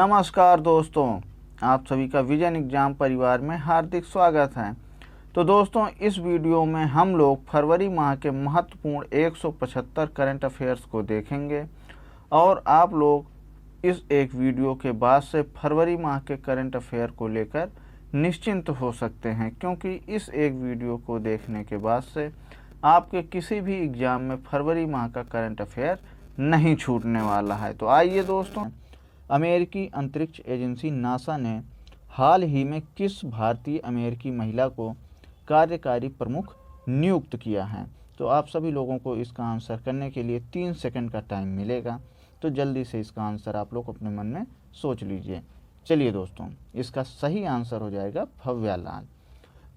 नमस्कार दोस्तों, आप सभी का विजन एग्जाम परिवार में हार्दिक स्वागत है। तो दोस्तों, इस वीडियो में हम लोग फरवरी माह के महत्वपूर्ण 175 करंट अफेयर्स को देखेंगे और आप लोग इस एक वीडियो के बाद से फरवरी माह के करंट अफेयर को लेकर निश्चिंत हो सकते हैं, क्योंकि इस एक वीडियो को देखने के बाद से आपके किसी भी एग्ज़ाम में फरवरी माह का करंट अफेयर नहीं छूटने वाला है। तो आइए दोस्तों, अमेरिकी अंतरिक्ष एजेंसी नासा ने हाल ही में किस भारतीय अमेरिकी महिला को कार्यकारी प्रमुख नियुक्त किया है? तो आप सभी लोगों को इसका आंसर करने के लिए 3 सेकंड का टाइम मिलेगा, तो जल्दी से इसका आंसर आप लोग अपने मन में सोच लीजिए। चलिए दोस्तों, इसका सही आंसर हो जाएगा भव्या लाल।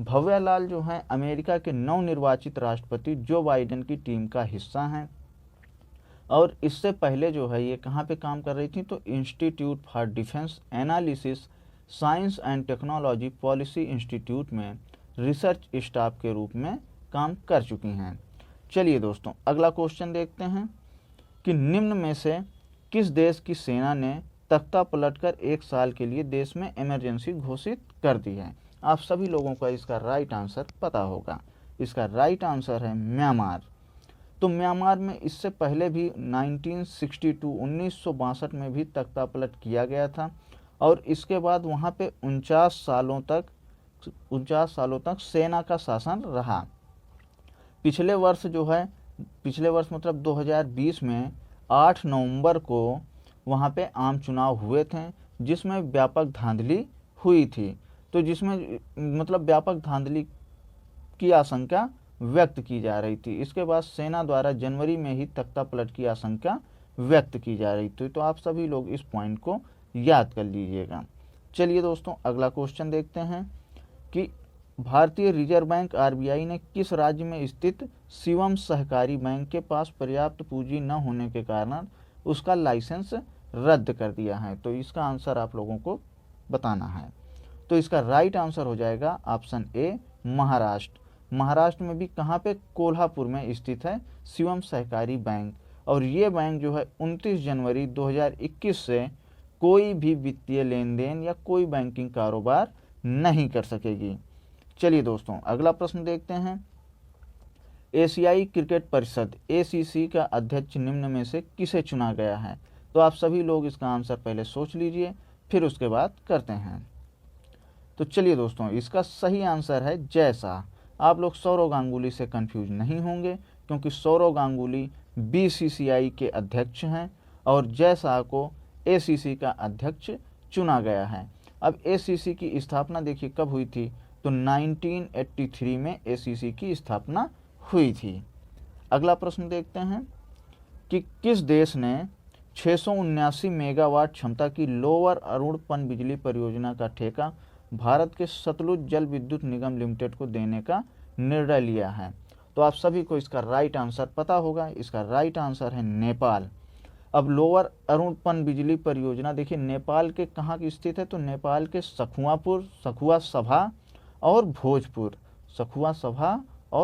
भव्या लाल जो है अमेरिका के नवनिर्वाचित राष्ट्रपति जो बाइडेन की टीम का हिस्सा हैं और इससे पहले जो है ये कहाँ पे काम कर रही थी? तो institute for defence analysis science and technology policy institute में रिसर्च स्टाफ के रूप में काम कर चुकी हैं। चलिए दोस्तों, अगला क्वेश्चन देखते हैं कि निम्न में से किस देश की सेना ने तख्ता पलटकर 1 साल के लिए देश में इमरजेंसी घोषित कर दी है? आप सभी लोगों का इसका राइट आंसर पता होगा। इसका राइट आंसर है म्यांमार। तो म्यांमार में इससे पहले भी 1962 में भी तख्ता पलट किया गया था और इसके बाद वहाँ पे 49 सालों तक सेना का शासन रहा। पिछले वर्ष मतलब 2020 में 8 नवंबर को वहाँ पे आम चुनाव हुए थे, जिसमें व्यापक धांधली हुई थी। तो जिसमें मतलब व्यापक धांधली की आशंका व्यक्त की जा रही थी। इसके बाद सेना द्वारा जनवरी में ही तख्ता पलट की आशंका व्यक्त की जा रही थी। तो आप सभी लोग इस पॉइंट को याद कर लीजिएगा। चलिए दोस्तों, अगला क्वेश्चन देखते हैं कि भारतीय रिजर्व बैंक आरबीआई ने किस राज्य में स्थित शिवम सहकारी बैंक के पास पर्याप्त पूंजी न होने के कारण उसका लाइसेंस रद्द कर दिया है? तो इसका आंसर आप लोगों को बताना है। तो इसका राइट आंसर हो जाएगा ऑप्शन ए, महाराष्ट्र। महाराष्ट्र में भी कहाँ पे? कोल्हापुर में स्थित है शिवम सहकारी बैंक। और ये बैंक जो है 29 जनवरी 2021 से कोई भी वित्तीय लेन देन या कोई बैंकिंग कारोबार नहीं कर सकेगी। चलिए दोस्तों, अगला प्रश्न देखते हैं। एशियाई क्रिकेट परिषद ACC का अध्यक्ष निम्न में से किसे चुना गया है? तो आप सभी लोग इसका आंसर पहले सोच लीजिए, फिर उसके बाद करते हैं। तो चलिए दोस्तों, इसका सही आंसर है जय शाह। आप लोग सौरव गांगुली से कंफ्यूज नहीं होंगे, क्योंकि सौरव गांगुली BCCI के अध्यक्ष हैं और जय शाह को ACC का अध्यक्ष चुना गया है। अब ACC की स्थापना देखिए कब हुई थी? तो 1983 में ACC की स्थापना हुई थी। अगला प्रश्न देखते हैं कि किस देश ने 679 मेगावाट क्षमता की लोअर अरुण पनबिजली परियोजना का ठेका भारत के सतलुज जल विद्युत निगम लिमिटेड को देने का निर्णय लिया है? तो आप सभी को इसका राइट आंसर पता होगा। इसका राइट आंसर है नेपाल। अब लोअर अरुण पनबिजली परियोजना देखिए नेपाल के कहाँ की स्थित है? तो नेपाल के सखुआ सभा और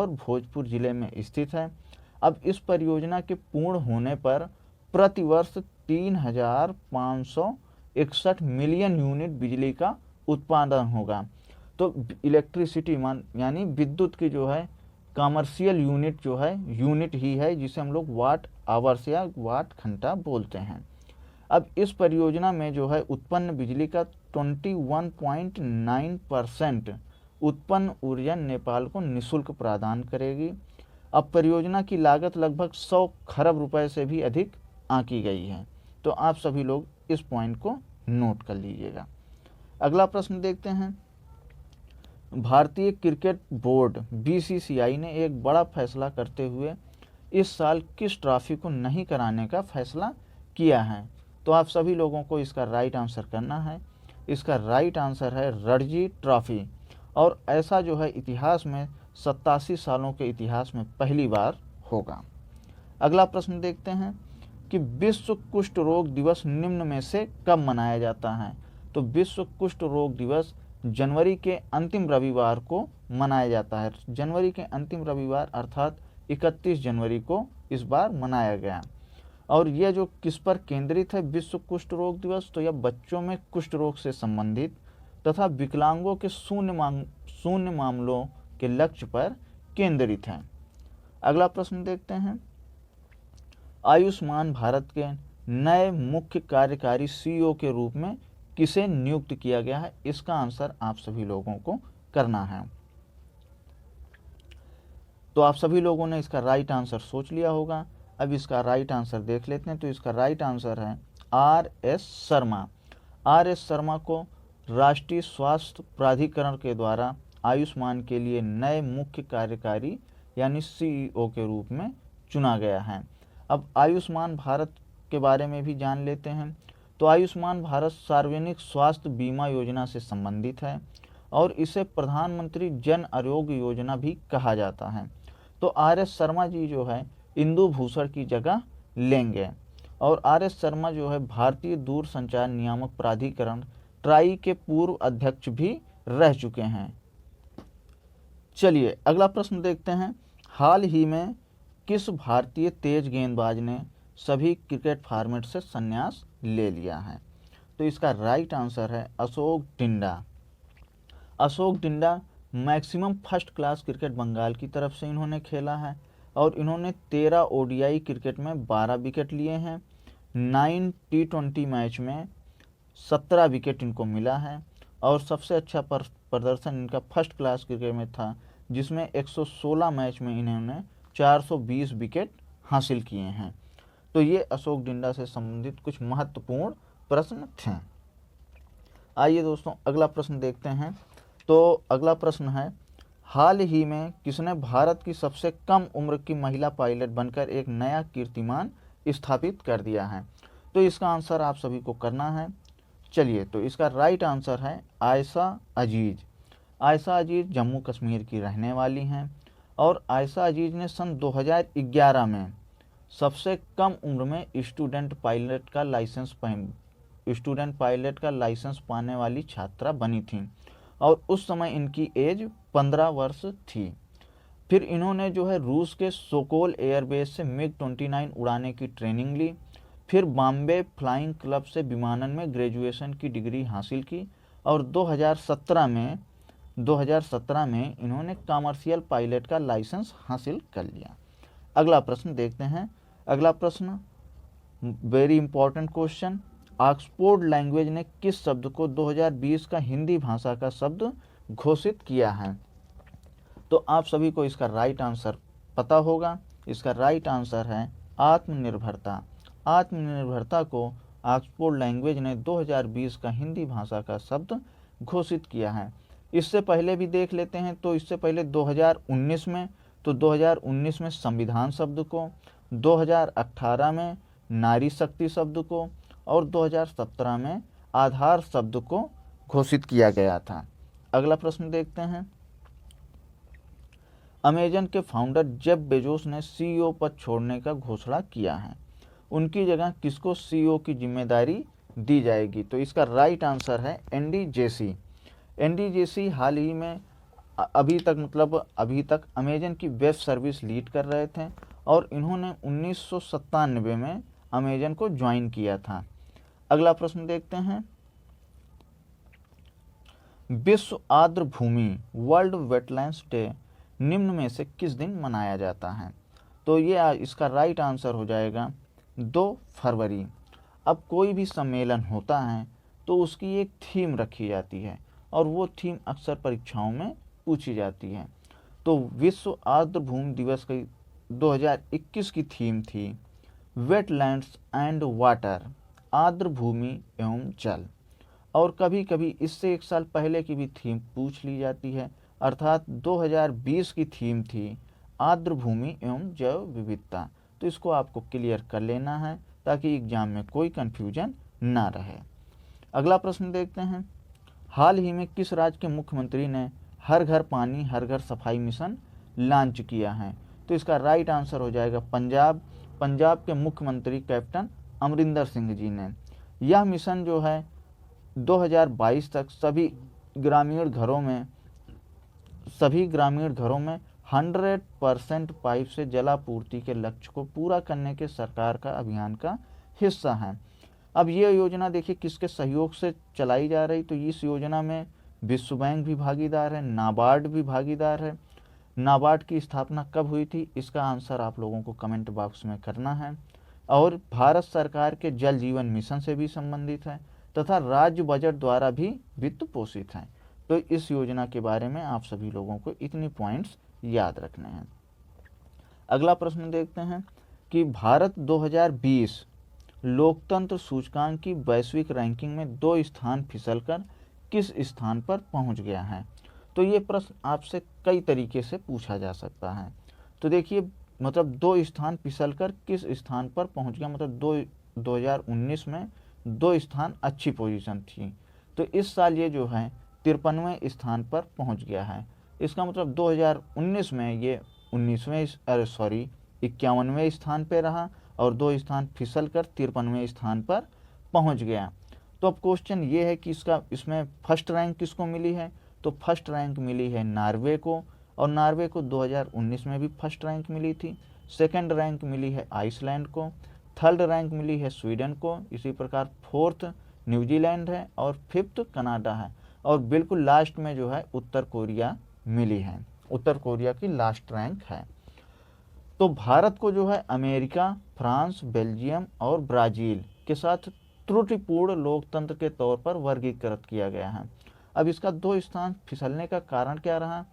भोजपुर जिले में स्थित है। अब इस परियोजना के पूर्ण होने पर प्रतिवर्ष 3,561 मिलियन यूनिट बिजली का उत्पादन होगा। तो इलेक्ट्रिसिटी यानी विद्युत की जो है कमर्शियल यूनिट जो है यूनिट ही है, जिसे हम लोग वाट आवर्स या वाट घंटा बोलते हैं। अब इस परियोजना में जो है उत्पन्न बिजली का 21.9% उत्पन्न ऊर्जा नेपाल को निःशुल्क प्रदान करेगी। अब परियोजना की लागत लगभग 100 खरब रुपए से भी अधिक आंकी गई है। तो आप सभी लोग इस पॉइंट को नोट कर लीजिएगा। अगला प्रश्न देखते हैं। भारतीय क्रिकेट बोर्ड BCCI ने एक बड़ा फैसला करते हुए इस साल किस ट्रॉफी को नहीं कराने का फैसला किया है? तो आप सभी लोगों को इसका राइट आंसर करना है। इसका राइट आंसर है रणजी ट्रॉफी। और ऐसा जो है इतिहास में 87 सालों के इतिहास में पहली बार होगा। अगला प्रश्न देखते हैं कि विश्व कुष्ठ रोग दिवस निम्न में से कब मनाया जाता है? तो विश्व कुष्ठ रोग दिवस जनवरी के अंतिम रविवार को मनाया जाता है। जनवरी के अंतिम रविवार अर्थात 31 जनवरी को इस बार मनाया गया। और यह जो किस पर केंद्रित है, विश्व कुष्ठ रोग दिवस, तो यह बच्चों में कुष्ठ रोग से संबंधित तथा विकलांगों के शून्य मामलों के लक्ष्य पर केंद्रित है। अगला प्रश्न देखते हैं, आयुष्मान भारत के नए मुख्य कार्यकारी सीईओ के रूप में किसे नियुक्त किया गया है? इसका आंसर आप सभी लोगों को करना है। तो आप सभी लोगों ने इसका राइट आंसर सोच लिया होगा। अब इसका राइट आंसर देख लेते हैं। तो इसका राइट आंसर है RS शर्मा। RS शर्मा को राष्ट्रीय स्वास्थ्य प्राधिकरण के द्वारा आयुष्मान के लिए नए मुख्य कार्यकारी यानी सीईओ के रूप में चुना गया है। अब आयुष्मान भारत के बारे में भी जान लेते हैं। तो आयुष्मान भारत सार्वजनिक स्वास्थ्य बीमा योजना से संबंधित है और इसे प्रधानमंत्री जन आरोग्य योजना भी कहा जाता है। तो RS शर्मा जी जो है इंदु भूषण की जगह लेंगे और RS शर्मा जो है भारतीय दूरसंचार नियामक प्राधिकरण ट्राई के पूर्व अध्यक्ष भी रह चुके हैं। चलिए अगला प्रश्न देखते हैं, हाल ही में किस भारतीय तेज गेंदबाज ने सभी क्रिकेट फॉर्मेट से संन्यास ले लिया है? तो इसका राइट आंसर है Ashok Dinda. Ashok Dinda maximum first class cricket Bengal की तरफ से इन्होंने खेला है और इन्होंने 13 ODI क्रिकेट में 12 विकेट लिए हैं। 9 T20 मैच में 17 विकेट इनको मिला है और सबसे अच्छा प्रदर्शन इनका फर्स्ट क्लास क्रिकेट में था, जिसमें 116 मैच में इन्होंने 420 विकेट हासिल किए हैं। तो ये अशोक डिंडा से संबंधित कुछ महत्वपूर्ण प्रश्न थे। आइए दोस्तों अगला प्रश्न देखते हैं। तो अगला प्रश्न है, हाल ही में किसने भारत की सबसे कम उम्र की महिला पायलट बनकर एक नया कीर्तिमान स्थापित कर दिया है? तो इसका आंसर आप सभी को करना है। चलिए, तो इसका राइट आंसर है आयशा अजीज। आयशा अजीज जम्मू कश्मीर की रहने वाली हैं और आयशा अजीज ने सन 2011 में सबसे कम उम्र में स्टूडेंट पायलट का लाइसेंस पाने वाली छात्रा बनी थी और उस समय इनकी एज 15 वर्ष थी। फिर इन्होंने जो है रूस के सोकोल एयरबेस से MiG-29 उड़ाने की ट्रेनिंग ली। फिर बॉम्बे फ्लाइंग क्लब से विमानन में ग्रेजुएशन की डिग्री हासिल की और 2017 में इन्होंने कमर्शियल पायलट का लाइसेंस हासिल कर लिया। अगला प्रश्न देखते हैं। अगला प्रश्न very important question, Oxford language ने किस शब्द को 2020 का हिंदी भाषा का शब्द घोषित किया है? तो आप सभी को इसका राइट आंसर पता होगा। इसका राइट आंसर है आत्मनिर्भरता। आत्मनिर्भरता को ऑक्सफोर्ड लैंग्वेज ने 2020 का हिंदी भाषा का शब्द घोषित किया है। इससे पहले भी देख लेते हैं। तो इससे पहले 2019 में संविधान शब्द को, 2018 में नारी शक्ति शब्द को और 2017 में आधार शब्द को घोषित किया गया था। अगला प्रश्न देखते हैं। अमेजन के फाउंडर जेफ बेजोस ने सीईओ पद छोड़ने का घोषणा किया है। उनकी जगह किसको सीईओ की जिम्मेदारी दी जाएगी? तो इसका राइट आंसर है एंडी जेसी। एंडी जेसी हाल ही में अभी तक अमेजन की वेब सर्विस लीड कर रहे थे और इन्होंने 1997 में अमेजन को ज्वाइन किया था। अगला प्रश्न देखते हैं। विश्व आर्द्र भूमि वर्ल्ड वेटलैंड्स डे निम्न में से किस दिन मनाया जाता है? तो ये इसका राइट आंसर हो जाएगा 2 फरवरी। अब कोई भी सम्मेलन होता है तो उसकी एक थीम रखी जाती है और वो थीम अक्सर परीक्षाओं में पूछी जाती है। तो विश्व आर्द्र भूमि दिवस की 2021 की थीम थी वेटलैंड्स एंड वाटर, आर्द्र भूमि एवं जल। और कभी कभी इससे एक साल पहले की भी थीम पूछ ली जाती है, अर्थात 2020 की थीम थी आर्द्र भूमि एवं जैव विविधता। तो इसको आपको क्लियर कर लेना है ताकि एग्जाम में कोई कन्फ्यूजन ना रहे। अगला प्रश्न देखते हैं। हाल ही में किस राज्य के मुख्यमंत्री ने हर घर पानी हर घर सफाई मिशन लॉन्च किया है? तो इसका राइट आंसर हो जाएगा पंजाब। पंजाब के मुख्यमंत्री कैप्टन अमरिंदर सिंह जी ने यह मिशन जो है 2022 तक सभी ग्रामीण घरों में 100% पाइप से जलापूर्ति के लक्ष्य को पूरा करने के सरकार का अभियान का हिस्सा है। अब ये योजना देखिए किसके सहयोग से चलाई जा रही, तो इस योजना में विश्व बैंक भी भागीदार है, नाबार्ड भी भागीदार है। नाबार्ड की स्थापना कब हुई थी, इसका आंसर आप लोगों को कमेंट बॉक्स में करना है। और भारत सरकार के जल जीवन मिशन से भी संबंधित है तथा राज्य बजट द्वारा भी वित्त पोषित है। तो इस योजना के बारे में आप सभी लोगों को इतनी पॉइंट्स याद रखने हैं। अगला प्रश्न देखते हैं कि भारत 2020 लोकतंत्र सूचकांक की वैश्विक रैंकिंग में 2 स्थान फिसलकर किस स्थान पर पहुंच गया है। तो ये प्रश्न आपसे कई तरीके से पूछा जा सकता है। तो देखिए मतलब 2 स्थान फिसलकर किस स्थान पर पहुंच गया, मतलब 2019 में 2 स्थान अच्छी पोजीशन थी, तो इस साल ये जो है 53वें स्थान पर पहुंच गया है। इसका मतलब 2019 में ये 51वें स्थान पे रहा और 2 स्थान फिसल कर 53वें स्थान पर पहुंच गया। तो अब क्वेश्चन ये है कि इसमें फर्स्ट रैंक किसको मिली है, तो फर्स्ट रैंक मिली है नॉर्वे को, और नॉर्वे को 2019 में भी फर्स्ट रैंक मिली थी। सेकंड रैंक मिली है आइसलैंड को, थर्ड रैंक मिली है स्वीडन को, इसी प्रकार फोर्थ न्यूजीलैंड है और फिफ्थ कनाडा है, और बिल्कुल लास्ट में जो है उत्तर कोरिया मिली है। उत्तर कोरिया की लास्ट रैंक है। तो भारत को जो है अमेरिका, फ्रांस, बेल्जियम और ब्राज़ील के साथ त्रुटिपूर्ण लोकतंत्र के तौर पर वर्गीकृत किया गया है। अब इसका 2 स्थान फिसलने का कारण क्या रहा,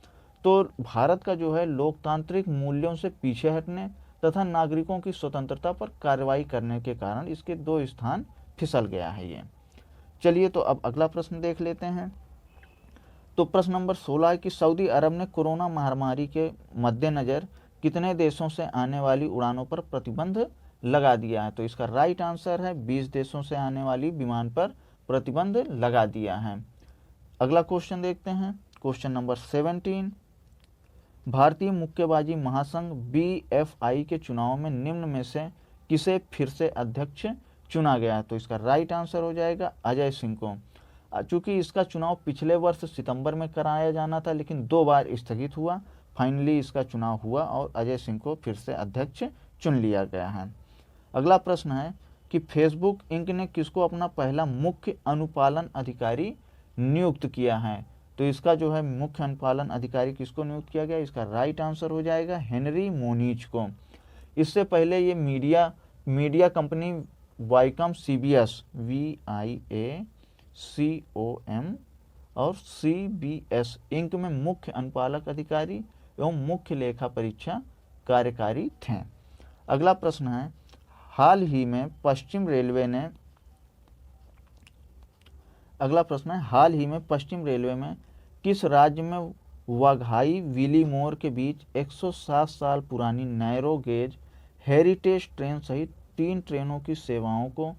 तो भारत का जो है लोकतांत्रिक मूल्यों से पीछे हटने तथा नागरिकों की स्वतंत्रता पर कार्रवाई करने के कारण इसके 2 स्थान फिसल गया है ये। चलिए तो अब अगला प्रश्न देख लेते हैं। तो प्रश्न नंबर 16 है कि सऊदी अरब ने कोरोना महामारी के मद्देनज़र कितने देशों से आने वाली उड़ानों पर प्रतिबंध लगा दिया है। तो इसका राइट आंसर है 20 देशों से आने वाली विमान पर प्रतिबंध लगा दिया है। अगला क्वेश्चन देखते हैं, क्वेश्चन नंबर 17। भारतीय मुक्केबाजी महासंघ BFI के चुनाव में निम्न में से किसे फिर से अध्यक्ष चुना गया। तो इसका राइट आंसर हो जाएगा अजय सिंह को। चूँकि इसका चुनाव पिछले वर्ष सितंबर में कराया जाना था लेकिन 2 बार स्थगित हुआ, फाइनली इसका चुनाव हुआ और अजय सिंह को फिर से अध्यक्ष चुन लिया गया है। अगला प्रश्न है कि फेसबुक इंक ने किसको अपना पहला मुख्य अनुपालन अधिकारी नियुक्त किया है। तो इसका जो है मुख्य अनुपालन अधिकारी किसको नियुक्त किया गया, इसका राइट आंसर हो जाएगा हेनरी मोनिच को। इससे पहले ये मीडिया कंपनी वाइकम CBS VIACOM और CBS इंक में मुख्य अनुपालक अधिकारी एवं मुख्य लेखा परीक्षा कार्यकारी थे। अगला प्रश्न है, हाल ही में पश्चिम रेलवे में किस राज्य में वाघाई विलीमोर के बीच 107 साल पुरानी नैरो गेज हेरिटेज ट्रेन सहित 3 ट्रेनों की सेवाओं को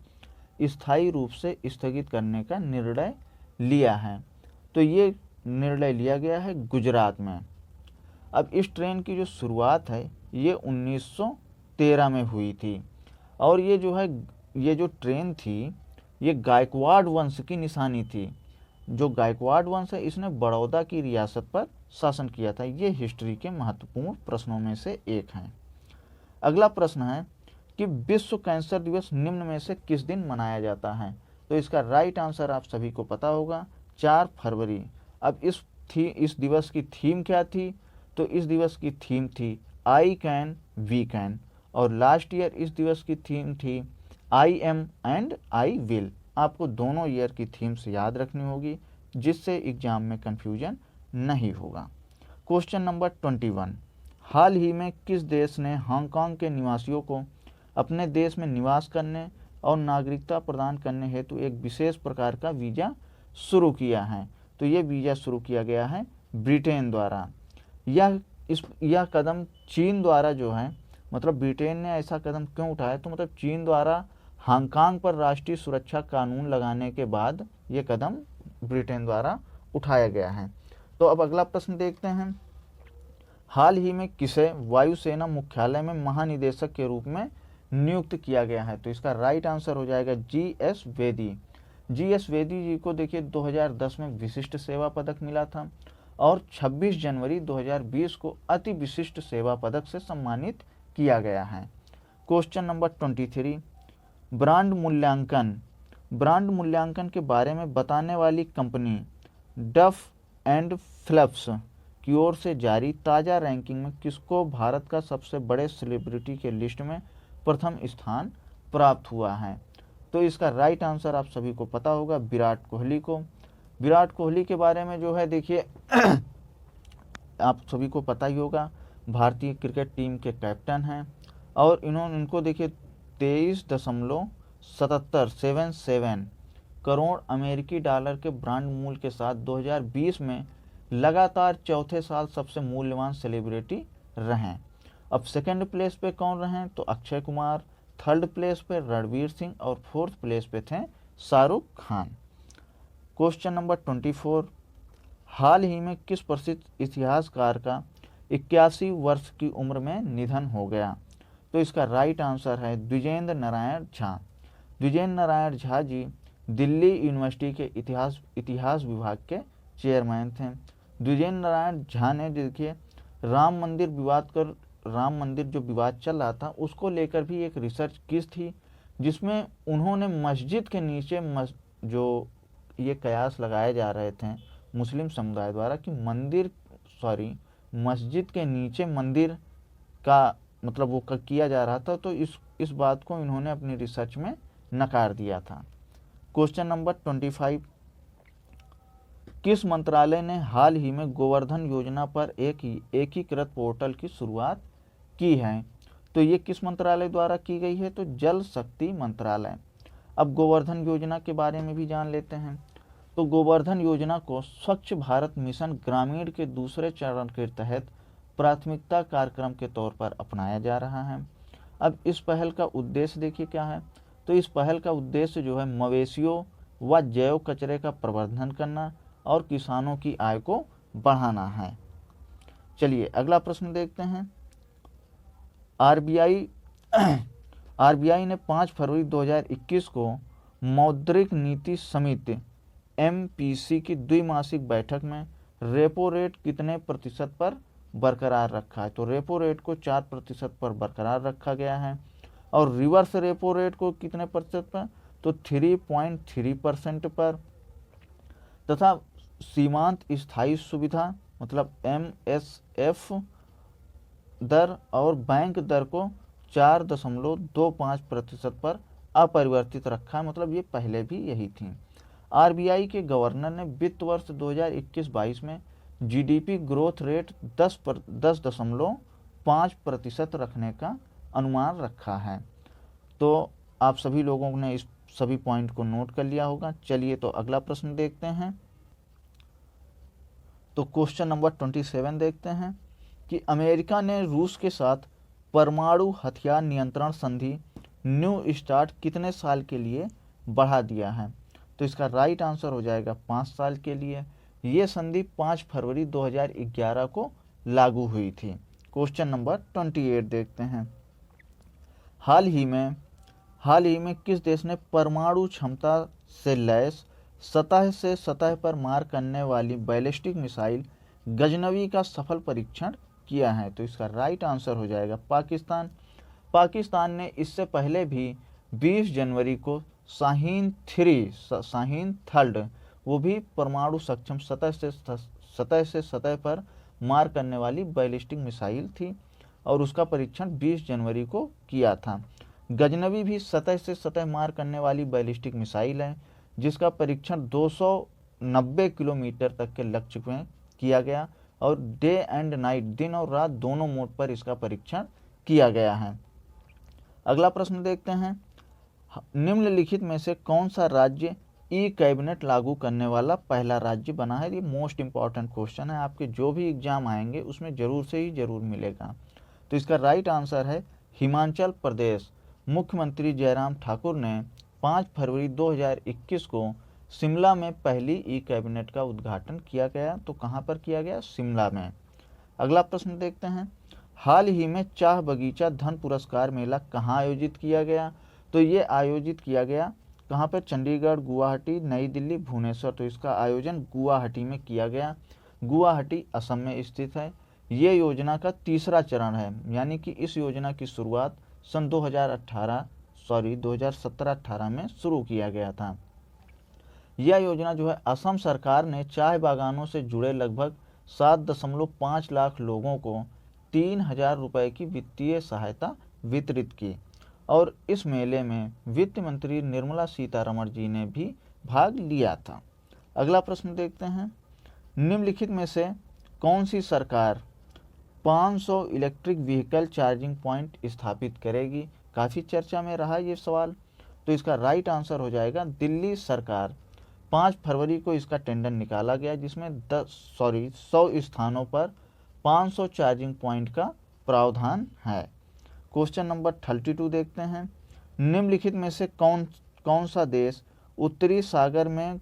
स्थायी रूप से स्थगित करने का निर्णय लिया है। तो ये निर्णय लिया गया है गुजरात में। अब इस ट्रेन की जो शुरुआत है ये 1913 में हुई थी और ये जो ट्रेन थी ये गायकवाड़ वंश की निशानी थी। जो गायकवाड़ वंश है इसने बड़ौदा की रियासत पर शासन किया था। ये हिस्ट्री के महत्वपूर्ण प्रश्नों में से एक है। अगला प्रश्न है कि विश्व कैंसर दिवस निम्न में से किस दिन मनाया जाता है। तो इसका राइट आंसर आप सभी को पता होगा, 4 फरवरी। अब इस दिवस की थीम क्या थी, तो इस दिवस की थीम थी आई कैन वी कैन, और लास्ट ईयर इस दिवस की थीम थी I am and I will. आपको दोनों ईयर की थीम्स याद रखनी होगी जिससे एग्जाम में कंफ्यूजन नहीं होगा। क्वेश्चन नंबर 21, हाल ही में किस देश ने हांगकांग के निवासियों को अपने देश में निवास करने और नागरिकता प्रदान करने हेतु एक विशेष प्रकार का वीज़ा शुरू किया है। तो ये वीज़ा शुरू किया गया है ब्रिटेन द्वारा। यह कदम चीन द्वारा जो है, मतलब ब्रिटेन ने ऐसा कदम क्यों उठाया, तो मतलब चीन द्वारा हांगकांग पर राष्ट्रीय सुरक्षा कानून लगाने के बाद ये कदम ब्रिटेन द्वारा उठाया गया है। तो अब अगला प्रश्न देखते हैं, हाल ही में किसे वायुसेना मुख्यालय में महानिदेशक के रूप में नियुक्त किया गया है। तो इसका राइट आंसर हो जाएगा GS वेदी। GS वेदी जी को देखिए 2010 में विशिष्ट सेवा पदक मिला था और 26 जनवरी 2020 को अति विशिष्ट सेवा पदक से सम्मानित किया गया है। क्वेश्चन नंबर 23, ब्रांड मूल्यांकन के बारे में बताने वाली कंपनी डफ एंड फिलिप्स की ओर से जारी ताज़ा रैंकिंग में किसको भारत का सबसे बड़े सेलिब्रिटी के लिस्ट में प्रथम स्थान प्राप्त हुआ है? तो इसका राइट आंसर आप सभी को पता होगा, विराट कोहली को। विराट कोहली के बारे में जो है देखिए आप सभी को पता ही होगा, भारतीय क्रिकेट टीम के कैप्टन हैं और इनको देखिए 23.77 करोड़ अमेरिकी डॉलर के ब्रांड मूल्य के साथ 2020 में लगातार चौथे साल सबसे मूल्यवान सेलिब्रिटी रहे। अब सेकंड प्लेस पे कौन रहे? तो अक्षय कुमार, थर्ड प्लेस पे रणवीर सिंह और फोर्थ प्लेस पे थे शाहरुख खान। क्वेश्चन नंबर 24, हाल ही में किस प्रसिद्ध इतिहासकार का 81 वर्ष की उम्र में निधन हो गया? तो इसका राइट आंसर है द्विजेंद्र नारायण झा। द्विजेंद्र नारायण झा जी दिल्ली यूनिवर्सिटी के इतिहास विभाग के चेयरमैन थे। द्विजेंद्र नारायण झा ने देखिए राम मंदिर जो विवाद चल रहा था उसको लेकर भी एक रिसर्च की थी, जिसमें उन्होंने मस्जिद के नीचे जो ये कयास लगाए जा रहे थे मुस्लिम समुदाय द्वारा कि मस्जिद के नीचे मंदिर का मतलब वो किया जा रहा था, तो इस बात को इन्होंने अपनी रिसर्च में नकार दिया था। क्वेश्चन नंबर 25, किस मंत्रालय ने हाल ही में गोवर्धन योजना पर एक एकीकृत पोर्टल की शुरुआत की है? तो ये किस मंत्रालय द्वारा की गई है? तो जल शक्ति मंत्रालय। अब गोवर्धन योजना के बारे में भी जान लेते हैं। तो गोवर्धन योजना को स्वच्छ भारत मिशन ग्रामीण के दूसरे चरण के तहत प्राथमिकता कार्यक्रम के तौर पर अपनाया जा रहा है। अब इस पहल का उद्देश्य देखिए क्या है? तो इस पहल का उद्देश्य जो है मवेशियों व जैव कचरे का प्रबंधन करना और किसानों की आय को बढ़ाना है। चलिए अगला प्रश्न देखते हैं। आरबीआई ने 5 फरवरी 2021 को मौद्रिक नीति समिति एमपीसी की द्विमासिक बैठक में रेपो रेट कितने प्रतिशत पर बरकरार रखा है? तो रेपो रेट को 4% पर बरकरार रखा गया है और रिवर्स रेपो रेट को कितने प्रतिशत पर? तो 3.3% पर, तथा सीमांत स्थायी सुविधा मतलब एमएसएफ दर और बैंक दर को 4.25% पर अपरिवर्तित रखा है, मतलब ये पहले भी यही थी। आरबीआई के गवर्नर ने वित्त वर्ष 2021-22 में जीडीपी ग्रोथ रेट 10.5% रखने का अनुमान रखा है। तो आप सभी लोगों ने इस सभी पॉइंट को नोट कर लिया होगा। चलिए तो अगला प्रश्न देखते हैं। तो क्वेश्चन नंबर 27 देखते हैं कि अमेरिका ने रूस के साथ परमाणु हथियार नियंत्रण संधि न्यू स्टार्ट कितने साल के लिए बढ़ा दिया है? तो इसका राइट आंसर हो जाएगा 5 साल के लिए। ये संधि 5 फरवरी 2011 को लागू हुई थी। क्वेश्चन नंबर 28 देखते हैं। हाल ही में किस देश ने परमाणु क्षमता से लैस सतह से सतह पर मार करने वाली बैलिस्टिक मिसाइल गजनवी का सफल परीक्षण किया है? तो इसका राइट आंसर हो जाएगा पाकिस्तान। पाकिस्तान ने इससे पहले भी 20 जनवरी को शाहीन थर्ड वो भी परमाणु सक्षम सतह से सतह पर मार करने वाली बैलिस्टिक मिसाइल थी और उसका परीक्षण 20 जनवरी को किया था। गजनवी भी सतह से सतह मार करने वाली बैलिस्टिक मिसाइल है जिसका परीक्षण 290 किलोमीटर तक के लक्ष्य में किया गया और डे एंड नाइट दिन और रात दोनों मोड पर इसका परीक्षण किया गया है। अगला प्रश्न देखते हैं। निम्नलिखित में से कौन सा राज्य ई कैबिनेट लागू करने वाला पहला राज्य बना है? ये मोस्ट इंपॉर्टेंट क्वेश्चन है, आपके जो भी एग्जाम आएंगे उसमें जरूर से ही जरूर मिलेगा। तो इसका राइट आंसर है हिमाचल प्रदेश। मुख्यमंत्री जयराम ठाकुर ने 5 फरवरी 2021 को शिमला में पहली ई कैबिनेट का उद्घाटन किया गया। तो कहाँ पर किया गया? शिमला में। अगला प्रश्न देखते हैं। हाल ही में चाह बगीचा धन पुरस्कार मेला कहाँ आयोजित किया गया? तो ये आयोजित किया गया कहाँ पर? चंडीगढ़, गुवाहाटी, नई दिल्ली, भुवनेश्वर। तो इसका आयोजन गुवाहाटी में किया गया। गुवाहाटी असम में स्थित है। ये योजना का तीसरा चरण है, यानी कि इस योजना की शुरुआत सन 2017-18 में शुरू किया गया था। यह योजना जो है असम सरकार ने चाय बागानों से जुड़े लगभग 7.5 लाख लोगों को 3,000 रुपये की वित्तीय सहायता वितरित की और इस मेले में वित्त मंत्री निर्मला सीतारमण जी ने भी भाग लिया था। अगला प्रश्न देखते हैं, निम्नलिखित में से कौन सी सरकार 500 इलेक्ट्रिक व्हीकल चार्जिंग पॉइंट स्थापित करेगी? काफ़ी चर्चा में रहा ये सवाल, तो इसका राइट आंसर हो जाएगा दिल्ली सरकार। 5 फरवरी को इसका टेंडर निकाला गया, जिसमें 100 स्थानों पर 500 चार्जिंग पॉइंट का प्रावधान है। क्वेश्चन नंबर 32 देखते हैं, निम्नलिखित में से कौन सा देश उत्तरी सागर में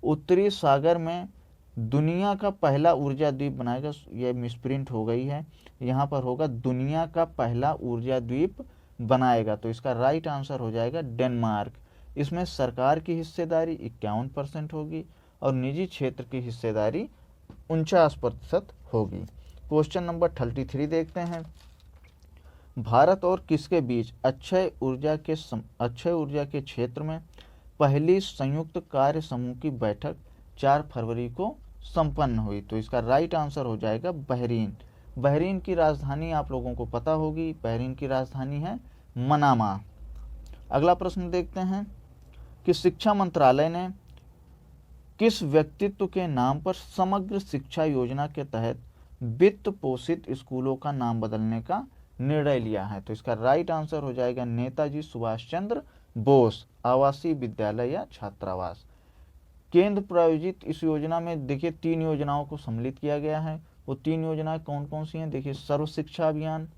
उत्तरी सागर में दुनिया का पहला ऊर्जा द्वीप बनाएगा? यह मिसप्रिंट हो गई है, यहाँ पर होगा दुनिया का पहला ऊर्जा द्वीप बनाएगा। तो इसका राइट आंसर हो जाएगा डेनमार्क। इसमें सरकार की हिस्सेदारी 51% होगी और निजी क्षेत्र की हिस्सेदारी 49% होगी। क्वेश्चन नंबर 33 देखते हैं, भारत और किसके बीच अक्षय ऊर्जा के क्षेत्र में पहली संयुक्त कार्य समूह की बैठक 4 फरवरी को संपन्न हुई? तो इसका राइट आंसर हो जाएगा बहरीन। बहरीन की राजधानी आप लोगों को पता होगी, बहरीन की राजधानी है मनामा। अगला प्रश्न देखते हैं कि शिक्षा मंत्रालय ने किस व्यक्तित्व के नाम पर समग्र शिक्षा योजना के तहत वित्त पोषित स्कूलों का नाम बदलने का निर्णय लिया है? तो इसका राइट आंसर हो जाएगा नेताजी सुभाष चंद्र बोस आवासीय विद्यालय या छात्रावास। केंद्र प्रायोजित इस योजना में देखिए 3 योजनाओं को सम्मिलित किया गया है। वो 3 योजनाएं कौन कौन सी हैं? देखिए, सर्व शिक्षा अभियान,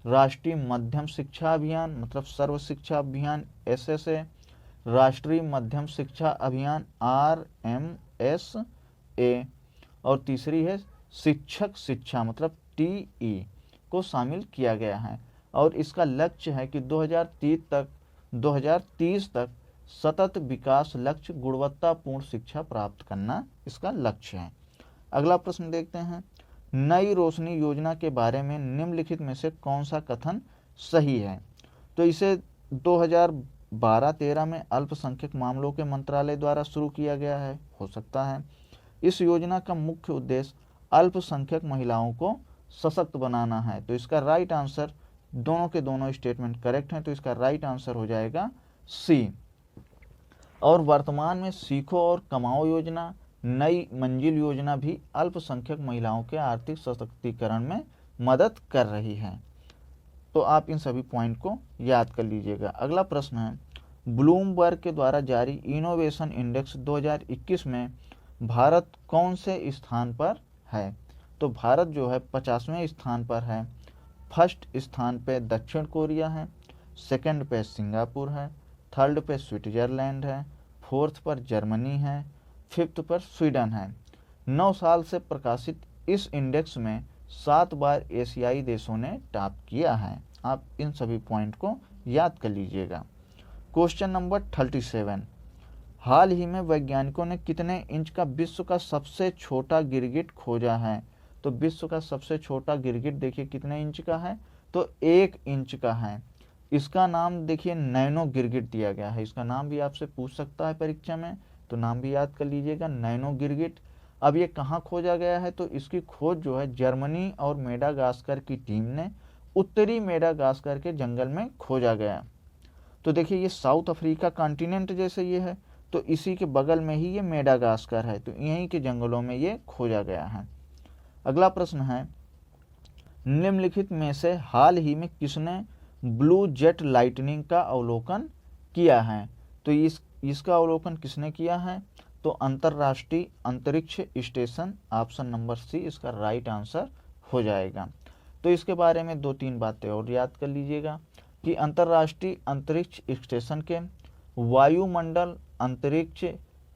राष्ट्रीय मध्यम शिक्षा अभियान मतलब सर्व शिक्षा अभियान SSA, राष्ट्रीय मध्यम शिक्षा अभियान RMSA और तीसरी है शिक्षक शिक्षा मतलब TE को शामिल किया गया है। और इसका लक्ष्य है कि 2030 तक सतत विकास लक्ष्य गुणवत्तापूर्ण शिक्षा प्राप्त करना इसका लक्ष्य है। अगला प्रश्न देखते हैं, नई रोशनी योजना के बारे में निम्नलिखित में से कौन सा कथन सही है? तो इसे 2012-13 में अल्पसंख्यक मामलों के मंत्रालय द्वारा शुरू किया गया है, हो सकता है। इस योजना का मुख्य उद्देश्य अल्पसंख्यक महिलाओं को सशक्त बनाना है। तो इसका राइट आंसर, दोनों के दोनों स्टेटमेंट करेक्ट हैं, तो इसका राइट आंसर हो जाएगा सी। और वर्तमान में सीखो और कमाओ योजना, नई मंजिल योजना भी अल्पसंख्यक महिलाओं के आर्थिक सशक्तिकरण में मदद कर रही है। तो आप इन सभी पॉइंट को याद कर लीजिएगा। अगला प्रश्न है, ब्लूमबर्ग के द्वारा जारी इनोवेशन इंडेक्स 2021 में भारत कौन से स्थान पर है? तो भारत जो है 50वें स्थान पर है। फर्स्ट स्थान पे दक्षिण कोरिया है, सेकंड पे सिंगापुर है, थर्ड पे स्विट्जरलैंड है, फोर्थ पर जर्मनी है, फिफ्थ पर स्वीडन है। 9 साल से प्रकाशित इस इंडेक्स में 7 बार एशियाई देशों ने टॉप किया है। आप इन सभी पॉइंट को याद कर लीजिएगा। क्वेश्चन नंबर 37, हाल ही में वैज्ञानिकों ने कितने इंच का विश्व का सबसे छोटा गिरगिट खोजा है? तो विश्व का सबसे छोटा गिरगिट देखिए कितने इंच का है? तो 1 इंच का है। इसका नाम देखिए नैनो गिरगिट दिया गया है। इसका नाम भी आपसे पूछ सकता है परीक्षा में, तो नाम भी याद कर लीजिएगा, नैनो गिरगिट। अब ये कहाँ खोजा गया है? तो इसकी खोज जो है जर्मनी और मेडागास्कर की टीम ने उत्तरी मेडागास्कर के जंगल में खोजा गया। तो देखिए ये साउथ अफ्रीका कॉन्टिनेंट जैसे ये है, तो इसी के बगल में ही ये मेडागास्कर है, तो यहीं के जंगलों में ये खोजा गया है। अगला प्रश्न है, निम्नलिखित में से हाल ही में किसने ब्लू जेट लाइटनिंग का अवलोकन किया है? तो इसका अवलोकन किसने किया है? तो अंतर्राष्ट्रीय अंतरिक्ष स्टेशन, ऑप्शन नंबर सी इसका राइट आंसर हो जाएगा। तो इसके बारे में 2-3 बातें और याद कर लीजिएगा कि अंतर्राष्ट्रीय अंतरिक्ष स्टेशन के वायुमंडल अंतरिक्ष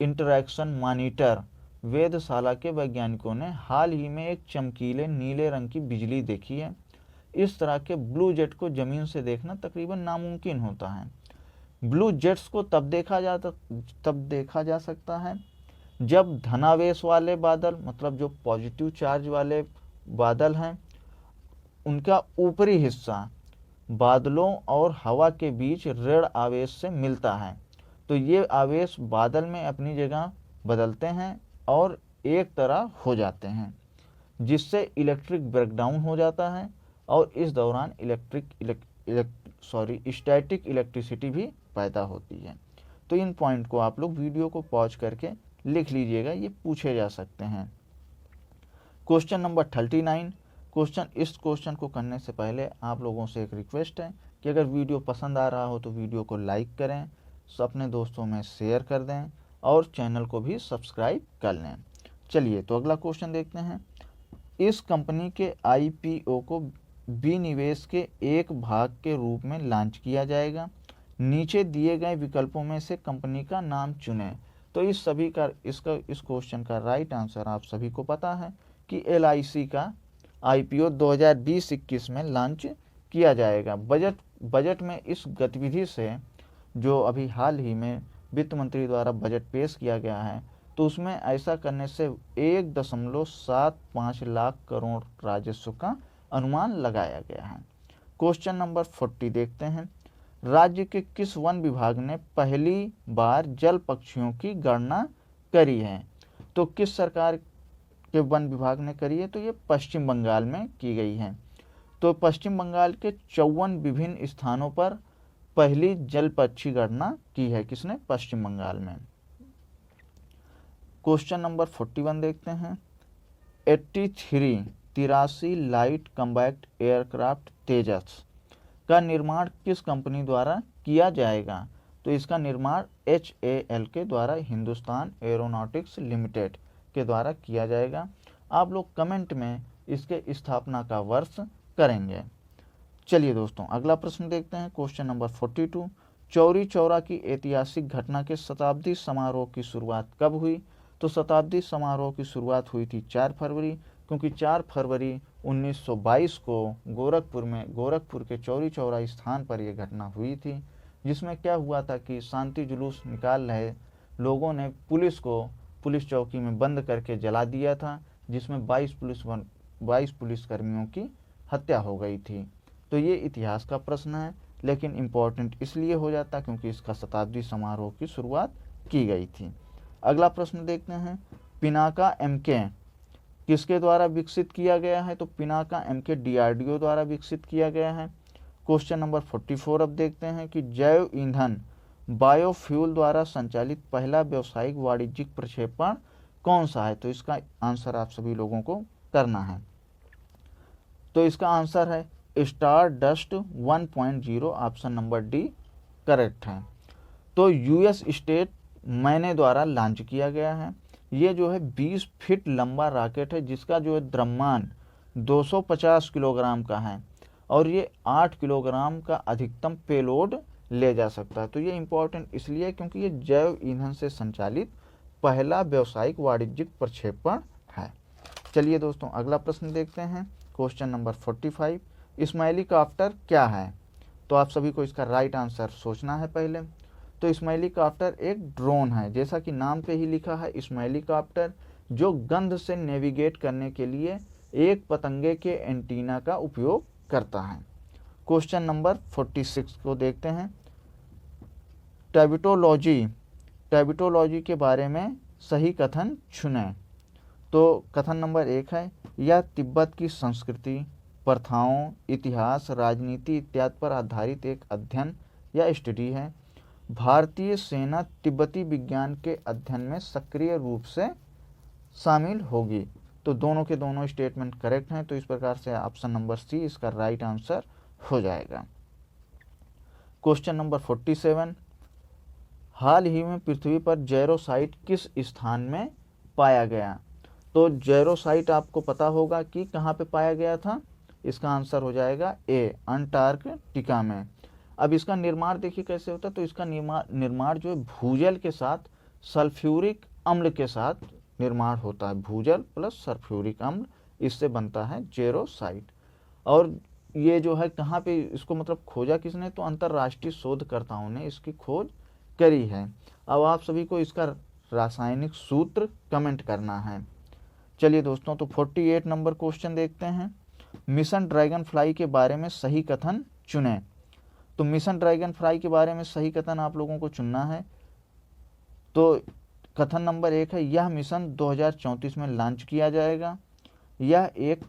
इंटरैक्शन मॉनिटर वेधशाला के वैज्ञानिकों ने हाल ही में एक चमकीले नीले रंग की बिजली देखी है। इस तरह के ब्लू जेट को जमीन से देखना तकरीबन नामुमकिन होता है। ब्लू जेट्स को तब देखा जा सकता है जब धनावेश वाले बादल, मतलब जो पॉजिटिव चार्ज वाले बादल हैं, उनका ऊपरी हिस्सा बादलों और हवा के बीच ऋण आवेश से मिलता है। तो ये आवेश बादल में अपनी जगह बदलते हैं और एक तरह हो जाते हैं, जिससे इलेक्ट्रिक ब्रेकडाउन हो जाता है और इस दौरान स्टैटिक इलेक्ट्रिसिटी भी पैदा होती है। तो इन पॉइंट को आप लोग वीडियो को पॉज करके लिख लीजिएगा, ये पूछे जा सकते हैं। Question number 39। इस क्वेश्चन को करने से पहले आप लोगों से एक रिक्वेस्ट है कि अगर वीडियो पसंद आ रहा हो तो वीडियो को लाइक करें, अपने दोस्तों में शेयर कर दें और चैनल को भी सब्सक्राइब कर लें। चलिए तो अगला क्वेश्चन देखते हैं। इस कंपनी के IPO को विनिवेश के एक भाग के रूप में लॉन्च किया जाएगा। नीचे दिए गए विकल्पों में से कंपनी का नाम चुनें। तो इस क्वेश्चन का राइट आंसर आप सभी को पता है कि LIC का IPO 2020-21 में लॉन्च किया जाएगा। बजट में इस गतिविधि से, जो अभी हाल ही में वित्त मंत्री द्वारा बजट पेश किया गया है, तो उसमें ऐसा करने से 1.75 लाख करोड़ राजस्व का अनुमान लगाया गया है। क्वेश्चन नंबर 40 देखते हैं। राज्य के किस वन विभाग ने पहली बार जल पक्षियों की गणना करी है? तो किस सरकार के वन विभाग ने करी है? तो ये पश्चिम बंगाल में की गई है। तो पश्चिम बंगाल के 54 विभिन्न स्थानों पर पहली जल पक्षी गणना की है। किसने? पश्चिम बंगाल में। क्वेश्चन नंबर 41 देखते हैं। 83 लाइट कॉम्बैट एयरक्राफ्ट तेजस का निर्माण किस कंपनी द्वारा किया जाएगा? तो इसका निर्माण HAL के द्वारा, हिंदुस्तान एरोनॉटिक्स लिमिटेड के द्वारा किया जाएगा। आप लोग कमेंट में इसके स्थापना का वर्ष करेंगे। चलिए दोस्तों अगला प्रश्न देखते हैं। Question number 42। चौरी चौरा की ऐतिहासिक घटना के शताब्दी समारोह की शुरुआत कब हुई? तो शताब्दी समारोह की शुरुआत हुई थी 4 फरवरी, क्योंकि 4 फरवरी 1922 को गोरखपुर के चौरी चौरा स्थान पर यह घटना हुई थी, जिसमें क्या हुआ था कि शांति जुलूस निकाल रहे लोगों ने पुलिस चौकी में बंद करके जला दिया था, जिसमें 22 पुलिसकर्मियों की हत्या हो गई थी। तो ये इतिहास का प्रश्न है, लेकिन इम्पोर्टेंट इसलिए हो जाता क्योंकि इसका शताब्दी समारोह की शुरुआत की गई थी। अगला प्रश्न देखते हैं। पिनाका MK किसके द्वारा विकसित किया गया है? तो पिनाका MK DRDO द्वारा विकसित किया गया है। क्वेश्चन नंबर 44 अब देखते हैं कि जैव ईंधन बायोफ्यूल द्वारा संचालित पहला व्यावसायिक वाणिज्यिक प्रक्षेपण कौन सा है? तो इसका आंसर आप सभी लोगों को करना है। तो इसका आंसर है star dust 1.0, option number D correct है। तो US स्टेट मैने द्वारा लॉन्च किया गया है। ये जो है 20 फीट लंबा रॉकेट है, जिसका जो है द्रव्यमान 250 किलोग्राम का है और ये 8 किलोग्राम का अधिकतम पेलोड ले जा सकता है। तो ये इम्पोर्टेंट इसलिए क्योंकि ये जैव ईंधन से संचालित पहला व्यावसायिक वाणिज्यिक प्रक्षेपण है। चलिए दोस्तों अगला प्रश्न देखते हैं। Question number 45। स्माइलीकॉप्टर क्या है? तो आप सभी को इसका राइट आंसर सोचना है पहले। तो स्माइलीकॉप्टर एक ड्रोन है, जैसा कि नाम पे ही लिखा है स्माइलीकॉप्टर, जो गंध से नेविगेट करने के लिए एक पतंगे के एंटीना का उपयोग करता है। क्वेश्चन नंबर 46 को देखते हैं। टैबिटोलॉजी के बारे में सही कथन चुनें। तो कथन नंबर 1 है, यह तिब्बत की संस्कृति, प्रथाओं, इतिहास, राजनीति इत्यादि पर आधारित एक अध्ययन या स्टडी है। भारतीय सेना तिब्बती विज्ञान के अध्ययन में सक्रिय रूप से शामिल होगी। तो दोनों के दोनों स्टेटमेंट करेक्ट हैं। तो इस प्रकार से ऑप्शन नंबर सी इसका राइट आंसर हो जाएगा। Question number 47। हाल ही में पृथ्वी पर जेरोसाइट किस स्थान में पाया गया? तो जेरोसाइट आपको पता होगा कि कहाँ पे पाया गया था। इसका आंसर हो जाएगा ए, अंटार्कटिका में। अब इसका निर्माण देखिए कैसे होता है। तो इसका निर्माण जो है भूजल के साथ सल्फ्यूरिक अम्ल के साथ निर्माण होता है। भूजल प्लस सल्फ्यूरिक अम्ल, इससे बनता है जेरोसाइट। और ये जो है कहाँ पे इसको मतलब खोजा किसने, तो अंतर्राष्ट्रीय शोधकर्ताओं ने इसकी खोज करी है। अब आप सभी को इसका रासायनिक सूत्र कमेंट करना है। चलिए दोस्तों, तो 48 नंबर क्वेश्चन देखते हैं। मिशन ड्रैगन फ्लाई के बारे में सही कथन चुनें। तो मिशन ड्रैगन फ्लाई के बारे में सही कथन आप लोगों को चुनना है। तो कथन नंबर 1 है, यह मिशन 2034 में लॉन्च किया जाएगा। यह एक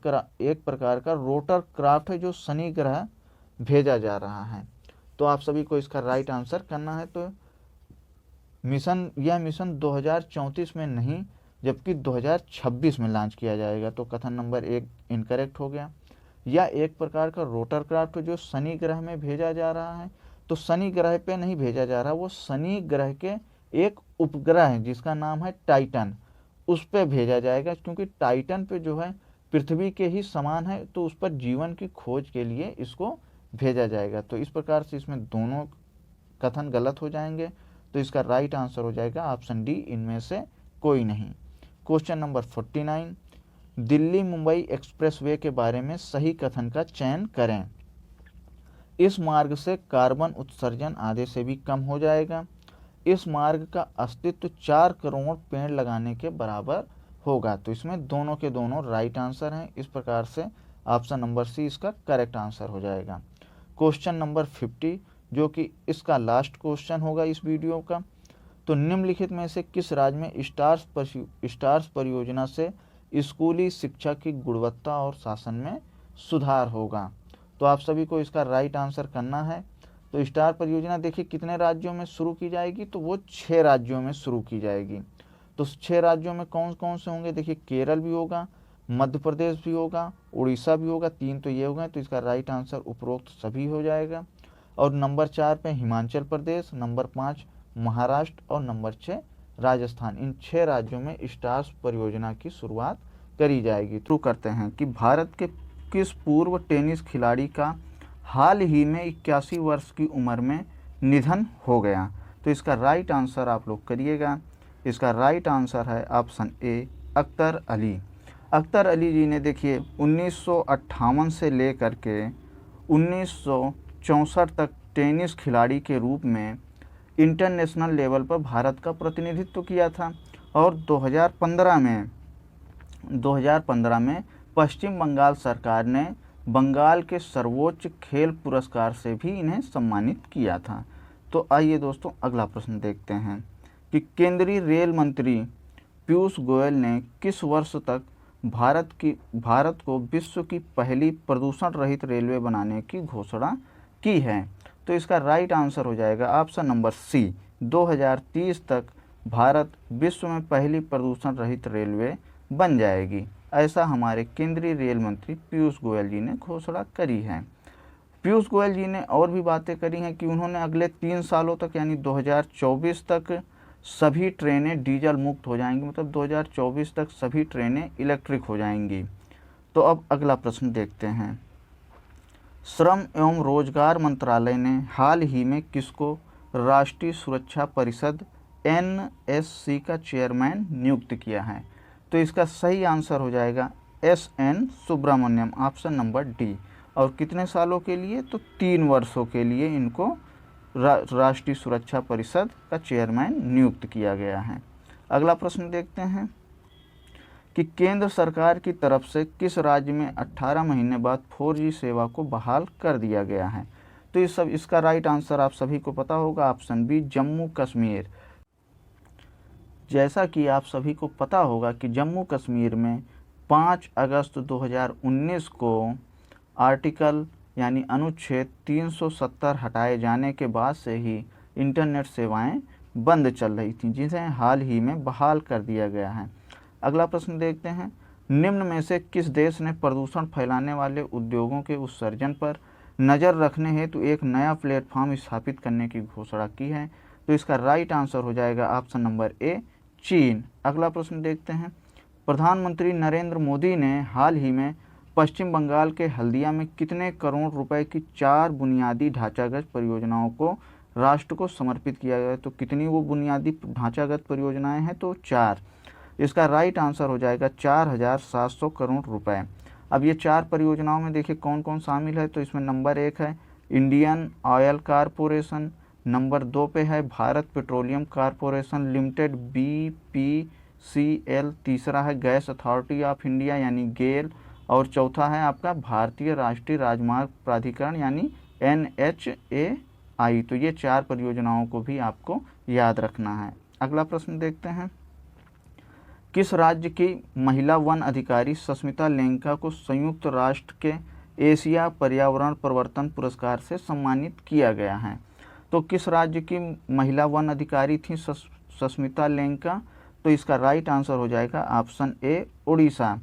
प्रकार का रोटर क्राफ्ट है जो शनि ग्रह भेजा जा रहा है। तो आप सभी को इसका राइट आंसर करना है। तो यह मिशन 2034 में नहीं जबकि 2026 में लॉन्च किया जाएगा। तो कथन नंबर 1 इनकरेक्ट हो गया। यह एक प्रकार का रोटर क्राफ्ट जो शनि ग्रह में भेजा जा रहा है, तो शनि ग्रह पे नहीं भेजा जा रहा, वो शनि ग्रह के एक उपग्रह है जिसका नाम है टाइटन, उस पे भेजा जाएगा। क्योंकि टाइटन पे जो है पृथ्वी के ही समान है, तो उस पर जीवन की खोज के लिए इसको भेजा जाएगा। तो इस प्रकार से इसमें दोनों कथन गलत हो जाएंगे। तो इसका राइट आंसर हो जाएगा ऑप्शन डी, इनमें से कोई नहीं। Question number 49, Delhi Mumbai expressway के बारे में सही कथन का चयन करें। इस मार्ग से कार्बन उत्सर्जन आधे से भी कम हो जाएगा। इस मार्ग का अस्तित्व 4 करोड़ पेड़ लगाने के बराबर होगा। तो इसमें दोनों के दोनों राइट आंसर हैं। इस प्रकार से ऑप्शन नंबर सी इसका करेक्ट आंसर हो जाएगा। क्वेश्चन नंबर 50, जो कि इसका लास्ट क्वेश्चन होगा इस वीडियो का। तो निम्नलिखित में से किस राज्य में स्टार्स परियोजना से स्कूली शिक्षा की गुणवत्ता और शासन में सुधार होगा। तो आप सभी को इसका राइट आंसर करना है। तो स्टार परियोजना देखिए कितने राज्यों में शुरू की जाएगी, तो वो 6 राज्यों में शुरू की जाएगी। तो 6 राज्यों में कौन कौन से होंगे, देखिए केरल भी होगा, मध्य प्रदेश भी होगा, उड़ीसा भी होगा, 3 तो ये हो गए। तो इसका राइट आंसर उपरोक्त सभी हो जाएगा। और नंबर 4 पे हिमाचल प्रदेश, नंबर 5 महाराष्ट्र और नंबर 6 राजस्थान। इन 6 राज्यों में स्टार्स परियोजना की शुरुआत करी जाएगी। शुरू करते हैं कि भारत के किस पूर्व टेनिस खिलाड़ी का हाल ही में 81 वर्ष की उम्र में निधन हो गया। तो इसका राइट आंसर आप लोग करिएगा। इसका राइट आंसर है ऑप्शन ए, अख्तर अली। अख्तर अली जी ने देखिए 1958 से लेकर के 1964 तक टेनिस खिलाड़ी के रूप में इंटरनेशनल लेवल पर भारत का प्रतिनिधित्व किया था। और 2015 में पश्चिम बंगाल सरकार ने बंगाल के सर्वोच्च खेल पुरस्कार से भी इन्हें सम्मानित किया था। तो आइए दोस्तों अगला प्रश्न देखते हैं कि केंद्रीय रेल मंत्री पीयूष गोयल ने किस वर्ष तक भारत को विश्व की पहली प्रदूषण रहित रेलवे बनाने की घोषणा की है। तो इसका राइट आंसर हो जाएगा ऑप्शन नंबर सी, 2030 तक भारत विश्व में पहली प्रदूषण रहित रेलवे बन जाएगी। ऐसा हमारे केंद्रीय रेल मंत्री पीयूष गोयल जी ने घोषणा करी है। पीयूष गोयल जी ने और भी बातें करी हैं कि उन्होंने अगले 3 सालों तक यानी 2024 तक सभी ट्रेनें डीजल मुक्त हो जाएंगी, मतलब 2024 तक सभी ट्रेनें इलेक्ट्रिक हो जाएंगी। तो अब अगला प्रश्न देखते हैं। श्रम एवं रोजगार मंत्रालय ने हाल ही में किसको राष्ट्रीय सुरक्षा परिषद NSC का चेयरमैन नियुक्त किया है। तो इसका सही आंसर हो जाएगा SN Subrahmanyam, option number D. और कितने सालों के लिए, तो 3 वर्षों के लिए इनको राष्ट्रीय सुरक्षा परिषद का चेयरमैन नियुक्त किया गया है। अगला प्रश्न देखते हैं कि केंद्र सरकार की तरफ से किस राज्य में 18 महीने बाद 4G सेवा को बहाल कर दिया गया है। तो इसका राइट आंसर आप सभी को पता होगा, ऑप्शन बी, जम्मू कश्मीर। जैसा कि आप सभी को पता होगा कि जम्मू कश्मीर में 5 अगस्त 2019 को आर्टिकल यानी अनुच्छेद 370 हटाए जाने के बाद से ही इंटरनेट सेवाएं बंद चल रही थीं, जिसे हाल ही में बहाल कर दिया गया है। अगला प्रश्न देखते हैं। निम्न में से किस देश ने प्रदूषण फैलाने वाले उद्योगों के उत्सर्जन पर नज़र रखने हेतु एक नया प्लेटफॉर्म स्थापित करने की घोषणा की है। तो इसका राइट आंसर हो जाएगा ऑप्शन नंबर ए, चीन। अगला प्रश्न देखते हैं। प्रधानमंत्री नरेंद्र मोदी ने हाल ही में पश्चिम बंगाल के हल्दिया में कितने करोड़ रुपए की 4 बुनियादी ढांचागत परियोजनाओं को राष्ट्र को समर्पित किया गया है। तो कितनी वो बुनियादी ढांचागत परियोजनाएं हैं, तो 4। इसका राइट आंसर हो जाएगा 4700 करोड़ रुपए। अब ये 4 परियोजनाओं में देखिए कौन कौन शामिल है, तो इसमें नंबर 1 है इंडियन ऑयल कारपोरेशन, नंबर 2 पे है Bharat petroleum corporation limited BPCL, तीसरा है गैस अथॉरिटी ऑफ इंडिया यानी गेल, और चौथा है आपका भारतीय राष्ट्रीय राजमार्ग प्राधिकरण यानी NHAI। तो ये 4 परियोजनाओं को भी आपको याद रखना है। अगला प्रश्न देखते हैं, किस राज्य की महिला वन अधिकारी सस्मिता लेंका को संयुक्त राष्ट्र के एशिया पर्यावरण परिवर्तन पुरस्कार से सम्मानित किया गया है? तो किस राज्य की महिला वन अधिकारी थी सस्मिता लेंका? तो इसका राइट आंसर हो जाएगा ऑप्शन ए उड़ीसा।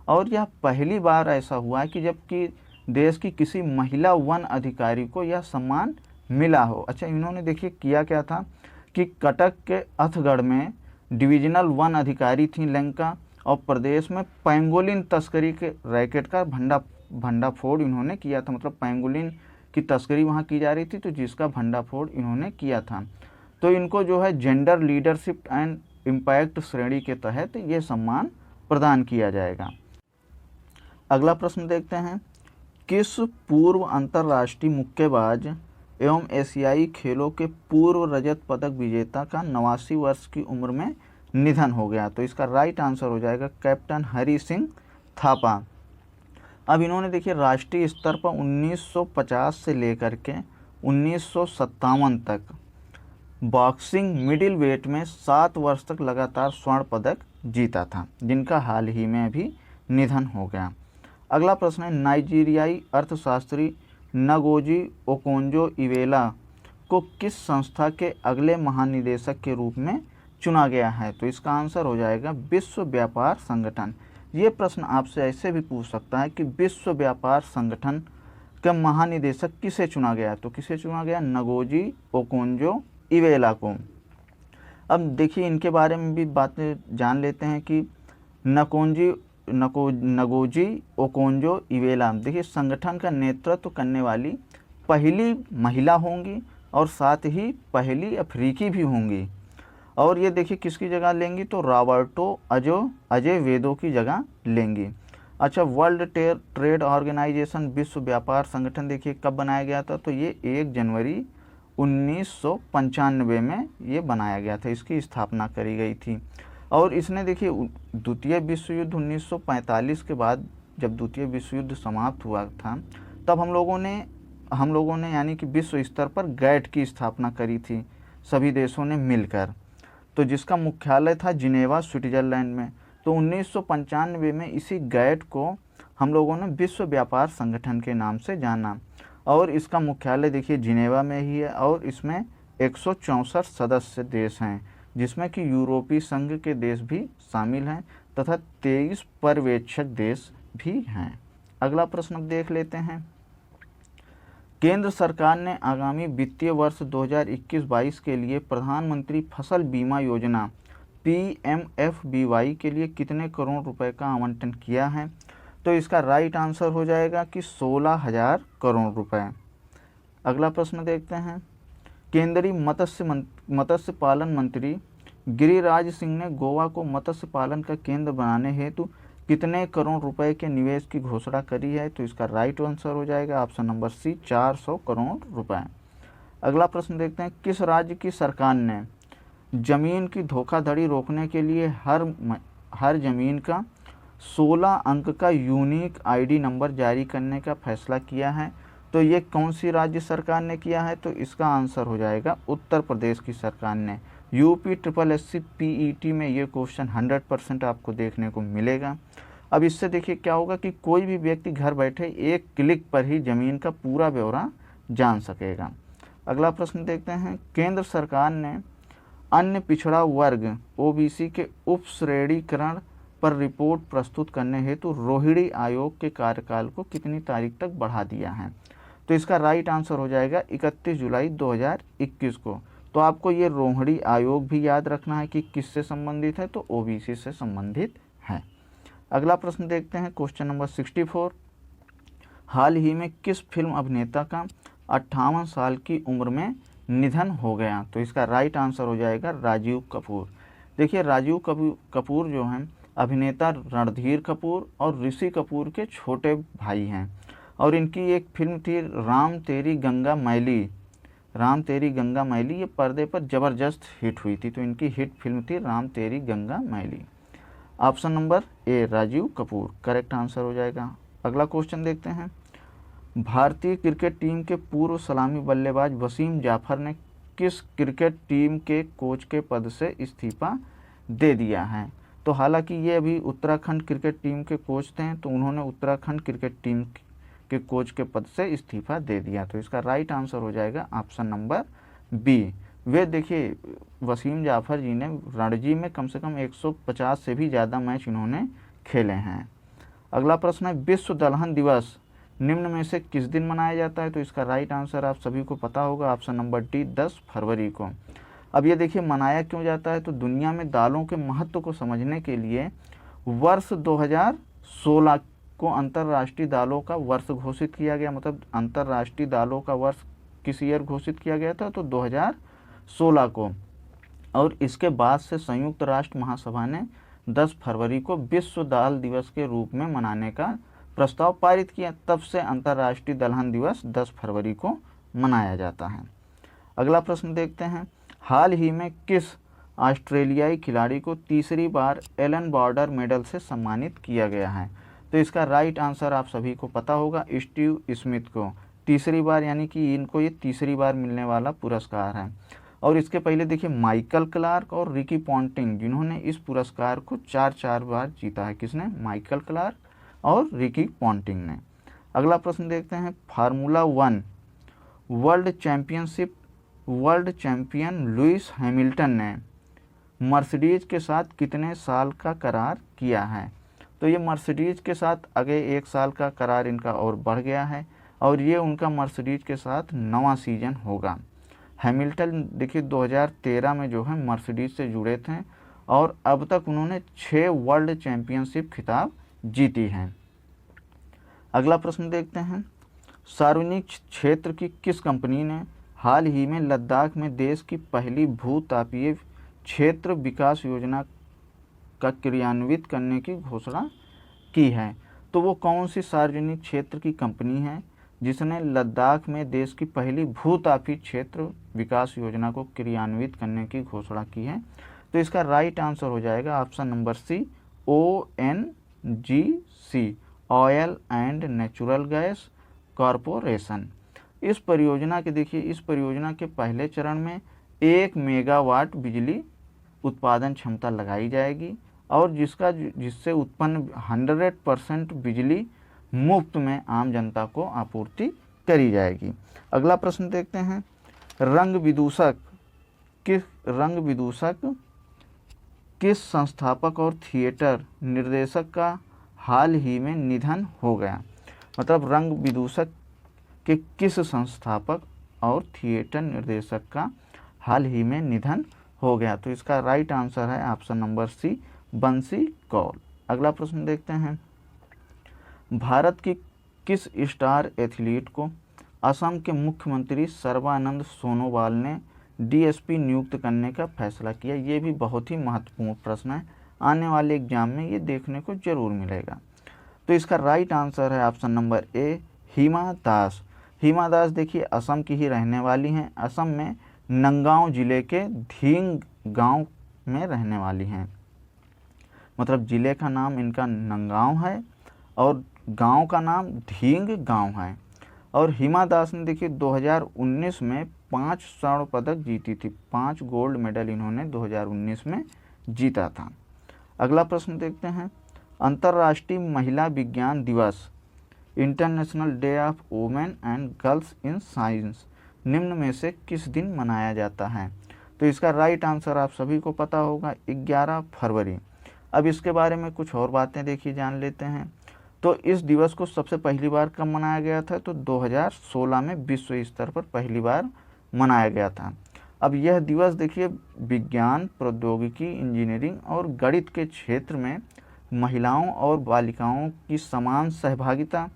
और यह पहली बार ऐसा हुआ है कि जबकि देश की किसी महिला वन अधिकारी को यह सम्मान मिला हो। अच्छा, इन्होंने देखिए किया क्या था कि कटक के अथगढ़ में डिविजनल वन अधिकारी थी लेंका, और प्रदेश में पैंगोलिन तस्करी के रैकेट का भंडाफोड़ इन्होंने किया था। मतलब पैंगोलिन की तस्करी वहाँ की जा रही थी, तो जिसका भंडाफोड़ इन्होंने किया था। तो इनको जो है जेंडर लीडरशिप एंड इम्पैक्ट श्रेणी के तहत ये सम्मान प्रदान किया जाएगा। अगला प्रश्न देखते हैं, किस पूर्व अंतर्राष्ट्रीय मुक्केबाज एवं एशियाई खेलों के पूर्व रजत पदक विजेता का 89 वर्ष की उम्र में निधन हो गया? तो इसका राइट आंसर हो जाएगा कैप्टन हरि सिंह थापा। अब इन्होंने देखिए राष्ट्रीय स्तर पर 1950 से लेकर के 1957 तक बॉक्सिंग मिडिल वेट में 7 वर्ष तक लगातार स्वर्ण पदक जीता था, जिनका हाल ही में अभी निधन हो गया। अगला प्रश्न है, नाइजीरियाई अर्थशास्त्री नगोजी ओकोंजो-इवेला को किस संस्था के अगले महानिदेशक के रूप में चुना गया है? तो इसका आंसर हो जाएगा विश्व व्यापार संगठन। ये प्रश्न आपसे ऐसे भी पूछ सकता है कि विश्व व्यापार संगठन का महानिदेशक किसे चुना गया? तो किसे चुना गया? नगोजी ओकोंजो-इवेला को। अब देखिए इनके बारे में भी बातें जान लेते हैं कि नगोजी ओकोंजो-इवेला देखिए संगठन का नेतृत्व करने वाली पहली महिला होंगी और साथ ही पहली अफ्रीकी भी होंगी। और ये देखिए किसकी जगह लेंगी? तो रॉबर्टो अजेवेदो की जगह लेंगी। अच्छा, वर्ल्ड ट्रेड ऑर्गेनाइजेशन विश्व व्यापार संगठन देखिए कब बनाया गया था? तो ये 1 जनवरी 1995 में ये बनाया गया था, इसकी स्थापना करी गई थी। और इसने देखिए द्वितीय विश्व युद्ध 1945 के बाद जब द्वितीय विश्व युद्ध समाप्त हुआ था, तब हम लोगों ने यानी कि विश्व स्तर पर गैट की स्थापना करी थी सभी देशों ने मिलकर, तो जिसका मुख्यालय था जिनेवा स्विट्जरलैंड में। तो 1995 में इसी गैट को हम लोगों ने विश्व व्यापार संगठन के नाम से जाना, और इसका मुख्यालय देखिए जिनेवा में ही है, और इसमें 164 सदस्य देश हैं, जिसमें कि यूरोपीय संघ के देश भी शामिल हैं तथा 23 पर्यवेक्षक देश भी हैं। अगला प्रश्न देख लेते हैं, केंद्र सरकार ने आगामी वित्तीय वर्ष 2021-22 के लिए प्रधानमंत्री फसल बीमा योजना PMFBY के लिए कितने करोड़ रुपए का आवंटन किया है? तो इसका राइट आंसर हो जाएगा कि 16,000 करोड़ रुपए। अगला प्रश्न देखते हैं, केंद्रीय मत्स्य पालन मंत्री गिरिराज सिंह ने गोवा को मत्स्य पालन का केंद्र बनाने हेतु कितने करोड़ रुपए के निवेश की घोषणा करी है? तो इसका राइट आंसर हो जाएगा ऑप्शन नंबर सी 400 करोड़ रुपए। अगला प्रश्न देखते हैं, किस राज्य की सरकार ने जमीन की धोखाधड़ी रोकने के लिए हर जमीन का 16 अंक का यूनिक ID नंबर जारी करने का फैसला किया है? तो ये कौन सी राज्य सरकार ने किया है? तो इसका आंसर हो जाएगा उत्तर प्रदेश की सरकार ने। UPSSC PET में ये क्वेश्चन 100% आपको देखने को मिलेगा। अब इससे देखिए क्या होगा कि कोई भी व्यक्ति घर बैठे एक क्लिक पर ही ज़मीन का पूरा ब्यौरा जान सकेगा। अगला प्रश्न देखते हैं, केंद्र सरकार ने अन्य पिछड़ा वर्ग OBC के उप श्रेणीकरण पर रिपोर्ट प्रस्तुत करने हेतु रोहिणी आयोग के कार्यकाल को कितनी तारीख तक बढ़ा दिया है? तो इसका राइट आंसर हो जाएगा 31 जुलाई 2021 को। तो आपको ये रोहिणी आयोग भी याद रखना है कि किससे संबंधित है, तो OBC से संबंधित है। अगला प्रश्न देखते हैं, क्वेश्चन नंबर 64, हाल ही में किस फिल्म अभिनेता का 58 साल की उम्र में निधन हो गया? तो इसका राइट आंसर हो जाएगा राजीव कपूर। देखिए राजीव कपूर जो हैं अभिनेता रणधीर कपूर और ऋषि कपूर के छोटे भाई हैं। और इनकी एक फिल्म थी राम तेरी गंगा मैली। राम तेरी गंगा मैली ये पर्दे पर ज़बरदस्त हिट हुई थी, तो इनकी हिट फिल्म थी Ram Teri Ganga Maili. Option number A Rajiv Kapoor correct answer हो जाएगा। अगला क्वेश्चन देखते हैं। भारतीय क्रिकेट टीम के पूर्व सलामी बल्लेबाज वसीम जाफर ने किस क्रिकेट टीम के कोच के पद से इस्तीफा दे दिया है? तो हालांकि ये अभी उत्तराखंड क्रिकेट टीम के कोच थे, तो उन्होंने उत्तराखंड क्रिकेट टीम के कोच के पद से इस्तीफा दे दिया। तो इसका राइट आंसर हो जाएगा ऑप्शन नंबर बी। वे देखिए वसीम जाफर जी ने रणजी में कम से कम 150 से भी ज़्यादा मैच इन्होंने खेले हैं। अगला प्रश्न है विश्व दलहन दिवस निम्न में से किस दिन मनाया जाता है? तो इसका राइट आंसर आप सभी को पता होगा, ऑप्शन नंबर डी 10 फरवरी को। अब ये देखिए मनाया क्यों जाता है, तो दुनिया में दालों के महत्व को समझने के लिए वर्ष 2016 को अंतर्राष्ट्रीय दालों का वर्ष घोषित किया गया। मतलब अंतर्राष्ट्रीय दालों का वर्ष किस ईयर घोषित किया गया था? तो 2016 को। और इसके बाद से संयुक्त राष्ट्र महासभा ने 10 फरवरी को विश्व दाल दिवस के रूप में मनाने का प्रस्ताव पारित किया। तब से अंतर्राष्ट्रीय दलहन दिवस 10 फरवरी को मनाया जाता है। अगला प्रश्न देखते हैं। हाल ही में किस ऑस्ट्रेलियाई खिलाड़ी को तीसरी बार एलन बॉर्डर मेडल से सम्मानित किया गया है? तो इसका राइट आंसर आप सभी को पता होगा, स्टीव स्मिथ को तीसरी बार, यानी कि इनको ये तीसरी बार मिलने वाला पुरस्कार है। और इसके पहले देखिए माइकल क्लार्क और रिकी पॉन्टिंग जिन्होंने इस पुरस्कार को 4 बार जीता है। किसने? माइकल क्लार्क और रिकी पॉन्टिंग ने। अगला प्रश्न देखते हैं। Formula 1 world champion Lewis Hamilton ने मर्सिडीज के साथ कितने साल का करार किया है? तो ये मर्सिडीज के साथ आगे 1 साल का करार इनका और बढ़ गया है, और ये उनका मर्सिडीज के साथ 9वां सीजन होगा। हैमिल्टन देखिए 2013 में जो है मर्सिडीज से जुड़े थे, और अब तक उन्होंने 6 वर्ल्ड चैंपियनशिप खिताब जीती हैं। अगला प्रश्न देखते हैं। सार्वजनिक क्षेत्र की किस कंपनी ने हाल ही में लद्दाख में देश की पहली भूतापीय क्षेत्र विकास योजना का क्रियान्वित करने की घोषणा की है? तो वो कौन सी सार्वजनिक क्षेत्र की कंपनी है जिसने लद्दाख में देश की पहली भूतापीय क्षेत्र विकास योजना को क्रियान्वित करने की घोषणा की है? तो इसका राइट आंसर हो जाएगा option number C ONGC oil and natural gas corporation. इस परियोजना के पहले चरण में 1 मेगावाट बिजली उत्पादन क्षमता लगाई जाएगी, और जिससे उत्पन्न 100% बिजली मुफ्त में आम जनता को आपूर्ति करी जाएगी। अगला प्रश्न देखते हैं। रंग विदूषक किस संस्थापक और थिएटर निर्देशक का हाल ही में निधन हो गया? मतलब रंग विदूषक के किस संस्थापक और थिएटर निर्देशक का हाल ही में निधन हो गया? तो इसका राइट आंसर है ऑप्शन नंबर सी बंसी कौल। अगला प्रश्न देखते हैं। भारत की किस स्टार एथलीट को असम के मुख्यमंत्री सर्बानंद सोनोवाल ने DSP नियुक्त करने का फैसला किया? ये भी बहुत ही महत्वपूर्ण प्रश्न है, आने वाले एग्जाम में ये देखने को जरूर मिलेगा। तो इसका राइट आंसर है ऑप्शन नंबर ए हिमा दास। हिमा दास देखिए असम की ही रहने वाली हैं। असम में नंगांव जिले के धींग गांव में रहने वाली हैं। मतलब जिले का नाम इनका नंगांव है और गांव का नाम धींग गांव है। और हिमा दास ने देखिए 2019 में 5 स्वर्ण पदक जीती थी। 5 गोल्ड मेडल इन्होंने 2019 में जीता था। अगला प्रश्न देखते हैं। अंतर्राष्ट्रीय महिला विज्ञान दिवस international day of women and girls in science निम्न में से किस दिन मनाया जाता है? तो इसका राइट आंसर आप सभी को पता होगा 11 फरवरी। अब इसके बारे में कुछ और बातें देखिए जान लेते हैं। तो इस दिवस को सबसे पहली बार कब मनाया गया था? तो 2016 में विश्व स्तर पर पहली बार मनाया गया था। अब यह दिवस देखिए विज्ञान, प्रौद्योगिकी, इंजीनियरिंग और गणित के क्षेत्र में महिलाओं और बालिकाओं की समान सहभागिता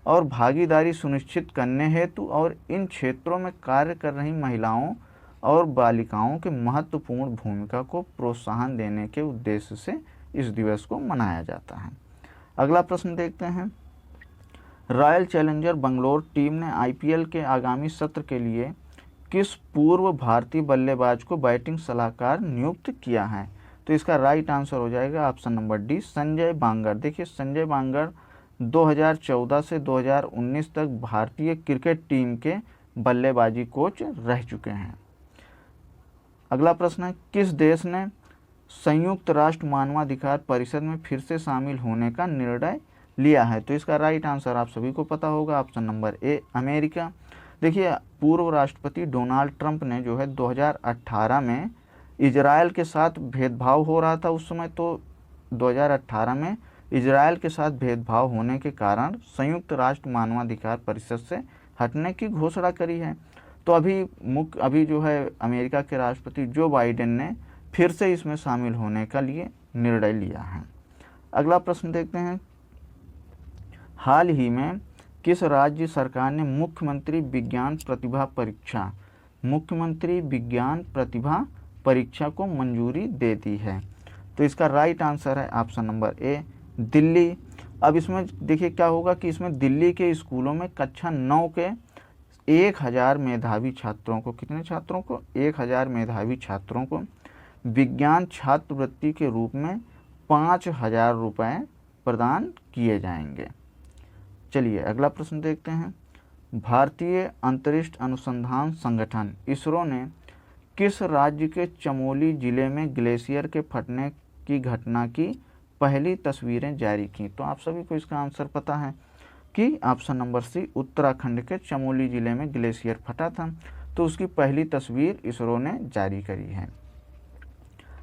और भागीदारी सुनिश्चित करने हेतु और इन क्षेत्रों में कार्य कर रही महिलाओं और बालिकाओं के महत्वपूर्ण भूमिका को प्रोत्साहन देने के उद्देश्य से इस दिवस को मनाया जाता है। अगला प्रश्न देखते हैं, रॉयल चैलेंजर बंगलोर टीम ने आईपीएल के आगामी सत्र के लिए किस पूर्व भारतीय बल्लेबाज को बैटिंग सलाहकार नियुक्त किया है? तो इसका राइट आंसर हो जाएगा ऑप्शन नंबर डी, संजय बांगर। देखिए संजय बांगर 2014 से 2019 तक भारतीय क्रिकेट टीम के बल्लेबाजी कोच रह चुके हैं। अगला प्रश्न है, किस देश ने संयुक्त राष्ट्र मानवाधिकार परिषद में फिर से शामिल होने का निर्णय लिया है? तो इसका राइट आंसर आप सभी को पता होगा, ऑप्शन नंबर ए, अमेरिका। देखिए पूर्व राष्ट्रपति डोनाल्ड ट्रंप ने जो है 2018 में इजराइल के साथ भेदभाव हो रहा था उस समय, तो 2018 में इजराइल के साथ भेदभाव होने के कारण संयुक्त राष्ट्र मानवाधिकार परिषद से हटने की घोषणा करी है। तो अभी जो है अमेरिका के राष्ट्रपति जो बाइडेन ने फिर से इसमें शामिल होने का लिए निर्णय लिया है। अगला प्रश्न देखते हैं, हाल ही में किस राज्य सरकार ने मुख्यमंत्री विज्ञान प्रतिभा परीक्षा को मंजूरी दे दी है? तो इसका राइट आंसर है ऑप्शन नंबर ए, दिल्ली। अब इसमें देखिए क्या होगा कि इसमें दिल्ली के स्कूलों में कक्षा 9 के 1000 मेधावी छात्रों को, कितने छात्रों को? 1000 मेधावी छात्रों को विज्ञान छात्रवृत्ति के रूप में 5000 रुपये प्रदान किए जाएंगे। चलिए अगला प्रश्न देखते हैं, भारतीय अंतरिक्ष अनुसंधान संगठन इसरो ने किस राज्य के चमोली जिले में ग्लेशियर के फटने की घटना की पहली तस्वीरें जारी की? तो आप सभी को इसका आंसर पता है कि ऑप्शन नंबर सी, उत्तराखंड के चमोली जिले में ग्लेशियर फटा था, तो उसकी पहली तस्वीर इसरो ने जारी करी है।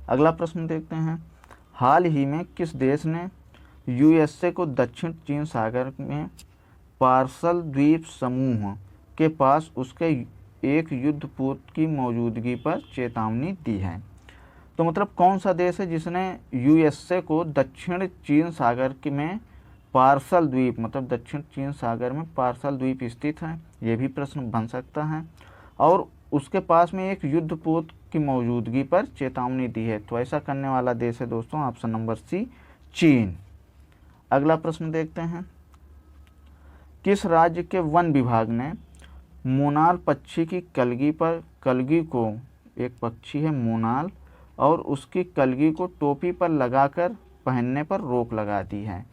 अगला प्रश्न देखते हैं, हाल ही में किस देश ने यूएसए को दक्षिण चीन सागर में पार्सल द्वीप समूह के पास उसके एक युद्धपोत की मौजूदगी पर चेतावनी दी है? तो मतलब कौन सा देश है जिसने यूएसए को दक्षिण चीन सागर में पार्सल द्वीप, मतलब दक्षिण चीन सागर में पार्सल द्वीप स्थित है, ये भी प्रश्न बन सकता है, और उसके पास में एक युद्धपोत की मौजूदगी पर चेतावनी दी है? तो ऐसा करने वाला देश है दोस्तों ऑप्शन नंबर सी, चीन। अगला प्रश्न देखते हैं, किस राज्य के वन विभाग ने मोनाल पक्षी की कलगी को, एक पक्षी है मोनाल, और उसकी कलगी को टोपी पर लगाकर पहनने पर रोक लगा दी है?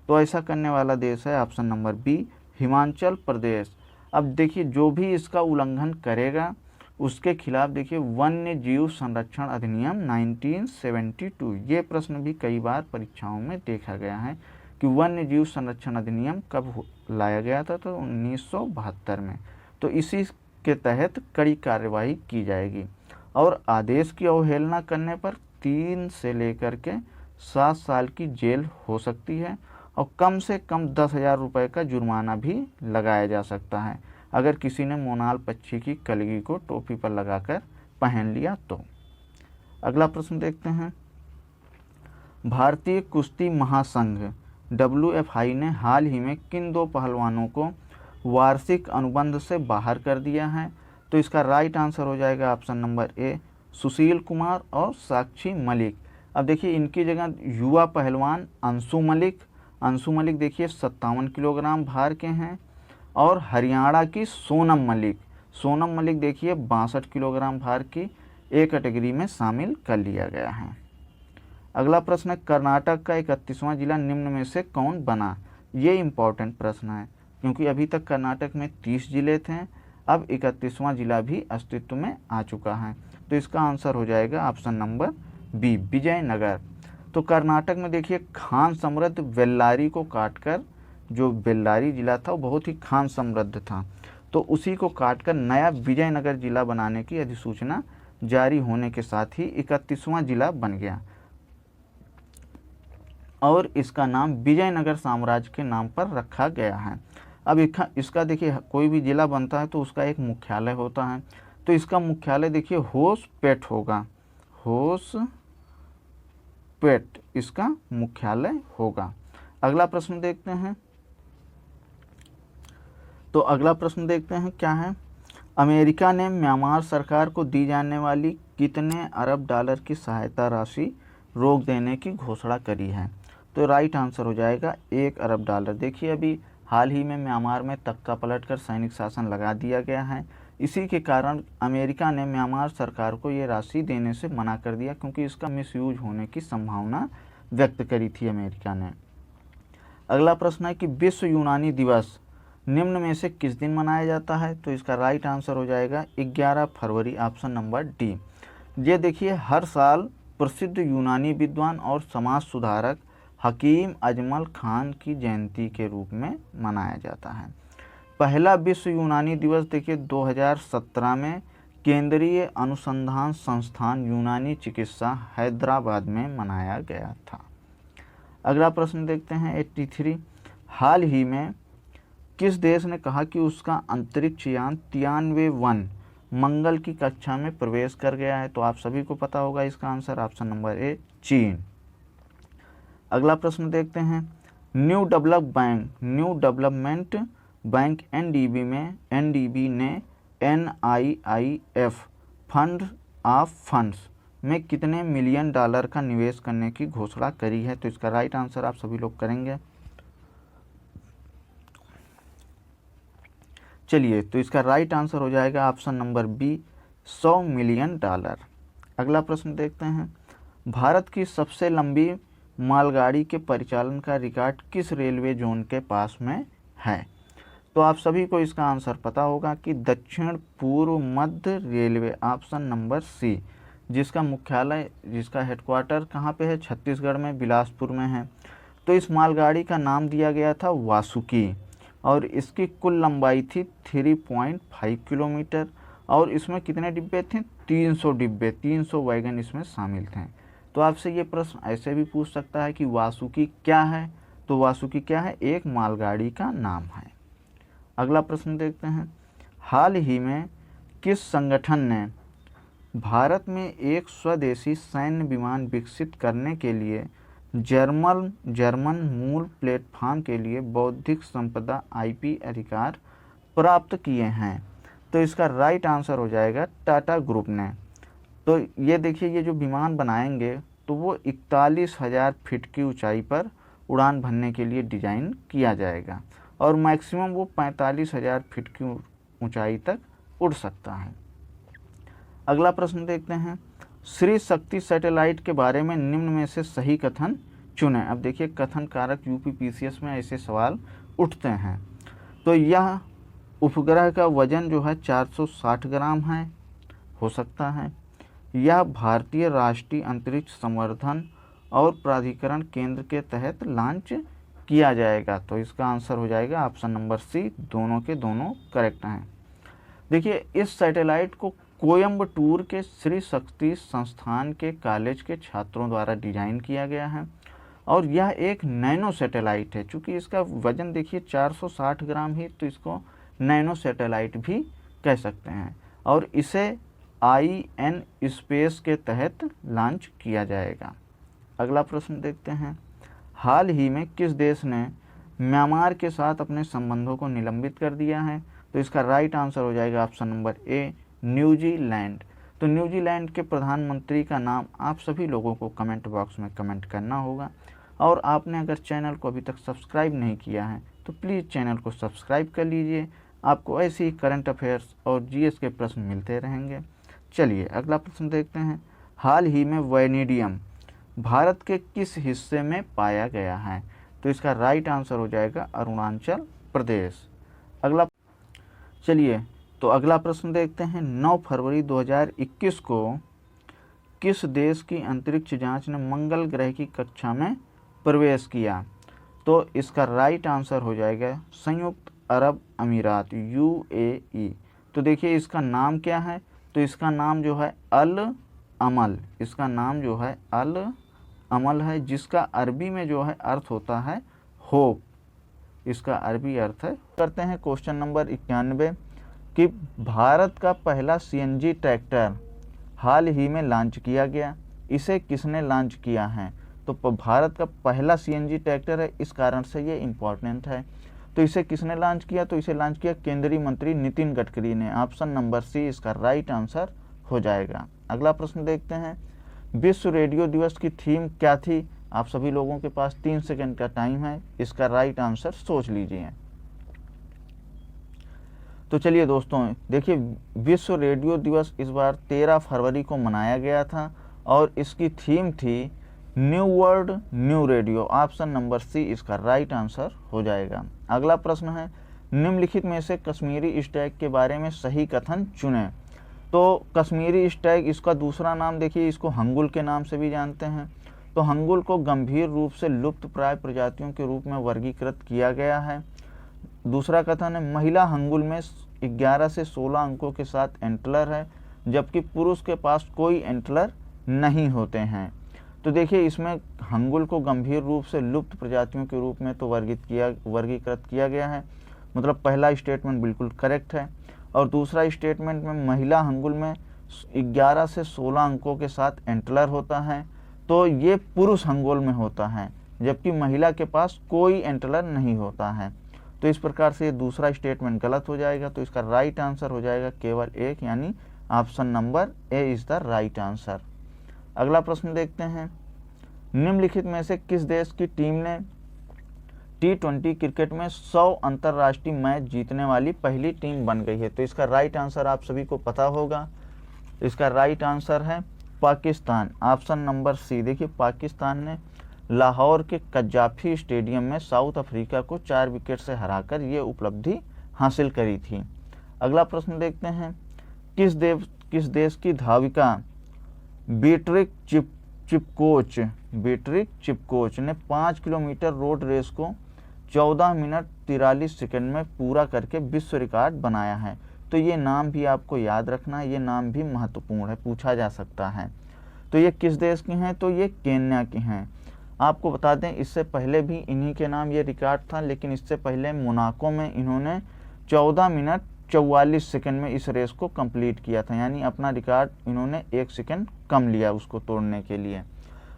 तो ऐसा करने वाला देश है option number B, Himachal Pradesh. अब देखिए जो भी इसका उल्लंघन करेगा उसके खिलाफ देखिए वन्य जीव संरक्षण अधिनियम 1972, ये प्रश्न भी कई बार परीक्षाओं में देखा गया है कि वन्य जीव संरक्षण अधिनियम कब लाया गया था? तो 1972 में। तो इसी के तहत कड़ी कार्यवाही की जाएगी और आदेश की अवहेलना करने पर 3 से लेकर के 7 साल की जेल हो सकती है और कम से कम 10,000 रुपये का जुर्माना भी लगाया जा सकता है अगर किसी ने मोनाल पक्षी की कलगी को टोपी पर लगाकर पहन लिया तो। अगला प्रश्न देखते हैं, भारतीय कुश्ती महासंघ WFI ने हाल ही में किन 2 पहलवानों को वार्षिक अनुबंध से बाहर कर दिया है? तो इसका राइट आंसर हो जाएगा ऑप्शन नंबर ए, सुशील कुमार और साक्षी मलिक। अब देखिए इनकी जगह युवा पहलवान अंशु मलिक देखिए 57 किलोग्राम भार के हैं, और हरियाणा की सोनम मलिक देखिए 62 किलोग्राम भार की एक कैटेगरी में शामिल कर लिया गया है। अगला प्रश्न है, कर्नाटक का 31वां जिला निम्न में से कौन बना? ये इम्पोर्टेंट प्रश्न है क्योंकि अभी तक कर्नाटक में 30 जिले थे, अब 31वां जिला भी अस्तित्व में आ चुका है। तो इसका आंसर हो जाएगा ऑप्शन नंबर बी, विजयनगर। तो कर्नाटक में देखिए खान समृद्ध बेल्लारी को काटकर, जो बेल्लारी जिला था वो बहुत ही खान समृद्ध था, तो उसी को काटकर नया विजयनगर जिला बनाने की अधिसूचना जारी होने के साथ ही 31वां जिला बन गया और इसका नाम विजयनगर साम्राज्य के नाम पर रखा गया है। अब इसका देखिए कोई भी जिला बनता है तो उसका एक मुख्यालय होता है, तो इसका मुख्यालय देखिए होसपेट होगा, होसपेट इसका मुख्यालय होगा। अगला प्रश्न देखते हैं, तो अगला प्रश्न देखते हैं क्या है, अमेरिका ने म्यांमार सरकार को दी जाने वाली कितने अरब डॉलर की सहायता राशि रोक देने की घोषणा करी है। तो राइट आंसर हो जाएगा $1 अरब। देखिए अभी हाल ही में म्यांमार में तख्ता पलटकर सैनिक शासन लगा दिया गया है। इसी के कारण अमेरिका ने म्यांमार सरकार को ये राशि देने से मना कर दिया, क्योंकि इसका मिसयूज होने की संभावना व्यक्त करी थी अमेरिका ने। अगला प्रश्न है कि विश्व यूनानी दिवस निम्न में से किस दिन मनाया जाता है? तो इसका राइट आंसर हो जाएगा 11 फरवरी, ऑप्शन नंबर डी। ये देखिए हर साल प्रसिद्ध यूनानी विद्वान और समाज सुधारक हकीम अजमल खान की जयंती के रूप में मनाया जाता है। पहला विश्व यूनानी दिवस देखिए 2017 में केंद्रीय अनुसंधान संस्थान यूनानी चिकित्सा हैदराबाद में मनाया गया था। अगला प्रश्न देखते हैं 83। हाल ही में किस देश ने कहा कि उसका अंतरिक्ष यान तियानवे-1 मंगल की कक्षा में प्रवेश कर गया है? तो आप सभी को पता होगा इसका आंसर, ऑप्शन नंबर ए चीन। अगला प्रश्न देखते हैं न्यू डेवलपमेंट बैंक एनडीबी ने NIIF फंड्स में कितने मिलियन डॉलर का निवेश करने की घोषणा करी है? तो इसका राइट आंसर आप सभी लोग करेंगे। चलिए, तो इसका राइट आंसर हो जाएगा ऑप्शन नंबर बी, $100 मिलियन। अगला प्रश्न देखते हैं भारत की सबसे लंबी मालगाड़ी के परिचालन का रिकॉर्ड किस रेलवे जोन के पास में है? तो आप सभी को इसका आंसर पता होगा कि दक्षिण पूर्व मध्य रेलवे, ऑप्शन नंबर सी, जिसका मुख्यालय, जिसका हेडक्वार्टर कहाँ पे है? छत्तीसगढ़ में, बिलासपुर में है। तो इस मालगाड़ी का नाम दिया गया था वासुकी और इसकी कुल लंबाई थी 3.5 किलोमीटर और इसमें कितने डिब्बे थे? 300 डिब्बे, 300 वैगन इसमें शामिल थे। तो आपसे ये प्रश्न ऐसे भी पूछ सकता है कि वासुकी क्या है? तो वासुकी क्या है? एक मालगाड़ी का नाम है। अगला प्रश्न देखते हैं हाल ही में किस संगठन ने भारत में एक स्वदेशी सैन्य विमान विकसित करने के लिए जर्मन मूल प्लेटफॉर्म के लिए बौद्धिक संपदा IP अधिकार प्राप्त किए हैं? तो इसका राइट आंसर हो जाएगा टाटा ग्रुप ने। तो ये देखिए ये जो विमान बनाएंगे तो वो 41,000 फीट की ऊंचाई पर उड़ान भरने के लिए डिज़ाइन किया जाएगा और मैक्सिमम वो 45,000 फीट की ऊंचाई तक उड़ सकता है। अगला प्रश्न देखते हैं श्री शक्ति सैटेलाइट के बारे में निम्न में से सही कथन चुनें। अब देखिए कथन कारक UPPCS में ऐसे सवाल उठते हैं। तो यह उपग्रह का वजन जो है 460 ग्राम है, हो सकता है। यह भारतीय राष्ट्रीय अंतरिक्ष संवर्धन और प्राधिकरण केंद्र के तहत लॉन्च किया जाएगा। तो इसका आंसर हो जाएगा ऑप्शन नंबर सी, दोनों के दोनों करेक्ट हैं। देखिए इस सैटेलाइट को कोयम्बटूर के श्री शक्ति संस्थान के कॉलेज के छात्रों द्वारा डिजाइन किया गया है और यह एक नैनो सैटेलाइट है। चूँकि इसका वजन देखिए 460 ग्राम ही, तो इसको नैनो सैटेलाइट भी कह सकते हैं और इसे IN स्पेस के तहत लॉन्च किया जाएगा। अगला प्रश्न देखते हैं हाल ही में किस देश ने म्यांमार के साथ अपने संबंधों को निलंबित कर दिया है? तो इसका राइट आंसर हो जाएगा ऑप्शन नंबर ए, न्यूजीलैंड। तो न्यूजीलैंड के प्रधानमंत्री का नाम आप सभी लोगों को कमेंट बॉक्स में कमेंट करना होगा और आपने अगर चैनल को अभी तक सब्सक्राइब नहीं किया है तो प्लीज़ चैनल को सब्सक्राइब कर लीजिए। आपको ऐसे ही करंट अफेयर्स और GS के प्रश्न मिलते रहेंगे। चलिए अगला प्रश्न देखते हैं हाल ही में वैनेडियम भारत के किस हिस्से में पाया गया है? तो इसका राइट आंसर हो जाएगा अरुणाचल प्रदेश। तो अगला प्रश्न देखते हैं 9 फरवरी 2021 को किस देश की अंतरिक्ष जांच ने मंगल ग्रह की कक्षा में प्रवेश किया? तो इसका राइट आंसर हो जाएगा संयुक्त अरब अमीरात, UAE। तो देखिए इसका नाम क्या है? तो इसका नाम जो है अल अमल, इसका नाम जो है अल अमल है, जिसका अरबी में जो है अर्थ होता है होप, इसका अरबी अर्थ है। करते हैं क्वेश्चन नंबर 91 कि भारत का पहला CNG ट्रैक्टर हाल ही में लॉन्च किया गया, इसे किसने लॉन्च किया है? तो भारत का पहला CNG ट्रैक्टर है, इस कारण से ये इम्पोर्टेंट है। तो इसे किसने लॉन्च किया? तो इसे लॉन्च किया केंद्रीय मंत्री नितिन गडकरी ने, ऑप्शन नंबर सी इसका राइट आंसर हो जाएगा। अगला प्रश्न देखते हैं विश्व रेडियो दिवस की थीम क्या थी? आप सभी लोगों के पास 3 सेकंड का टाइम है, इसका राइट आंसर सोच लीजिए। तो चलिए दोस्तों, देखिए विश्व रेडियो दिवस इस बार 13 फरवरी को मनाया गया था और इसकी थीम थी new world new radio. Option number C इसका राइट आंसर हो जाएगा। अगला प्रश्न है, निम्नलिखित में से कश्मीरी स्टैग के बारे में सही कथन चुनें। तो कश्मीरी स्टैग, इसका दूसरा नाम देखिए, इसको हंगुल के नाम से भी जानते हैं। तो हंगुल को गंभीर रूप से लुप्त प्राय प्रजातियों के रूप में वर्गीकृत किया गया है। दूसरा कथन है, महिला हंगुल में 11 से 16 अंकों के साथ एंटलर है, जबकि पुरुष के पास कोई एंटलर नहीं होते हैं। तो देखिए इसमें हंगुल को गंभीर रूप से लुप्त प्रजातियों के रूप में तो वर्गीकृत किया गया है, मतलब पहला स्टेटमेंट बिल्कुल करेक्ट है। और दूसरा स्टेटमेंट में महिला हंगुल में 11 से 16 अंकों के साथ एंटलर होता है, तो ये पुरुष हंगुल में होता है, जबकि महिला के पास कोई एंटलर नहीं होता है। तो इस प्रकार से ये दूसरा स्टेटमेंट गलत हो जाएगा। तो इसका राइट आंसर हो जाएगा केवल एक, यानी option number A is the right answer. अगला प्रश्न देखते हैं, निम्नलिखित में से किस देश की टीम ने T20 क्रिकेट में 100 अंतर्राष्ट्रीय मैच जीतने वाली पहली टीम बन गई है? तो इसका राइट आंसर आप सभी को पता होगा, इसका राइट आंसर है पाकिस्तान। ऑप्शन नंबर सी। देखिए पाकिस्तान ने लाहौर के कज्जाफी स्टेडियम में साउथ अफ्रीका को 4 विकेट से हराकर ये उपलब्धि हासिल करी थी। अगला प्रश्न देखते हैं, किस देश की धाविका बीट्रिक चिपकोच ने 5 किलोमीटर रोड रेस को 14 मिनट 43 सेकंड में पूरा करके विश्व रिकॉर्ड बनाया है? तो ये नाम भी आपको याद रखना है, ये नाम भी महत्वपूर्ण है, पूछा जा सकता है। तो ये किस देश की हैं? तो ये केन्या की हैं। आपको बता दें, इससे पहले भी इन्हीं के नाम ये रिकॉर्ड था, लेकिन इससे पहले मोनाको में इन्होंने 14 मिनट 44 सेकंड में इस रेस को कंप्लीट किया था, यानी अपना रिकॉर्ड इन्होंने 1 सेकंड कम लिया उसको तोड़ने के लिए।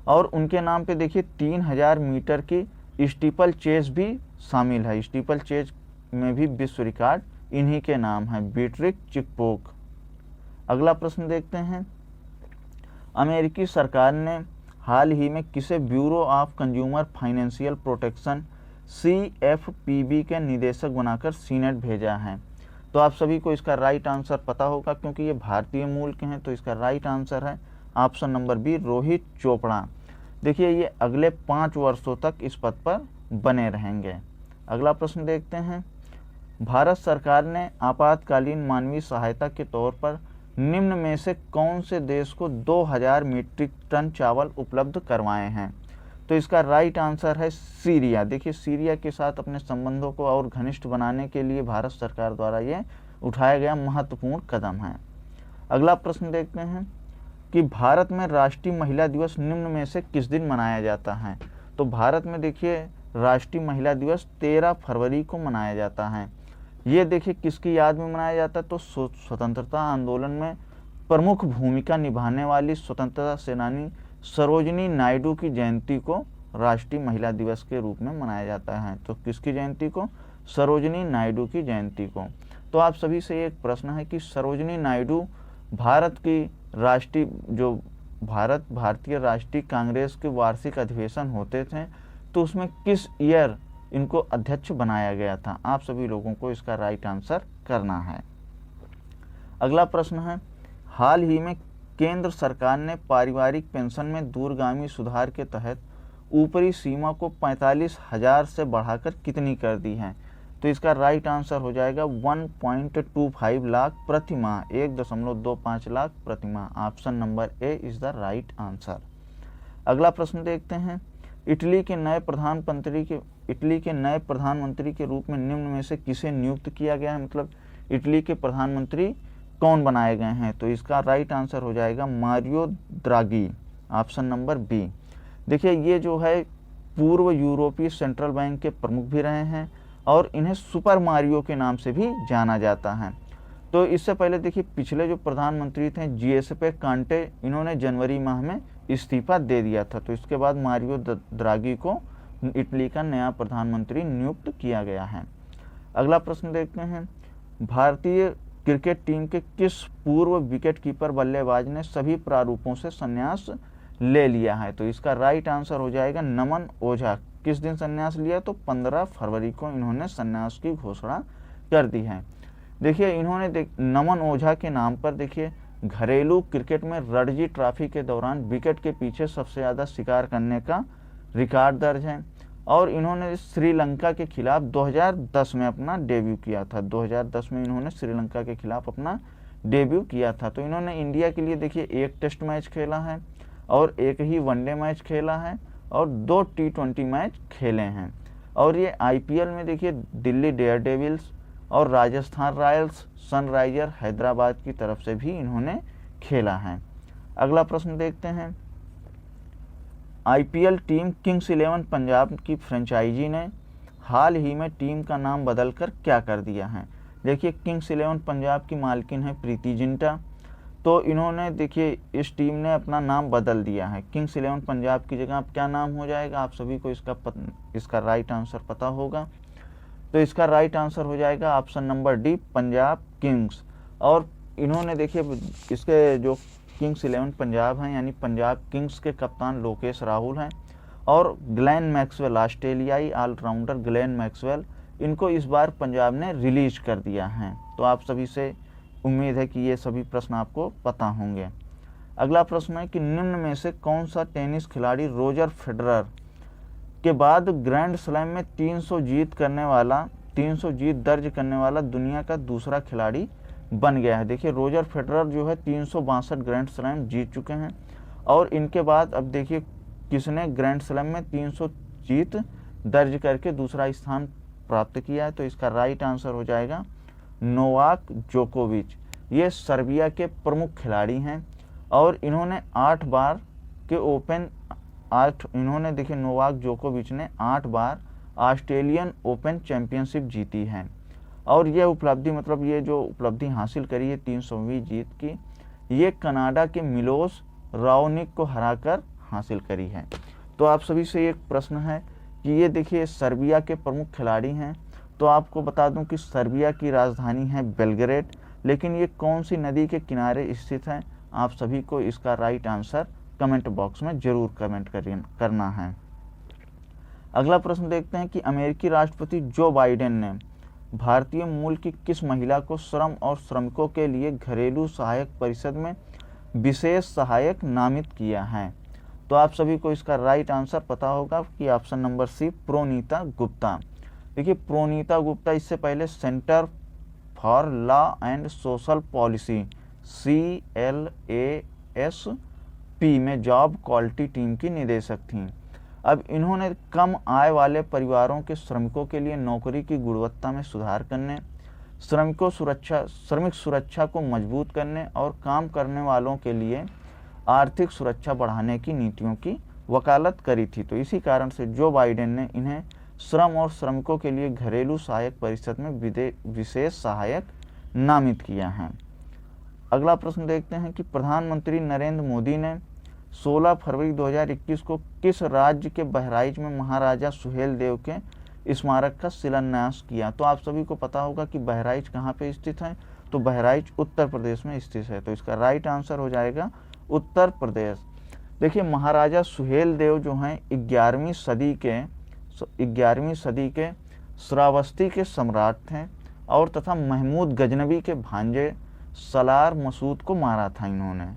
और उनके नाम पे देखिए 3000 मीटर की स्टीपल चेज भी शामिल है, स्टीपल चेज में भी विश्व रिकॉर्ड इन्हीं के नाम है, बीट्रिक चिपकोच। अगला प्रश्न देखते हैं, अमेरिकी सरकार ने हाल ही में किसे bureau of consumer financial protection CFPB के निदेशक बनाकर सीनेट भेजा है? तो आप सभी को इसका राइट आंसर पता होगा, क्योंकि ये भारतीय मूल के हैं। तो इसका राइट आंसर है option number B, Rohit Chopra. देखिए ये अगले 5 वर्षों तक इस पद पर बने रहेंगे। अगला प्रश्न देखते हैं, भारत सरकार ने आपातकालीन मानवीय सहायता के तौर पर निम्न में से कौन से देश को 2000 मीट्रिक टन चावल उपलब्ध करवाए हैं? तो इसका राइट आंसर है सीरिया। देखिए सीरिया के साथ अपने संबंधों को और घनिष्ठ बनाने के लिए भारत सरकार द्वारा ये उठाया गया महत्वपूर्ण कदम है। अगला प्रश्न देखते हैं कि भारत में राष्ट्रीय महिला दिवस निम्न में से किस दिन मनाया जाता है? तो भारत में देखिए राष्ट्रीय महिला दिवस 13 फरवरी को मनाया जाता है। ये देखिए किसकी याद में मनाया जाता है? तो स्वतंत्रता आंदोलन में प्रमुख भूमिका निभाने वाली स्वतंत्रता सेनानी सरोजिनी नायडू की जयंती को राष्ट्रीय महिला दिवस के रूप में मनाया जाता है। तो किसकी जयंती को? सरोजिनी नायडू की जयंती को। तो आप सभी से एक प्रश्न है कि सरोजिनी नायडू भारतीय राष्ट्रीय कांग्रेस के वार्षिक अधिवेशन होते थे, तो उसमें किस ईयर इनको अध्यक्ष बनाया गया था? आप सभी लोगों को इसका राइट आंसर करना है। अगला प्रश्न है, हाल ही में केंद्र सरकार ने पारिवारिक पेंशन में दूरगामी सुधार के तहत ऊपरी सीमा को 45,000 से बढ़ाकर कितनी कर दी है? तो इसका राइट आंसर हो जाएगा 1.25 लाख प्रति माह, 1.25 लाख प्रति माह। Option number A is the right answer. अगला प्रश्न देखते हैं, इटली के नए प्रधानमंत्री के रूप में निम्न में से किसे नियुक्त किया गया है? मतलब इटली के प्रधानमंत्री कौन बनाए गए हैं? तो इसका राइट आंसर हो जाएगा Mario Draghi. Option number B. देखिए ये जो है पूर्व यूरोपीय सेंट्रल बैंक के प्रमुख भी रहे हैं और इन्हें सुपर मारियो के नाम से भी जाना जाता है। तो इससे पहले देखिए पिछले जो प्रधानमंत्री थे जियुसेप्पे कांटे, इन्होंने जनवरी माह में इस्तीफा दे दिया था। तो इसके बाद मारियो द्रागी को इटली का नया प्रधानमंत्री नियुक्त किया गया है। अगला प्रश्न देखते हैं, भारतीय क्रिकेट टीम के किस पूर्व विकेटकीपर बल्लेबाज ने सभी प्रारूपों से संन्यास ले लिया है। तो इसका राइट आंसर हो जाएगा नमन ओझा। किस दिन संन्यास लिया? तो 15 फरवरी को इन्होंने संन्यास की घोषणा कर दी है। देखिए इन्होंने नमन ओझा के नाम पर देखिए घरेलू क्रिकेट में रणजी ट्रॉफी के दौरान विकेट के पीछे सबसे ज़्यादा शिकार करने का रिकॉर्ड दर्ज है। और इन्होंने श्रीलंका के खिलाफ 2010 में अपना डेब्यू किया था। 2010 में इन्होंने श्रीलंका के खिलाफ अपना डेब्यू किया था। तो इन्होंने इंडिया के लिए देखिए एक टेस्ट मैच खेला है और एक ही वनडे मैच खेला है और 2 T20 मैच खेले हैं। और ये IPL में देखिए दिल्ली डेयरडेविल्स और राजस्थान रॉयल्स, सनराइजर हैदराबाद की तरफ से भी इन्होंने खेला है। अगला प्रश्न देखते हैं। IPL टीम किंग्स 11 पंजाब की फ्रेंचाइजी ने हाल ही में टीम का नाम बदलकर क्या कर दिया है? देखिए किंग्स 11 पंजाब की मालकिन है प्रीति जिंटा। तो इन्होंने देखिए इस टीम ने अपना नाम बदल दिया है। किंग्स 11 पंजाब की जगह अब क्या नाम हो जाएगा? आप सभी को इसका राइट आंसर पता होगा। तो इसका राइट आंसर हो जाएगा option number D, Punjab Kings. और इन्होंने देखिए इसके जो किंग्स 11 पंजाब हैं यानी पंजाब किंग्स के कप्तान लोकेश राहुल हैं और ग्लेन मैक्सवेल, ऑस्ट्रेलियाई ऑलराउंडर ग्लेन मैक्सवेल, इनको इस बार पंजाब ने रिलीज कर दिया है। तो आप सभी से उम्मीद है कि ये सभी प्रश्न आपको पता होंगे। अगला प्रश्न है कि निम्न में से कौन सा टेनिस खिलाड़ी रोजर फेडरर के बाद ग्रैंड स्लैम में 300 जीत दर्ज करने वाला दुनिया का दूसरा खिलाड़ी बन गया है? देखिए रोजर फेडरर जो है 362 ग्रैंड स्लैम जीत चुके हैं और इनके बाद अब देखिए किसने ग्रैंड स्लैम में 300 जीत दर्ज करके दूसरा स्थान प्राप्त किया है? तो इसका राइट आंसर हो जाएगा नोवाक जोकोविच। ये सर्बिया के प्रमुख खिलाड़ी हैं और इन्होंने 8 बार के इन्होंने देखिए नोवाक जोकोविच ने 8 बार ऑस्ट्रेलियन ओपन चैंपियनशिप जीती है। और ये उपलब्धि मतलब ये जो उपलब्धि हासिल करी है 300वीं जीत की, ये कनाडा के मिलोस राओनिक को हराकर हासिल करी है। तो आप सभी से एक प्रश्न है कि ये देखिए सर्बिया के प्रमुख खिलाड़ी हैं। तो आपको बता दूं कि सर्बिया की राजधानी है बेलग्रेड, लेकिन ये कौन सी नदी के किनारे स्थित है? आप सभी को इसका राइट आंसर कमेंट बॉक्स में जरूर कमेंट करना है। अगला प्रश्न देखते हैं कि अमेरिकी राष्ट्रपति जो बाइडेन ने भारतीय मूल की किस महिला को श्रम और श्रमिकों के लिए घरेलू सहायक परिषद में विशेष सहायक नामित किया है? तो आप सभी को इसका राइट आंसर पता होगा कि ऑप्शन नंबर सी, प्रोनीता गुप्ता। देखिए प्रोनीता गुप्ता इससे पहले centre for law and social policy CLASP में जॉब क्वालिटी टीम की निदेशक थीं। अब इन्होंने कम आय वाले परिवारों के श्रमिकों के लिए नौकरी की गुणवत्ता में सुधार करने, श्रमिक सुरक्षा को मजबूत करने और काम करने वालों के लिए आर्थिक सुरक्षा बढ़ाने की नीतियों की वकालत करी थी। तो इसी कारण से जो बाइडेन ने इन्हें श्रम और श्रमिकों के लिए घरेलू सहायक परिषद में विशेष सहायक नामित किया है। अगला प्रश्न देखते हैं कि प्रधानमंत्री नरेंद्र मोदी ने 16 फरवरी 2021 को किस राज्य के बहराइच में महाराजा सुहेल देव के स्मारक का शिलान्यास किया? तो आप सभी को पता होगा कि बहराइच कहाँ पे स्थित है? तो बहराइच उत्तर प्रदेश में स्थित है। तो इसका राइट आंसर हो जाएगा उत्तर प्रदेश। देखिए महाराजा सुहेल देव जो हैं 11वीं सदी के श्रावस्ती के सम्राट थे और तथा महमूद गजनवी के भांजे सलार मसूद को मारा था इन्होंने।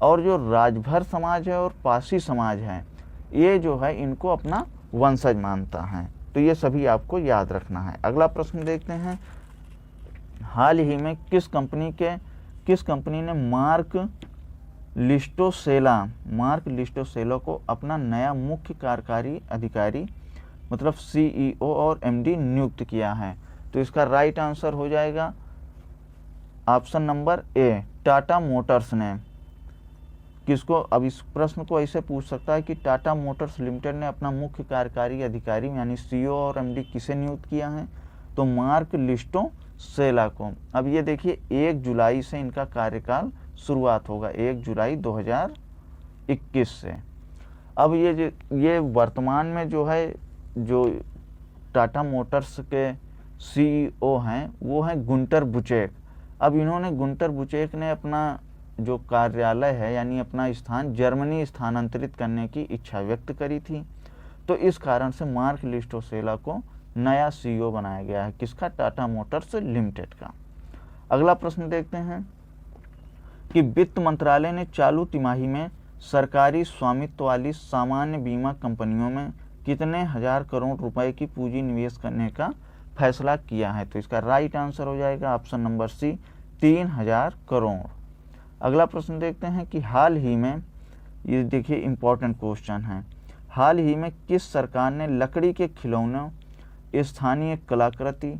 और जो राजभर समाज है और पासी समाज है ये जो है इनको अपना वंशज मानता है। तो ये सभी आपको याद रखना है। अगला प्रश्न देखते हैं, हाल ही में किस कंपनी ने मार्क लिस्टोसेलो को अपना नया मुख्य कार्यकारी अधिकारी मतलब CEO और MD नियुक्त किया है? तो इसका राइट आंसर हो जाएगा ऑप्शन नंबर ए, टाटा मोटर्स ने। किसको? अब इस प्रश्न को ऐसे पूछ सकता है कि टाटा मोटर्स लिमिटेड ने अपना मुख्य कार्यकारी अधिकारी यानी CEO और MD किसे नियुक्त किया है? तो मार्क लिस्टोसेलो को। अब ये देखिए 1 जुलाई से इनका कार्यकाल शुरुआत होगा, 1 जुलाई 2021 से। अब ये वर्तमान में जो टाटा मोटर्स के CEO हैं वो हैं गुंटर बुचेक। अब इन्होंने गुंटर बुचेक ने अपना जो कार्यालय है यानी अपना स्थान जर्मनी स्थानांतरित करने की इच्छा व्यक्त करी थी। तो इस कारण से मार्क लिस्टोसेला को नया सीईओ बनाया गया है, किसका? टाटा मोटर्स लिमिटेड का। अगला प्रश्न देखते हैं कि वित्त मंत्रालय ने चालू तिमाही में सरकारी स्वामित्व वाली सामान्य बीमा कंपनियों में कितने हजार करोड़ रुपए की पूंजी निवेश करने का फैसला किया है? तो इसका राइट आंसर हो जाएगा ऑप्शन नंबर सी, 3000 करोड़। अगला प्रश्न देखते हैं कि हाल ही में, ये देखिए इंपॉर्टेंट क्वेश्चन है, हाल ही में किस सरकार ने लकड़ी के खिलौनों, स्थानीय कलाकृति,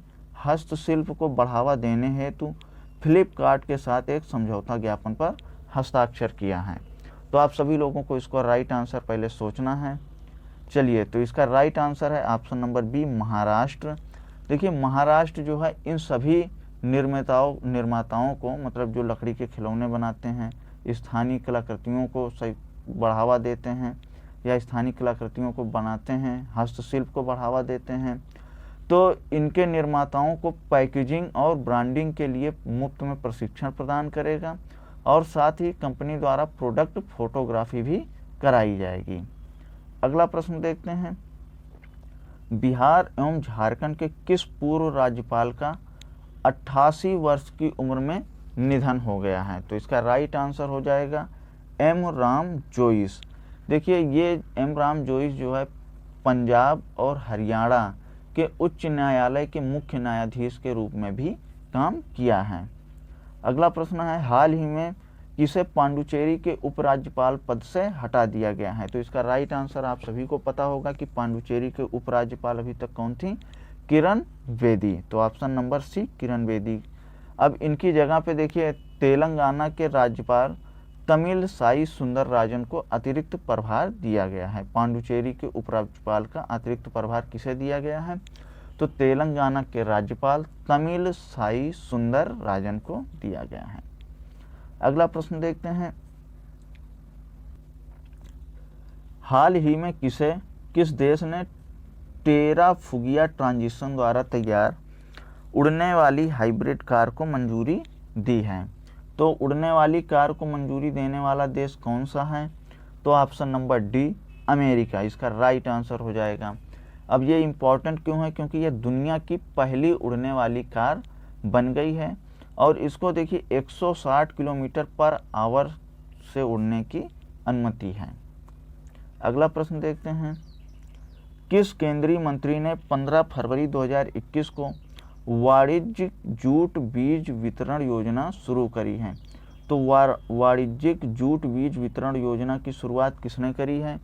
हस्तशिल्प को बढ़ावा देने हेतु फ्लिपकार्ट के साथ एक समझौता ज्ञापन पर हस्ताक्षर किया है? तो आप सभी लोगों को इसको राइट आंसर पहले सोचना है। चलिए, तो इसका राइट आंसर है ऑप्शन नंबर बी, महाराष्ट्र। देखिए महाराष्ट्र जो है इन सभी निर्माताओं को, मतलब जो लकड़ी के खिलौने बनाते हैं, स्थानीय कलाकृतियों को सही बढ़ावा देते हैं या स्थानीय कलाकृतियों को बनाते हैं, हस्तशिल्प को बढ़ावा देते हैं, तो इनके निर्माताओं को पैकेजिंग और ब्रांडिंग के लिए मुफ्त में प्रशिक्षण प्रदान करेगा और साथ ही कंपनी द्वारा प्रोडक्ट फोटोग्राफी भी कराई जाएगी। अगला प्रश्न देखते हैं, बिहार एवं झारखंड के किस पूर्व राज्यपाल का 88 वर्ष की उम्र में निधन हो गया है? तो इसका राइट आंसर हो जाएगा एम राम जोइस। देखिए ये एम राम जोइस जो है पंजाब और हरियाणा के उच्च न्यायालय के मुख्य न्यायाधीश के रूप में भी काम किया है। अगला प्रश्न है, हाल ही में किसे पांडुचेरी के उपराज्यपाल पद से हटा दिया गया है? तो इसका राइट आंसर आप सभी को पता होगा कि पांडुचेरी के उपराज्यपाल अभी तक कौन थी? किरण बेदी। तो ऑप्शन नंबर सी, किरण बेदी। अब इनकी जगह पे देखिए तेलंगाना के राज्यपाल तमिल साई सुंदर राजन को अतिरिक्त प्रभार दिया गया है। पांडुचेरी के उपराज्यपाल का अतिरिक्त प्रभार किसे दिया गया है? तो तेलंगाना के राज्यपाल तमिल साई सुंदर राजन को दिया गया है। अगला प्रश्न देखते हैं, हाल ही में किस देश ने टेराफुगिया ट्रांजिशन द्वारा तैयार उड़ने वाली हाइब्रिड कार को मंजूरी दी है? तो उड़ने वाली कार को मंजूरी देने वाला देश कौन सा है? तो ऑप्शन नंबर डी, अमेरिका, इसका राइट आंसर हो जाएगा। अब ये इम्पॉर्टेंट क्यों है? क्योंकि ये दुनिया की पहली उड़ने वाली कार बन गई है और इसको देखिए 160 किलोमीटर पर आवर से उड़ने की अनुमति है। अगला प्रश्न देखते हैं, किस केंद्रीय मंत्री ने 15 फरवरी 2021 को वाणिज्यिक जूट बीज वितरण योजना शुरू करी है? तो वाणिज्यिक जूट बीज वितरण योजना की शुरुआत किसने करी है?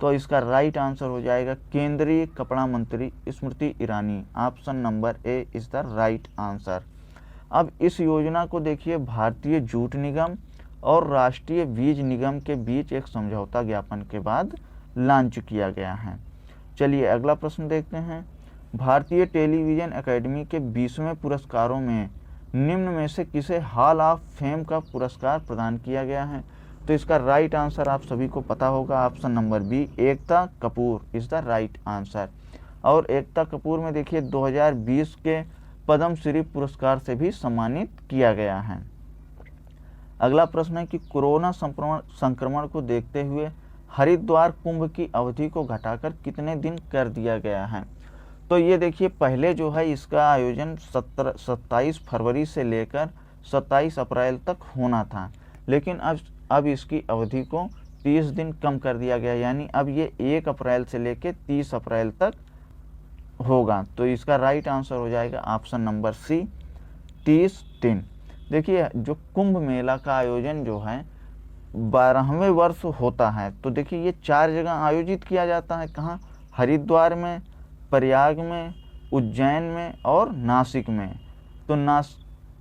तो इसका राइट आंसर हो जाएगा केंद्रीय कपड़ा मंत्री Smriti Irani. Option number A is the right answer. अब इस योजना को देखिए भारतीय जूट निगम और राष्ट्रीय बीज निगम के बीच एक समझौता ज्ञापन के बाद लॉन्च किया गया है। चलिए अगला प्रश्न देखते हैं, भारतीय टेलीविजन एकेडमी के 20वें पुरस्कारों में निम्न में से किसे हॉल ऑफ फेम का पुरस्कार प्रदान किया गया है? तो इसका राइट आंसर आप सभी को पता होगा, option number B, Ekta Kapoor is the right answer. और एकता कपूर में देखिए 2020 के पद्मश्री पुरस्कार से भी सम्मानित किया गया है। अगला प्रश्न है कि कोरोना संक्रमण को देखते हुए हरिद्वार कुंभ की अवधि को घटाकर कितने दिन कर दिया गया है? तो ये देखिए पहले जो है इसका आयोजन 27 फरवरी से लेकर 27 अप्रैल तक होना था, लेकिन अब इसकी अवधि को 30 दिन कम कर दिया गया, यानी अब ये 1 अप्रैल से लेकर 30 अप्रैल तक होगा। तो इसका राइट आंसर हो जाएगा ऑप्शन नंबर सी, 30 दिन। देखिए जो कुंभ मेला का आयोजन जो है 12वें वर्ष होता है, तो देखिए ये 4 जगह आयोजित किया जाता है। कहाँ? हरिद्वार में, प्रयाग में, उज्जैन में और नासिक में। तो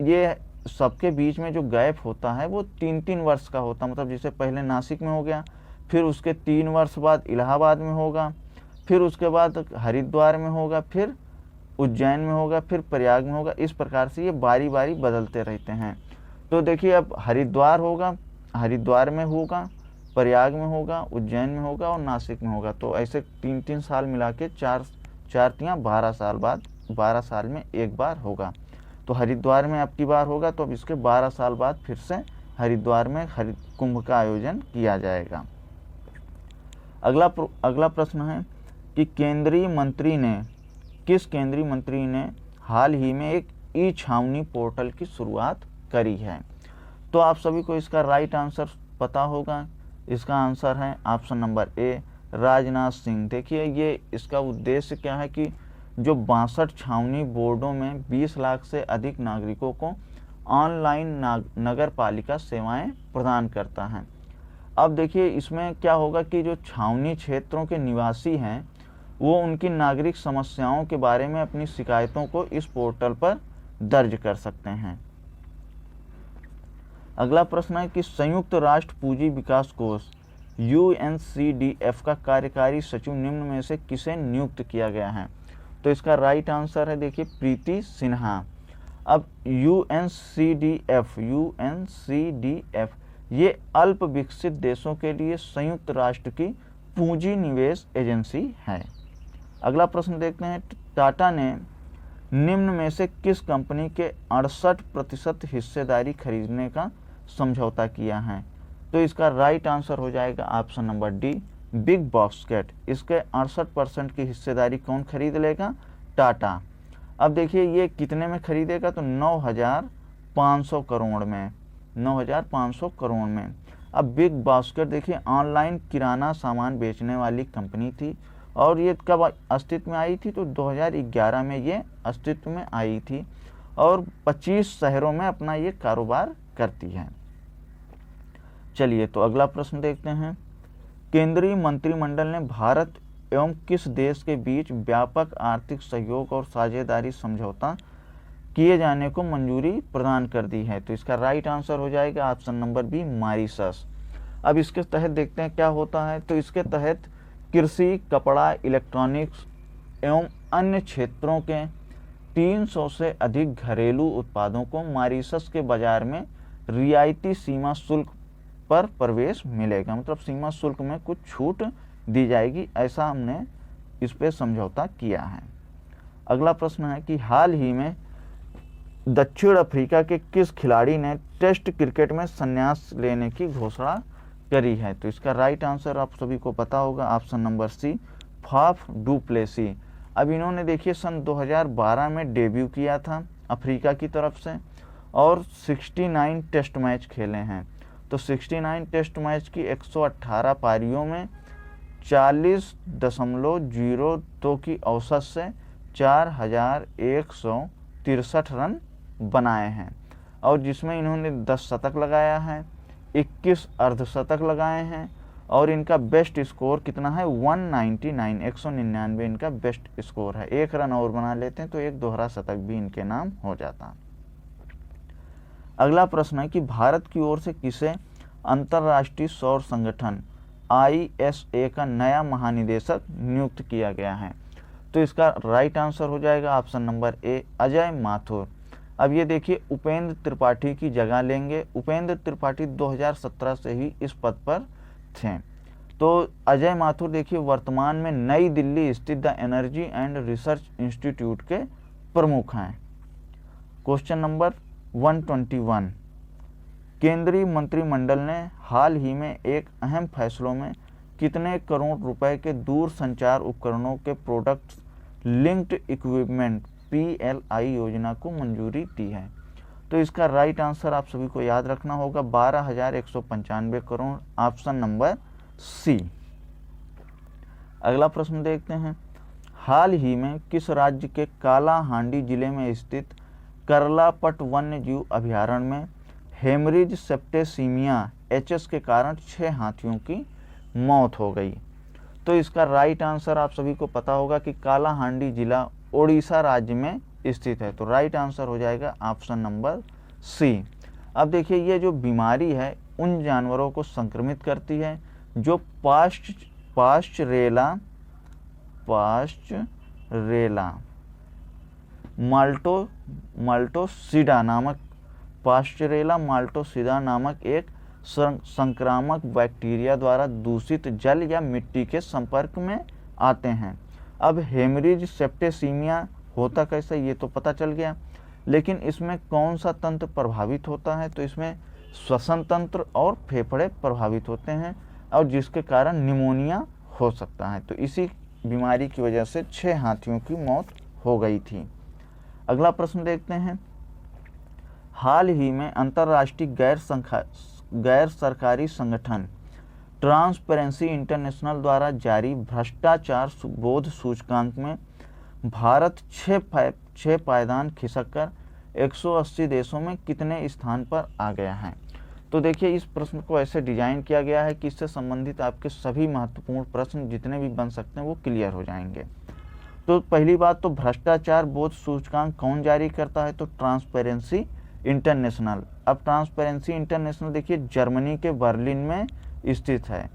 ये सबके बीच में जो गैप होता है वो 3-3 वर्ष का होता है। मतलब जैसे पहले नासिक में हो गया, फिर उसके 3 वर्ष बाद इलाहाबाद में होगा, फिर उसके बाद हरिद्वार में होगा, फिर उज्जैन में होगा, फिर प्रयाग में होगा। इस प्रकार से ये बारी बारी बदलते रहते हैं। तो देखिए अब हरिद्वार होगा, हरिद्वार में होगा, प्रयाग में होगा, उज्जैन में होगा और नासिक में होगा। तो ऐसे 3-3 साल मिला के 12 साल बाद 12 साल में एक बार होगा। तो हरिद्वार में अब की बार होगा, तो अब इसके 12 साल बाद फिर से हरिद्वार में कुंभ का आयोजन किया जाएगा। अगला प्रश्न है कि किस केंद्रीय मंत्री ने हाल ही में एक ई छावनी पोर्टल की शुरुआत करी है? तो आप सभी को इसका राइट आंसर पता होगा। इसका आंसर है ऑप्शन नंबर ए, राजनाथ सिंह। देखिए ये इसका उद्देश्य क्या है कि जो 62 छावनी बोर्डों में 20 लाख से अधिक नागरिकों को ऑनलाइन नगर पालिका सेवाएं प्रदान करता है। अब देखिए इसमें क्या होगा कि जो छावनी क्षेत्रों के निवासी हैं वो उनकी नागरिक समस्याओं के बारे में अपनी शिकायतों को इस पोर्टल पर दर्ज कर सकते हैं। अगला प्रश्न है कि संयुक्त राष्ट्र पूंजी विकास कोष UNCDF का कार्यकारी सचिव निम्न में से किसे नियुक्त किया गया है? तो इसका राइट आंसर है देखिए प्रीति सिन्हा। अब UNCDF ये अल्प विकसित देशों के लिए संयुक्त राष्ट्र की पूंजी निवेश एजेंसी है। अगला प्रश्न देखते हैं, टाटा ने निम्न में से किस कंपनी के 68% हिस्सेदारी खरीदने का समझौता किया है? तो इसका राइट आंसर हो जाएगा option number D, big basket. इसके 68% की हिस्सेदारी कौन खरीद लेगा? टाटा। अब देखिए ये कितने में खरीदेगा? तो 9,500 करोड़ में, 9,500 करोड़ में। अब बिग बास्केट देखिए ऑनलाइन किराना सामान बेचने वाली कंपनी थी और ये कब अस्तित्व में आई थी? तो 2011 में ये अस्तित्व में आई थी और 25 शहरों में अपना ये कारोबार करती है। चलिए तो अगला प्रश्न देखते हैं, केंद्रीय मंत्रिमंडल ने भारत एवं किस देश के बीच व्यापक आर्थिक सहयोग और साझेदारी समझौता किए जाने को मंजूरी प्रदान कर दी है? तो इसका राइट आंसर हो जाएगा ऑप्शन नंबर बी, मॉरिशस। अब इसके तहत देखते हैं क्या होता है। तो इसके तहत कृषि, कपड़ा, इलेक्ट्रॉनिक्स एवं अन्य क्षेत्रों के 300 से अधिक घरेलू उत्पादों को मॉरिशस के बाजार में रियायती सीमा शुल्क पर प्रवेश मिलेगा। मतलब सीमा शुल्क में कुछ छूट दी जाएगी, ऐसा हमने इस पे समझौता किया है। अगला प्रश्न है कि हाल ही में दक्षिण अफ्रीका के किस खिलाड़ी ने टेस्ट क्रिकेट में संन्यास लेने की घोषणा करी है? तो इसका राइट आंसर आप सभी को पता होगा, option number C, Faf du Plessis. अब इन्होंने देखिए सन 2012 में डेब्यू किया था अफ्रीका की तरफ से और 69 टेस्ट मैच खेले हैं। तो 69 टेस्ट मैच की 118 पारियों में 40.02 की औसत से 4,163 रन बनाए हैं और जिसमें इन्होंने 10 शतक लगाया है, 21 अर्धशतक लगाए हैं और इनका बेस्ट स्कोर कितना है? 199, 199 इनका बेस्ट स्कोर है। 1 रन और बना लेते हैं तो एक दोहरा शतक भी इनके नाम हो जाता। अगला प्रश्न है कि भारत की ओर से किसे अंतर्राष्ट्रीय सौर संगठन ISA का नया महानिदेशक नियुक्त किया गया है? तो इसका राइट आंसर हो जाएगा ऑप्शन नंबर ए, अजय माथुर। अब ये देखिए उपेंद्र त्रिपाठी की जगह लेंगे। उपेंद्र त्रिपाठी 2017 से ही इस पद पर थे। तो अजय माथुर देखिए वर्तमान में नई दिल्ली स्थित the energy and research institute के प्रमुख हैं। क्वेश्चन नंबर 121, केंद्रीय मंत्रिमंडल ने हाल ही में एक अहम फैसलों में कितने करोड़ रुपए के दूर संचार उपकरणों के प्रोडक्ट लिंक्ड इक्विपमेंट PLI योजना को मंजूरी दी है? तो इसका राइट आंसर आप सभी को याद रखना होगा, 12,195 करोड़, ऑप्शन नंबर सी। अगला प्रश्न देखते हैं, हाल ही में किस राज्य के कालाहांडी जिले में स्थित करलापट वन्य जीव अभयारण्य में हेमरेज सेप्टेसीमिया HS के कारण 6 हाथियों की मौत हो गई? तो इसका राइट आंसर आप सभी को पता होगा कि कालाहांडी जिला ओडिशा राज्य में स्थित है। तो राइट आंसर हो जाएगा ऑप्शन नंबर सी। अब देखिए ये जो बीमारी है उन जानवरों को संक्रमित करती है जो पास्चरेला माल्टोसिडा नामक एक संक्रामक बैक्टीरिया द्वारा दूषित जल या मिट्टी के संपर्क में आते हैं। अब हेमरेज सेप्टेसीमिया होता कैसे ये तो पता चल गया, लेकिन इसमें कौन सा तंत्र प्रभावित होता है? तो इसमें श्वसन तंत्र और फेफड़े प्रभावित होते हैं और जिसके कारण निमोनिया हो सकता है। तो इसी बीमारी की वजह से 6 हाथियों की मौत हो गई थी। अगला प्रश्न देखते हैं। हाल ही में अंतर्राष्ट्रीय गैर सरकारी संगठन ट्रांसपेरेंसी इंटरनेशनल द्वारा जारी भ्रष्टाचार बोध सूचकांक में भारत 6 पायदान खिसककर 180 देशों में कितने स्थान पर आ गया है। तो देखिए, इस प्रश्न को ऐसे डिजाइन किया गया है कि इससे संबंधित आपके सभी महत्वपूर्ण प्रश्न जितने भी बन सकते हैं वो क्लियर हो जाएंगे। तो पहली बात, तो भ्रष्टाचार बोध सूचकांक कौन जारी करता है? तो ट्रांसपेरेंसी इंटरनेशनल। अब ट्रांसपेरेंसी इंटरनेशनल देखिए जर्मनी के बर्लिन में स्थित है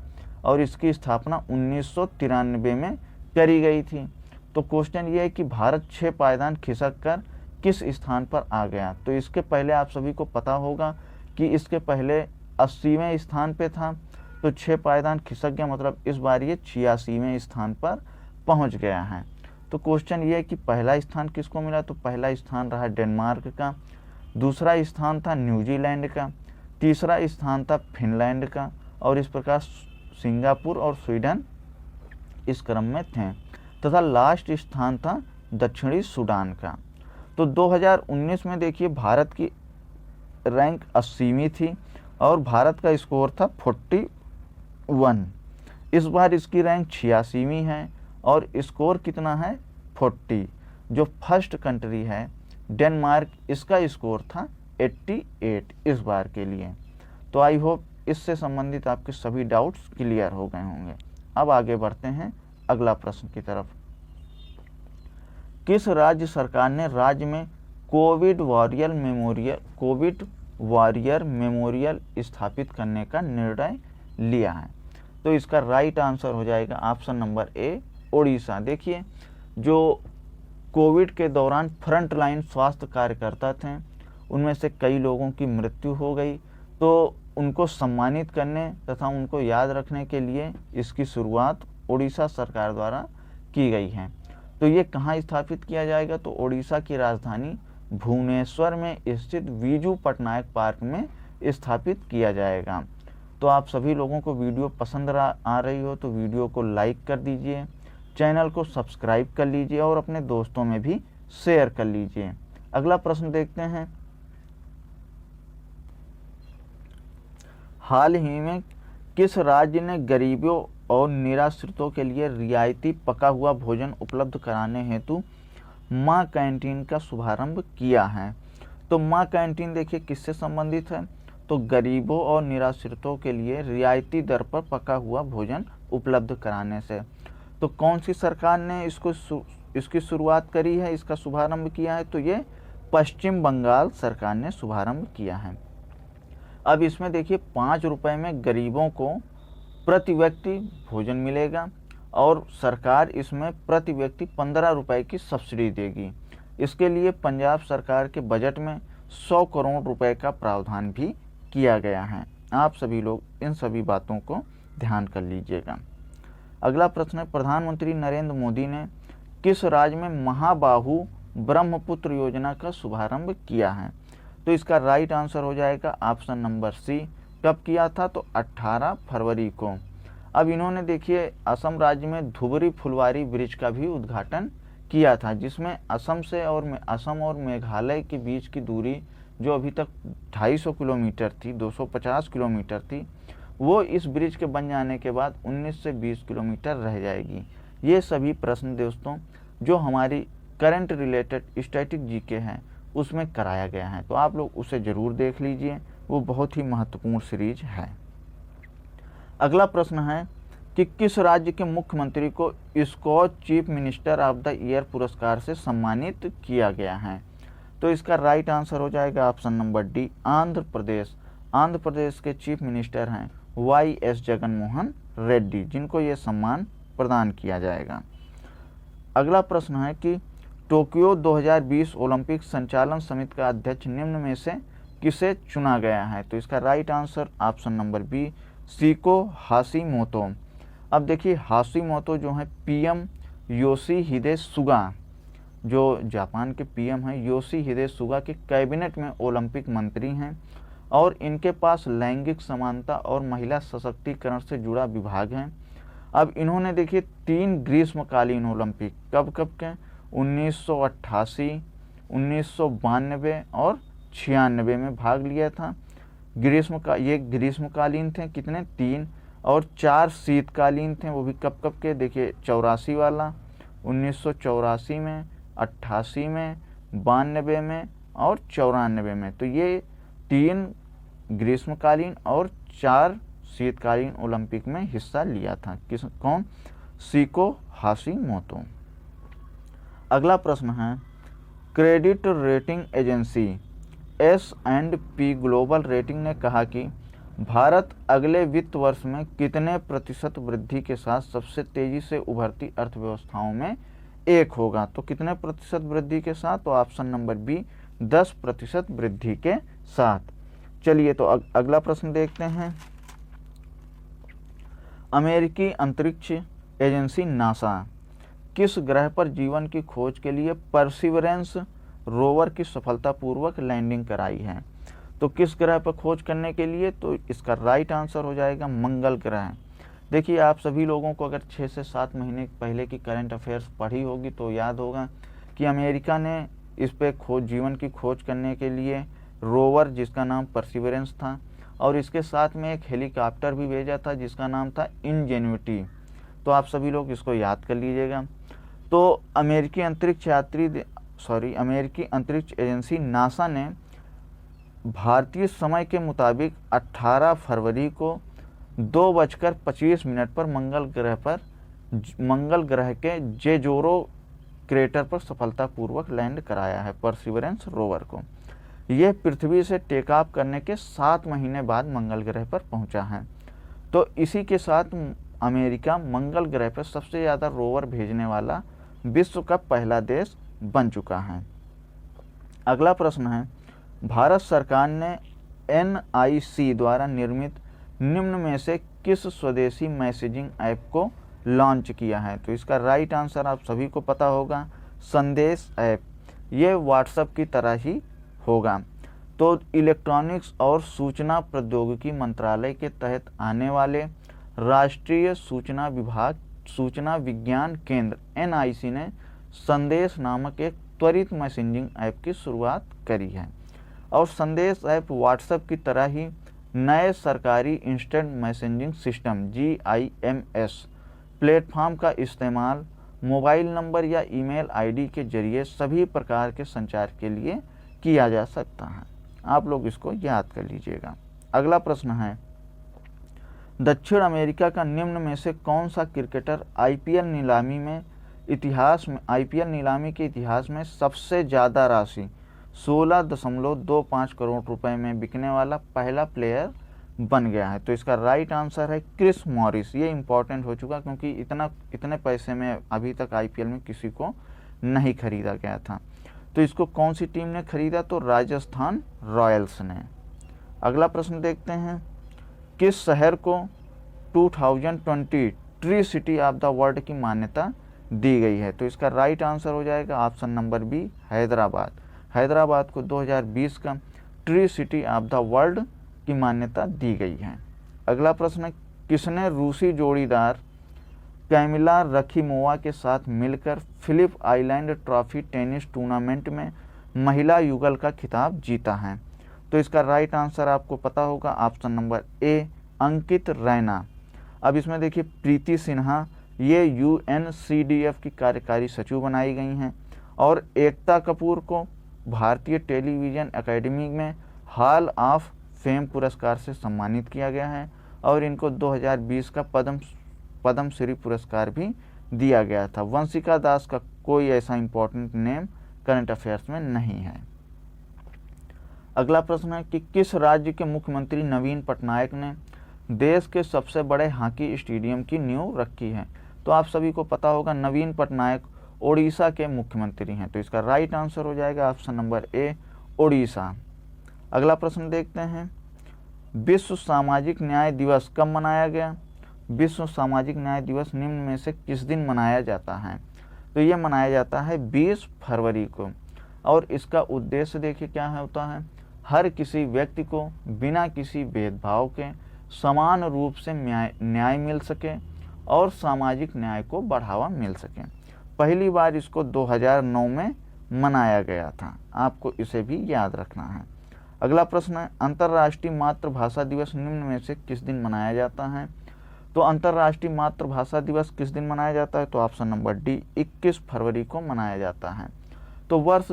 और इसकी स्थापना 1993 में करी गई थी। तो क्वेश्चन ये है कि भारत 6 पायदान खिसक कर किस स्थान पर आ गया। तो इसके पहले आप सभी को पता होगा कि इसके पहले 80वें स्थान पे था, तो 6 पायदान खिसक गया, मतलब इस बार ये 86वें स्थान पर पहुंच गया है। तो क्वेश्चन ये है कि पहला स्थान किसको मिला? तो पहला स्थान रहा डेनमार्क का, दूसरा स्थान था न्यूजीलैंड का, तीसरा स्थान था फिनलैंड का और इस प्रकार सिंगापुर और स्वीडन इस क्रम में थे तथा लास्ट स्थान था दक्षिणी सूडान का। तो 2019 में देखिए भारत की रैंक 80वीं थी और भारत का स्कोर था 41। इस बार इसकी रैंक 86वीं है और स्कोर कितना है? 40। जो फर्स्ट कंट्री है डेनमार्क, इसका स्कोर था 88 इस बार के लिए। तो आई होप इससे संबंधित आपके सभी डाउट्स क्लियर हो गए होंगे। अब आगे बढ़ते हैं अगला प्रश्न की तरफ। किस राज्य सरकार ने राज्य में कोविड वॉरियर मेमोरियल स्थापित करने का निर्णय लिया है? तो इसका राइट आंसर हो जाएगा ऑप्शन नंबर ए, ओडिशा। देखिए, जो कोविड के दौरान फ्रंट लाइन स्वास्थ्य कार्यकर्ता थे उनमें से कई लोगों की मृत्यु हो गई, तो उनको सम्मानित करने तथा उनको याद रखने के लिए इसकी शुरुआत ओडिशा सरकार द्वारा की गई है। तो ये कहाँ स्थापित किया जाएगा? तो ओडिशा की राजधानी भुवनेश्वर में स्थित विजू पटनायक पार्क में स्थापित किया जाएगा। तो आप सभी लोगों को वीडियो पसंद आ रही हो तो वीडियो को लाइक कर दीजिए, चैनल को सब्सक्राइब कर लीजिए और अपने दोस्तों में भी शेयर कर लीजिए। अगला प्रश्न देखते हैं। हाल ही में किस राज्य ने गरीबों और निराश्रितों के लिए रियायती पका हुआ भोजन उपलब्ध कराने हेतु माँ कैंटीन का शुभारंभ किया है? तो माँ कैंटीन देखिए किससे संबंधित है? तो गरीबों और निराश्रितों के लिए रियायती दर पर पका हुआ भोजन उपलब्ध कराने से। तो कौन सी सरकार ने इसकी शुरुआत करी है, इसका शुभारंभ किया है? तो ये पश्चिम बंगाल सरकार ने शुभारंभ किया है। अब इसमें देखिए 5 रुपये में गरीबों को प्रति व्यक्ति भोजन मिलेगा और सरकार इसमें प्रति व्यक्ति 15 रुपये की सब्सिडी देगी। इसके लिए पंजाब सरकार के बजट में 100 करोड़ रुपए का प्रावधान भी किया गया है। आप सभी लोग इन सभी बातों को ध्यान कर लीजिएगा। अगला प्रश्न है, प्रधानमंत्री नरेंद्र मोदी ने किस राज्य में महाबाहु ब्रह्मपुत्र योजना का शुभारंभ किया है? तो इसका राइट आंसर हो जाएगा ऑप्शन नंबर सी। कब किया था? तो 18 फरवरी को। अब इन्होंने देखिए असम राज्य में धुबरी फुलवारी ब्रिज का भी उद्घाटन किया था, जिसमें असम और मेघालय के बीच की दूरी जो अभी तक 250 किलोमीटर थी, 250 किलोमीटर थी, वो इस ब्रिज के बन जाने के बाद 19 से 20 किलोमीटर रह जाएगी। ये सभी प्रश्न दोस्तों जो हमारी करंट रिलेटेड स्टैटिक जीके हैं उसमें कराया गया है, तो आप लोग उसे ज़रूर देख लीजिए, वो बहुत ही महत्वपूर्ण सीरीज है। अगला प्रश्न है कि किस राज्य के मुख्यमंत्री को Skoch chief minister of the year पुरस्कार से सम्मानित किया गया है? तो इसका राइट आंसर हो जाएगा option number D, Andhra Pradesh. Andhra Pradesh के चीफ मिनिस्टर हैं वाई.एस. जगनमोहन रेड्डी, जिनको ये सम्मान प्रदान किया जाएगा। अगला प्रश्न है कि टोक्यो 2020 ओलंपिक संचालन समिति का अध्यक्ष निम्न में से किसे चुना गया है? तो इसका right answer option number B, Seiko Hashimoto. अब देखिए हाशिमोतो जो है पीएम योशिहिदे सुगा, जो जापान के पीएम हैं योशिहिदे सुगा के कैबिनेट में ओलंपिक मंत्री हैं और इनके पास लैंगिक समानता और महिला सशक्तिकरण से जुड़ा विभाग है। अब इन्होंने देखिए 3 ग्रीष्मकालीन ओलंपिक कब कब के 1988, 1992 और 96 में भाग लिया था। ये ग्रीष्मकालीन थे कितने 3, और 4 शीतकालीन थे, वो भी कब कब के देखिए 84 वाला 1984 में, 88 में, 92 में और 94 में। तो ये 3 ग्रीष्मकालीन और 4 शीतकालीन ओलंपिक में हिस्सा लिया था। कौन? शिको हाशिमोतो। अगला प्रश्न है, credit rating agency S&P global rating ने कहा कि भारत अगले वित्त वर्ष में कितने प्रतिशत वृद्धि के साथ सबसे तेजी से उभरती अर्थव्यवस्थाओं में एक होगा। तो कितने प्रतिशत वृद्धि के साथ? तो ऑप्शन नंबर बी 10% वृद्धि के साथ। चलिए तो अगला प्रश्न देखते हैं। अमेरिकी अंतरिक्ष एजेंसी नासा किस ग्रह पर जीवन की खोज के लिए परसिवरेंस रोवर की सफलतापूर्वक लैंडिंग कराई है? तो किस ग्रह पर खोज करने के लिए? तो इसका राइट आंसर हो जाएगा मंगल ग्रह। देखिए आप सभी लोगों को अगर 6 से 7 महीने पहले की करंट अफेयर्स पढ़ी होगी तो याद होगा कि अमेरिका ने इस पे जीवन की खोज करने के लिए रोवर जिसका नाम परसिवरेंस था, और इसके साथ में एक हेलीकॉप्टर भी भेजा था जिसका नाम था इंजेन्युटी। तो आप सभी लोग इसको याद कर लीजिएगा। तो अमेरिकी अंतरिक्ष एजेंसी नासा ने भारतीय समय के मुताबिक 18 फरवरी को 2:25 पर मंगल ग्रह के जेजोरो क्रेटर पर सफलतापूर्वक लैंड कराया है परसिवरेंस रोवर को। यह पृथ्वी से टेक ऑफ करने के 7 महीने बाद मंगल ग्रह पर पहुंचा है। तो इसी के साथ अमेरिका मंगल ग्रह पर सबसे ज़्यादा रोवर भेजने वाला विश्व का पहला देश बन चुका है। अगला प्रश्न है, भारत सरकार ने NIC द्वारा निर्मित निम्न में से किस स्वदेशी मैसेजिंग ऐप को लॉन्च किया है? तो इसका राइट आंसर आप सभी को पता होगा, संदेश ऐप। ये व्हाट्सएप की तरह ही होगा। तो इलेक्ट्रॉनिक्स और सूचना प्रौद्योगिकी मंत्रालय के तहत आने वाले राष्ट्रीय सूचना विज्ञान केंद्र NIC ने संदेश नामक एक त्वरित मैसेजिंग ऐप की शुरुआत करी है। और संदेश ऐप व्हाट्सएप की तरह ही नए सरकारी instant messaging system GIMS platform का इस्तेमाल मोबाइल नंबर या ईमेल ID के जरिए सभी प्रकार के संचार के लिए किया जा सकता है। आप लोग इसको याद कर लीजिएगा। अगला प्रश्न है, दक्षिण अमेरिका का निम्न में से कौन सा क्रिकेटर IPL नीलामी के इतिहास में सबसे ज़्यादा राशि 16.25 करोड़ रुपए में बिकने वाला पहला प्लेयर बन गया है? तो इसका राइट आंसर है क्रिस मॉरिस। ये इम्पॉर्टेंट हो चुका क्योंकि इतने पैसे में अभी तक IPL में किसी को नहीं खरीदा गया था। तो इसको कौन सी टीम ने खरीदा? तो राजस्थान रॉयल्स ने। अगला प्रश्न देखते हैं, किस शहर को 2020 tree city of the world की मान्यता दी गई है? तो इसका राइट आंसर हो जाएगा option number B Hyderabad. Hyderabad को 2020 का tree city of the world की मान्यता दी गई है। अगला प्रश्न है, किसने रूसी जोड़ीदार कैमिला रखीमोवा के साथ मिलकर Phillip island trophy tennis tournament में महिला युगल का खिताब जीता है? तो इसका राइट आंसर आपको पता होगा, ऑप्शन नंबर ए अंकित रैना। अब इसमें देखिए प्रीति सिन्हा ये UNCDF की कार्यकारी सचिव बनाई गई हैं, और एकता कपूर को भारतीय टेलीविज़न अकेडमी में हॉल ऑफ फेम पुरस्कार से सम्मानित किया गया है, और इनको 2020 का पद्मश्री पुरस्कार भी दिया गया था। वंशिका दास का कोई ऐसा इम्पोर्टेंट नेम करंट अफेयर्स में नहीं है। अगला प्रश्न है कि किस राज्य के मुख्यमंत्री नवीन पटनायक ने देश के सबसे बड़े हॉकी स्टेडियम की नींव रखी है? तो आप सभी को पता होगा, नवीन पटनायक ओडिशा के मुख्यमंत्री हैं। तो इसका राइट आंसर हो जाएगा ऑप्शन नंबर ए ओडिशा। अगला प्रश्न देखते हैं, विश्व सामाजिक न्याय दिवस कब मनाया गया? विश्व सामाजिक न्याय दिवस निम्न में से किस दिन मनाया जाता है? तो ये मनाया जाता है 20 फरवरी को, और इसका उद्देश्य देखिए क्या होता है, हर किसी व्यक्ति को बिना किसी भेदभाव के समान रूप से न्याय मिल सके और सामाजिक न्याय को बढ़ावा मिल सके। पहली बार इसको 2009 में मनाया गया था, आपको इसे भी याद रखना है। अगला प्रश्न है, अंतर्राष्ट्रीय मातृभाषा दिवस निम्न में से किस दिन मनाया जाता है? तो अंतर्राष्ट्रीय मातृभाषा दिवस किस दिन मनाया जाता है? तो ऑप्शन नंबर डी 21 फरवरी को मनाया जाता है। तो वर्ष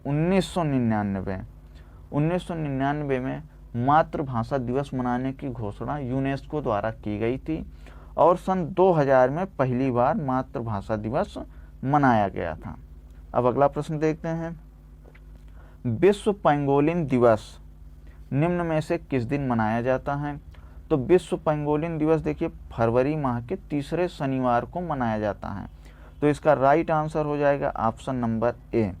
1999 में मातृभाषा दिवस मनाने की घोषणा यूनेस्को द्वारा की गई थी और सन 2000 में पहली बार मातृभाषा दिवस मनाया गया था। अब अगला प्रश्न देखते हैं, विश्व पेंगोलिन दिवस निम्न में से किस दिन मनाया जाता है? तो विश्व पेंगोलिन दिवस देखिए फरवरी माह के तीसरे शनिवार को मनाया जाता है। तो इसका राइट आंसर हो जाएगा ऑप्शन नंबर ए।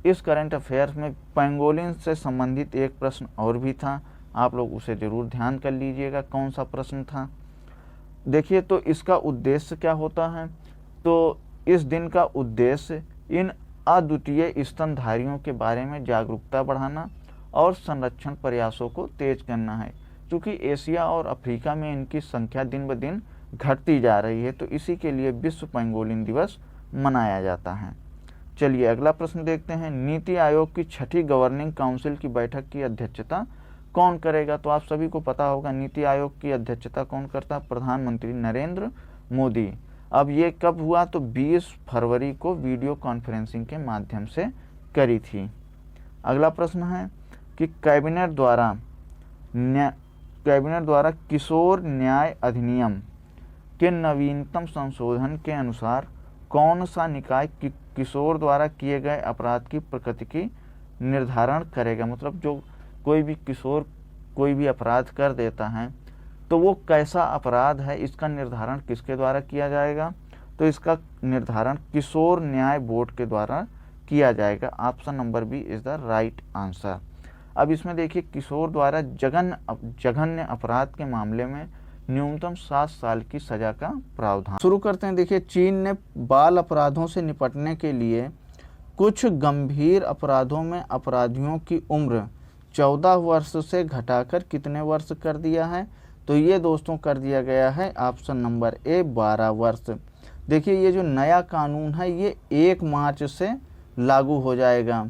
इस करंट अफेयर्स में पेंगोलिन से संबंधित एक प्रश्न और भी था, आप लोग उसे जरूर ध्यान कर लीजिएगा, कौन सा प्रश्न था। देखिए, तो इसका उद्देश्य क्या होता है? तो इस दिन का उद्देश्य इन अद्वितीय स्तनधारियों के बारे में जागरूकता बढ़ाना और संरक्षण प्रयासों को तेज करना है, क्योंकि एशिया और अफ्रीका में इनकी संख्या दिन ब दिन घटती जा रही है। तो इसी के लिए विश्व पेंगोलिन दिवस मनाया जाता है। चलिए अगला प्रश्न देखते हैं, नीति आयोग की 6ठी गवर्निंग काउंसिल की बैठक की अध्यक्षता कौन करेगा? तो आप सभी को पता होगा नीति आयोग की अध्यक्षता कौन करता है? प्रधानमंत्री नरेंद्र मोदी। अब ये कब हुआ? तो 20 फरवरी को वीडियो कॉन्फ्रेंसिंग के माध्यम से करी थी। अगला प्रश्न है कि कैबिनेट द्वारा किशोर न्याय अधिनियम के नवीनतम संशोधन के अनुसार कौन सा निकाय किशोर द्वारा किए गए अपराध की प्रकृति की निर्धारण करेगा? मतलब जो कोई भी किशोर कोई भी अपराध कर देता है तो वो कैसा अपराध है, इसका निर्धारण किसके द्वारा किया जाएगा? तो इसका निर्धारण किशोर न्याय बोर्ड के द्वारा किया जाएगा। Option number B is the right answer. अब इसमें देखिए, किशोर द्वारा जघन्य अपराध के मामले में न्यूनतम 7 साल की सजा का प्रावधान। शुरू करते हैं। देखिए, चीन ने बाल अपराधों से निपटने के लिए कुछ गंभीर अपराधों में अपराधियों की उम्र 14 वर्ष से घटाकर कितने वर्ष कर दिया है? तो ये दोस्तों कर दिया गया है ऑप्शन नंबर ए 12 वर्ष। देखिए, ये जो नया कानून है ये 1 मार्च से लागू हो जाएगा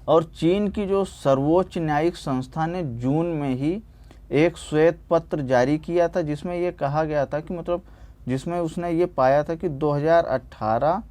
और चीन की जो सर्वोच्च न्यायिक संस्था ने जून में ही एक श्वेत पत्र जारी किया था, जिसमें ये कहा गया था कि मतलब जिसमें उसने ये पाया था कि 2018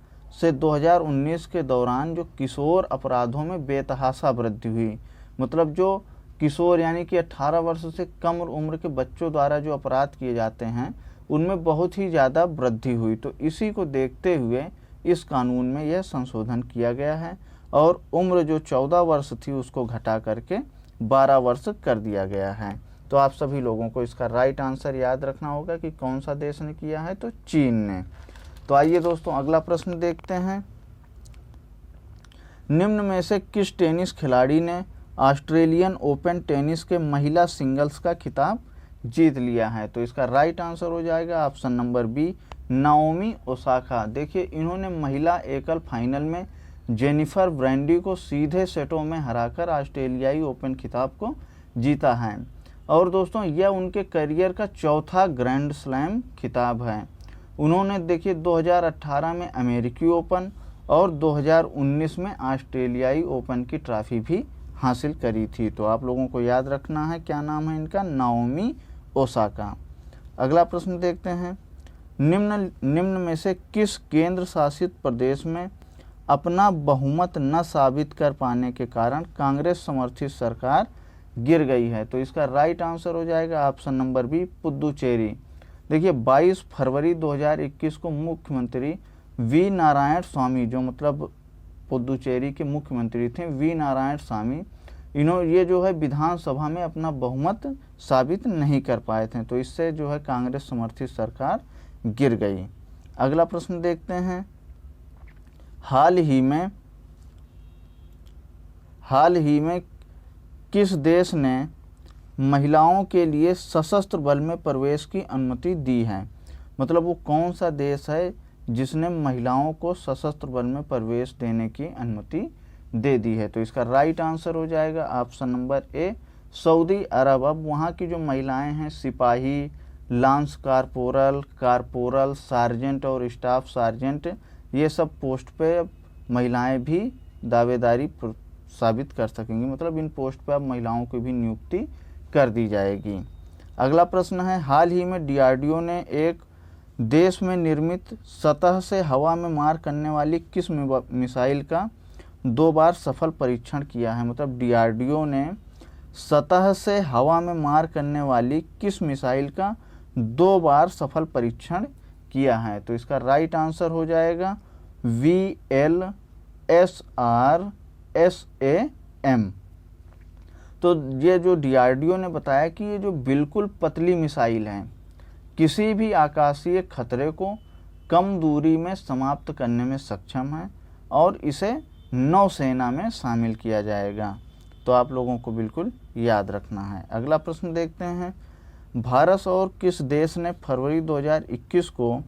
से 2019 के दौरान जो किशोर अपराधों में बेतहाशा वृद्धि हुई। मतलब जो किशोर यानी कि 18 वर्ष से कम उम्र के बच्चों द्वारा जो अपराध किए जाते हैं उनमें बहुत ही ज़्यादा वृद्धि हुई। तो इसी को देखते हुए इस कानून में यह संशोधन किया गया है और उम्र जो 14 वर्ष थी उसको घटा करके 12 वर्ष कर दिया गया है। तो आप सभी लोगों को इसका राइट आंसर याद रखना होगा कि कौन सा देश ने किया है, तो चीन ने। तो आइए दोस्तों अगला प्रश्न देखते हैं, निम्न में से किस टेनिस खिलाड़ी ने ऑस्ट्रेलियन ओपन टेनिस के महिला सिंगल्स का खिताब जीत लिया है? तो इसका राइट आंसर हो जाएगा option number B Naomi Osaka. देखिए, इन्होंने महिला एकल फाइनल में जेनिफर ब्रैंडी को सीधे सेटों में हराकर ऑस्ट्रेलियाई ओपन खिताब को जीता है और दोस्तों यह उनके करियर का चौथा ग्रैंड स्लैम खिताब है। उन्होंने देखिए 2018 में अमेरिकी ओपन और 2019 में ऑस्ट्रेलियाई ओपन की ट्रॉफी भी हासिल करी थी। तो आप लोगों को याद रखना है, क्या नाम है इनका? Naomi Osaka. अगला प्रश्न देखते हैं, निम्न में से किस केंद्र शासित प्रदेश में अपना बहुमत न साबित कर पाने के कारण कांग्रेस समर्थित सरकार गिर गई है? तो इसका राइट आंसर हो जाएगा ऑप्शन नंबर बी पुदुचेरी। देखिए, 22 फरवरी 2021 को मुख्यमंत्री वी नारायण स्वामी, जो मतलब पुदुचेरी के मुख्यमंत्री थे वी नारायण स्वामी, ये जो है विधानसभा में अपना बहुमत साबित नहीं कर पाए थे। तो इससे जो है कांग्रेस समर्थित सरकार गिर गई। अगला प्रश्न देखते हैं, हाल ही में किस देश ने महिलाओं के लिए सशस्त्र बल में प्रवेश की अनुमति दी है? मतलब वो कौन सा देश है जिसने महिलाओं को सशस्त्र बल में प्रवेश देने की अनुमति दे दी है। तो इसका राइट आंसर हो जाएगा ऑप्शन नंबर ए, सऊदी अरब। अब वहाँ की जो महिलाएं हैं, सिपाही, लांस कारपोरल, कारपोरल, सार्जेंट और स्टाफ सार्जेंट, ये सब पोस्ट पे महिलाएं भी दावेदारी साबित कर सकेंगी, मतलब इन पोस्ट पर अब महिलाओं की भी नियुक्ति कर दी जाएगी। अगला प्रश्न है, हाल ही में डीआरडीओ ने एक देश में निर्मित सतह से हवा में मार करने वाली किस मिसाइल का 2 बार सफल परीक्षण किया है? मतलब डीआरडीओ ने सतह से हवा में मार करने वाली किस मिसाइल का 2 बार सफल परीक्षण किया है? तो इसका राइट आंसर हो जाएगा VLSRSAM। तो ये जो डीआरडीओ ने बताया कि ये जो बिल्कुल पतली मिसाइल है, किसी भी आकाशीय खतरे को कम दूरी में समाप्त करने में सक्षम है और इसे नौसेना में शामिल किया जाएगा। तो आप लोगों को बिल्कुल याद रखना है। अगला प्रश्न देखते हैं, भारत और किस देश ने फरवरी 2021 को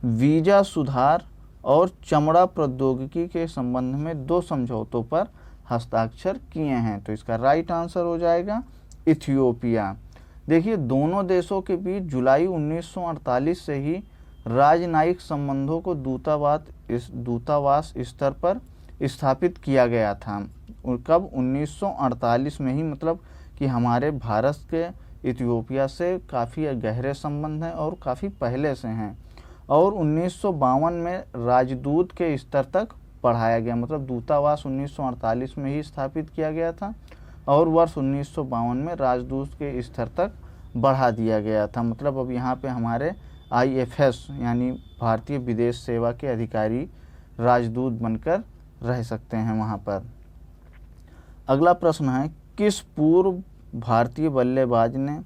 वीज़ा सुधार और चमड़ा प्रौद्योगिकी के संबंध में 2 समझौतों पर हस्ताक्षर किए हैं? तो इसका राइट आंसर हो जाएगा इथियोपिया। देखिए, दोनों देशों के बीच जुलाई 1948 से ही राजनयिक संबंधों को दूतावास स्तर पर स्थापित किया गया था। और कब? 1948 में ही, मतलब कि हमारे भारत के इथियोपिया से काफ़ी गहरे संबंध हैं और काफ़ी पहले से हैं। और 1952 में राजदूत के स्तर तक बढ़ाया गया, मतलब दूतावास 1948 में ही स्थापित किया गया था और वर्ष 1952 में राजदूत के स्तर तक बढ़ा दिया गया था। मतलब अब यहाँ पे हमारे IFS यानी भारतीय विदेश सेवा के अधिकारी राजदूत बनकर रह सकते हैं वहाँ पर। अगला प्रश्न है, किस पूर्व भारतीय बल्लेबाज ने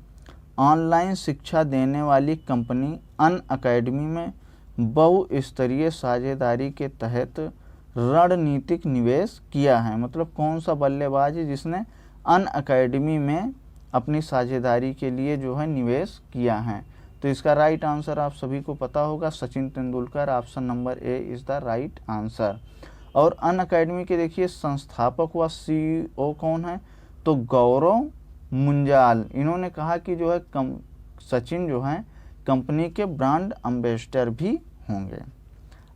ऑनलाइन शिक्षा देने वाली कंपनी अनअकैडमी में बहुस्तरीय साझेदारी के तहत रणनीतिक निवेश किया है? मतलब कौन सा बल्लेबाज है जिसने अनअकैडमी में अपनी साझेदारी के लिए जो है निवेश किया है? तो इसका राइट आंसर आप सभी को पता होगा, Sachin Tendulkar. Option number A is the right answer. और अनअकैडमी के देखिए संस्थापक व CEO कौन है? तो गौरव मुंजाल। इन्होंने कहा कि जो है सचिन जो है कंपनी के ब्रांड एम्बेसडर भी होंगे।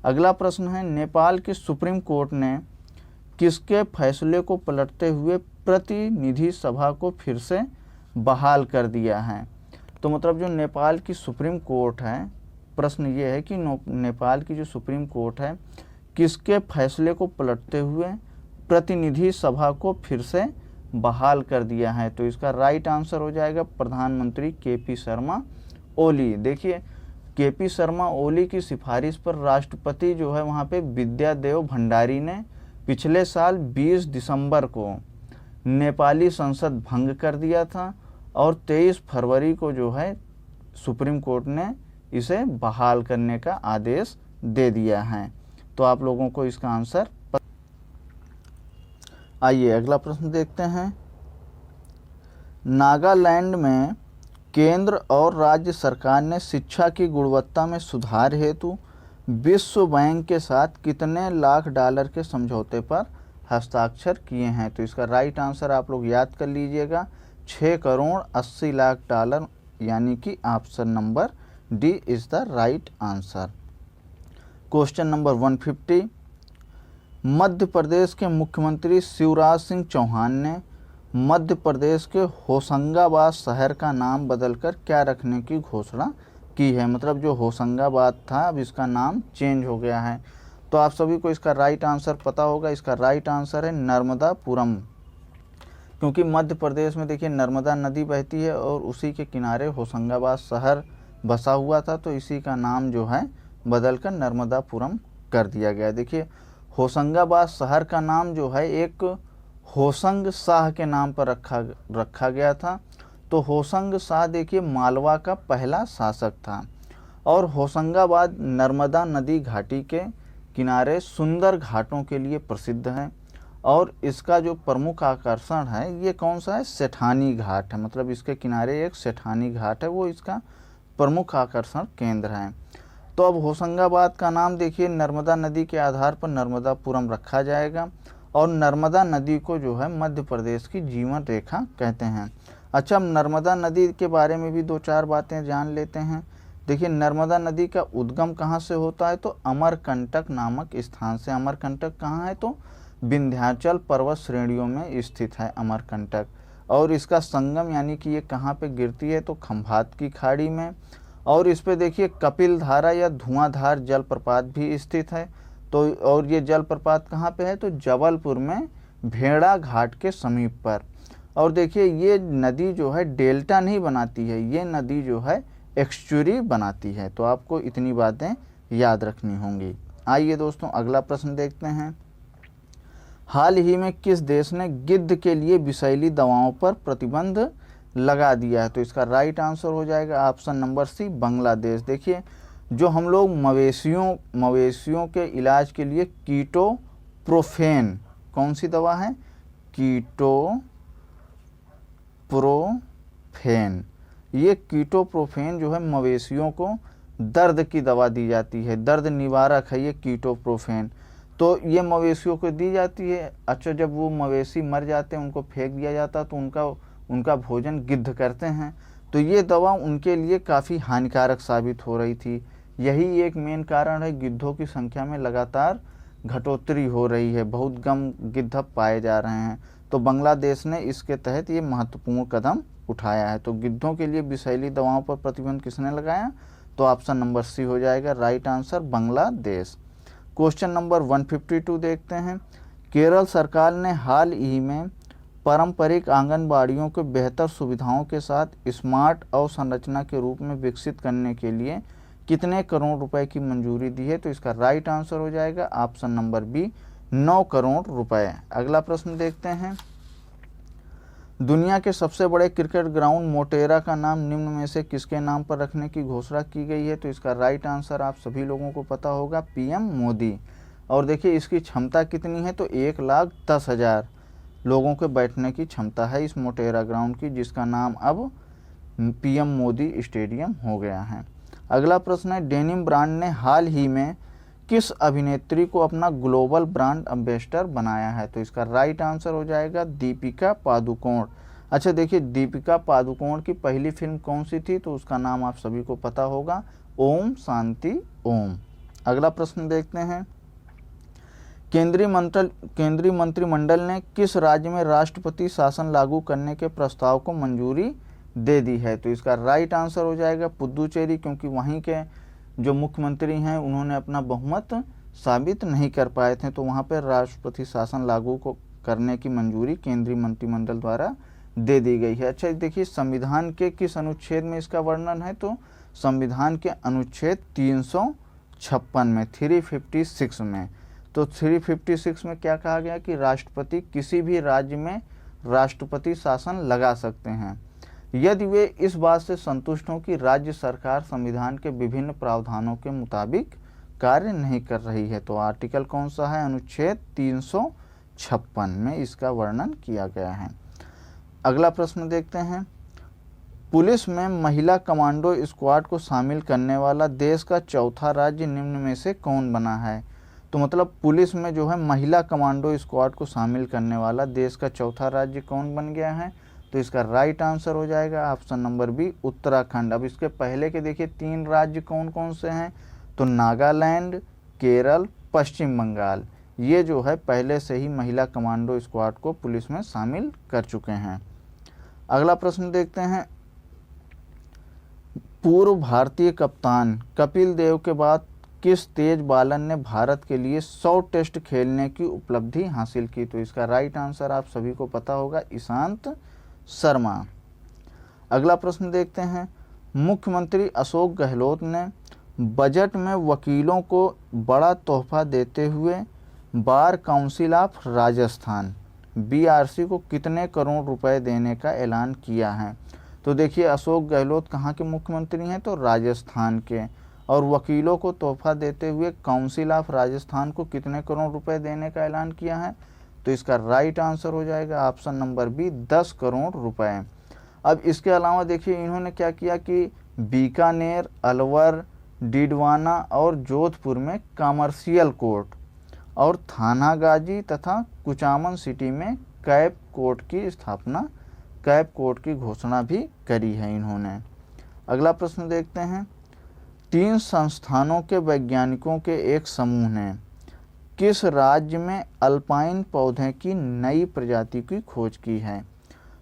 अगला प्रश्न है, नेपाल की सुप्रीम कोर्ट ने किसके फैसले को पलटते हुए प्रतिनिधि सभा को फिर से बहाल कर दिया है? तो मतलब जो नेपाल की सुप्रीम कोर्ट है, प्रश्न ये है कि नेपाल की जो सुप्रीम कोर्ट है किसके फैसले को पलटते हुए प्रतिनिधि सभा को फिर से बहाल कर दिया है? तो इसका राइट आंसर हो जाएगा प्रधानमंत्री KP शर्मा ओली। देखिए, KP शर्मा ओली की सिफारिश पर राष्ट्रपति जो है वहाँ पे विद्यादेव भंडारी ने पिछले साल 20 दिसंबर को नेपाली संसद भंग कर दिया था और 23 फरवरी को जो है सुप्रीम कोर्ट ने इसे बहाल करने का आदेश दे दिया है। तो आप लोगों को इसका आंसर आइए अगला प्रश्न देखते हैं। नागालैंड में केंद्र और राज्य सरकार ने शिक्षा की गुणवत्ता में सुधार हेतु विश्व बैंक के साथ कितने लाख डॉलर के समझौते पर हस्ताक्षर किए हैं? तो इसका राइट आंसर आप लोग याद कर लीजिएगा, 6 करोड़ 80 लाख डॉलर, यानी कि option number D is the right answer. Question number 150, Madhya Pradesh के मुख्यमंत्री शिवराज सिंह चौहान ने मध्य प्रदेश के होशंगाबाद शहर का नाम बदलकर क्या रखने की घोषणा की है? मतलब जो होशंगाबाद था अब इसका नाम चेंज हो गया है। तो आप सभी को इसका राइट आंसर पता होगा, इसका राइट आंसर है नर्मदापुरम। क्योंकि मध्य प्रदेश में देखिए नर्मदा नदी बहती है और उसी के किनारे होशंगाबाद शहर बसा हुआ था, तो इसी का नाम जो है बदलकर नर्मदापुरम कर दिया गया। देखिए, होशंगाबाद शहर का नाम जो है एक होशंग शाह के नाम पर रखा गया था। तो होशंग शाह देखिए मालवा का पहला शासक था और होशंगाबाद नर्मदा नदी घाटी के किनारे सुंदर घाटों के लिए प्रसिद्ध है और इसका जो प्रमुख आकर्षण है ये कौन सा है? सेठानी घाट है। मतलब इसके किनारे एक सेठानी घाट है, वो इसका प्रमुख आकर्षण केंद्र है। तो अब होशंगाबाद का नाम देखिए नर्मदा नदी के आधार पर नर्मदापुरम रखा जाएगा और नर्मदा नदी को जो है मध्य प्रदेश की जीवन रेखा कहते हैं। अच्छा, हम नर्मदा नदी के बारे में भी दो चार बातें जान लेते हैं। देखिए, नर्मदा नदी का उद्गम कहाँ से होता है, तो अमरकंटक नामक स्थान से। अमरकंटक कहाँ है, तो विंध्याचल पर्वत श्रेणियों में स्थित है अमरकंटक। और इसका संगम यानी कि ये कहाँ पे गिरती है, तो खंभात की खाड़ी में। और इस पे देखिए कपिल धारा या धुआंधार जलप्रपात भी स्थित है। तो और ये जलप्रपात कहाँ पे है, तो जबलपुर में भेड़ा घाट के समीप पर। और देखिए, ये नदी जो है डेल्टा नहीं बनाती है, ये नदी जो है एक्सचुरी बनाती है। तो आपको इतनी बातें याद रखनी होंगी। आइए दोस्तों, अगला प्रश्न देखते हैं। हाल ही में किस देश ने गिद्ध के लिए विषैली दवाओं पर प्रतिबंध लगा दिया है, तो इसका राइट आंसर हो जाएगा ऑप्शन नंबर सी, बांग्लादेश। देखिए, जो हम लोग मवेशियों के इलाज के लिए कीटोप्रोफेन, कौन सी दवा है, कीटोप्रोफेन, ये कीटोप्रोफेन जो है मवेशियों को दर्द की दवा दी जाती है, दर्द निवारक है ये कीटोप्रोफेन। तो ये मवेशियों को दी जाती है। अच्छा, जब वो मवेशी मर जाते हैं, उनको फेंक दिया जाता है, तो उनका भोजन गिद्ध करते हैं। तो ये दवा उनके लिए काफ़ी हानिकारक साबित हो रही थी। यही एक मेन कारण है, गिद्धों की संख्या में लगातार घटोतरी हो रही है, बहुत कम गिद्ध पाए जा रहे हैं। तो बांग्लादेश ने इसके तहत ये महत्वपूर्ण कदम उठाया है। तो गिद्धों के लिए विषैली दवाओं पर प्रतिबंध किसने लगाया, तो ऑप्शन नंबर सी हो जाएगा right answer, Bangladesh. Question number 152 देखते हैं। केरल सरकार ने हाल ही में पारंपरिक आंगनबाड़ियों को बेहतर सुविधाओं के साथ स्मार्ट अवसंरचना के रूप में विकसित करने के लिए कितने करोड़ रुपए की मंजूरी दी है, तो इसका राइट आंसर हो जाएगा ऑप्शन नंबर बी, 9 करोड़ रुपए। अगला प्रश्न देखते हैं। दुनिया के सबसे बड़े क्रिकेट ग्राउंड मोटेरा का नाम निम्न में से किसके नाम पर रखने की घोषणा की गई है, तो इसका राइट आंसर आप सभी लोगों को पता होगा, पीएम मोदी। और देखिए, इसकी क्षमता कितनी है, तो 1,10,000 लोगों के बैठने की क्षमता है इस मोटेरा ग्राउंड की, जिसका नाम अब पीएम मोदी स्टेडियम हो गया है। अगला प्रश्न है। डेनिम ब्रांड ने हाल ही में किस अभिनेत्री को अपना ग्लोबल ब्रांड एम्बेसडर बनाया है, तो इसका राइट आंसर हो जाएगा दीपिका पादुकोण। अच्छा, देखिए, दीपिका पादुकोण की पहली फिल्म कौन सी थी, तो उसका नाम आप सभी को पता होगा, ओम शांति ओम। अगला प्रश्न देखते हैं। केंद्रीय मंत्रिमंडल ने किस राज्य में राष्ट्रपति शासन लागू करने के प्रस्ताव को मंजूरी दे दी है, तो इसका राइट आंसर हो जाएगा पुदुचेरी, क्योंकि वहीं के जो मुख्यमंत्री हैं उन्होंने अपना बहुमत साबित नहीं कर पाए थे, तो वहाँ पर राष्ट्रपति शासन लागू को करने की मंजूरी केंद्रीय मंत्रिमंडल द्वारा दे दी गई है। अच्छा, देखिए, संविधान के किस अनुच्छेद में इसका वर्णन है, तो संविधान के अनुच्छेद 356 में, 356 में। तो 356 में क्या कहा गया कि राष्ट्रपति किसी भी राज्य में राष्ट्रपति शासन लगा सकते हैं यदि वे इस बात से संतुष्ट हों कि राज्य सरकार संविधान के विभिन्न प्रावधानों के मुताबिक कार्य नहीं कर रही है। तो आर्टिकल कौन सा है, अनुच्छेद 356 में इसका वर्णन किया गया है। अगला प्रश्न देखते हैं। पुलिस में महिला कमांडो स्क्वाड को शामिल करने वाला देश का चौथा राज्य निम्न में से कौन बना है, तो मतलब पुलिस में जो है महिला कमांडो स्क्वाड को शामिल करने वाला देश का चौथा राज्य कौन बन गया है, तो इसका राइट आंसर हो जाएगा ऑप्शन नंबर बी, उत्तराखंड। अब इसके पहले के देखिए 3 राज्य कौन कौन से हैं, तो नागालैंड, केरल, पश्चिम बंगाल, ये जो है पहले से ही महिला कमांडो स्क्वाड को पुलिस में शामिल कर चुके हैं। अगला प्रश्न देखते हैं। पूर्व भारतीय कप्तान कपिल देव के बाद किस तेज बालन ने भारत के लिए 100 टेस्ट खेलने की उपलब्धि हासिल की, तो इसका राइट आंसर आप सभी को पता होगा, ईशांत शर्मा। अगला प्रश्न देखते हैं। मुख्यमंत्री अशोक गहलोत ने बजट में वकीलों को बड़ा तोहफा देते हुए bar council of Rajasthan BRC को कितने करोड़ रुपए देने का ऐलान किया है, तो देखिए, अशोक गहलोत कहाँ के मुख्यमंत्री हैं, तो राजस्थान के। और वकीलों को तोहफा देते हुए काउंसिल ऑफ राजस्थान को कितने करोड़ रुपए देने का ऐलान किया है, तो इसका राइट आंसर हो जाएगा ऑप्शन नंबर बी, 10 करोड़ रुपए। अब इसके अलावा देखिए इन्होंने क्या किया कि बीकानेर, अलवर, डीडवाना और जोधपुर में कमर्शियल कोर्ट और थानागाजी तथा कुचामन सिटी में कैप कोर्ट की स्थापना, कैप कोर्ट की घोषणा भी करी है इन्होंने। अगला प्रश्न देखते हैं, 3 संस्थानों के वैज्ञानिकों के एक समूह ने किस राज्य में अल्पाइन पौधे की नई प्रजाति की खोज की है?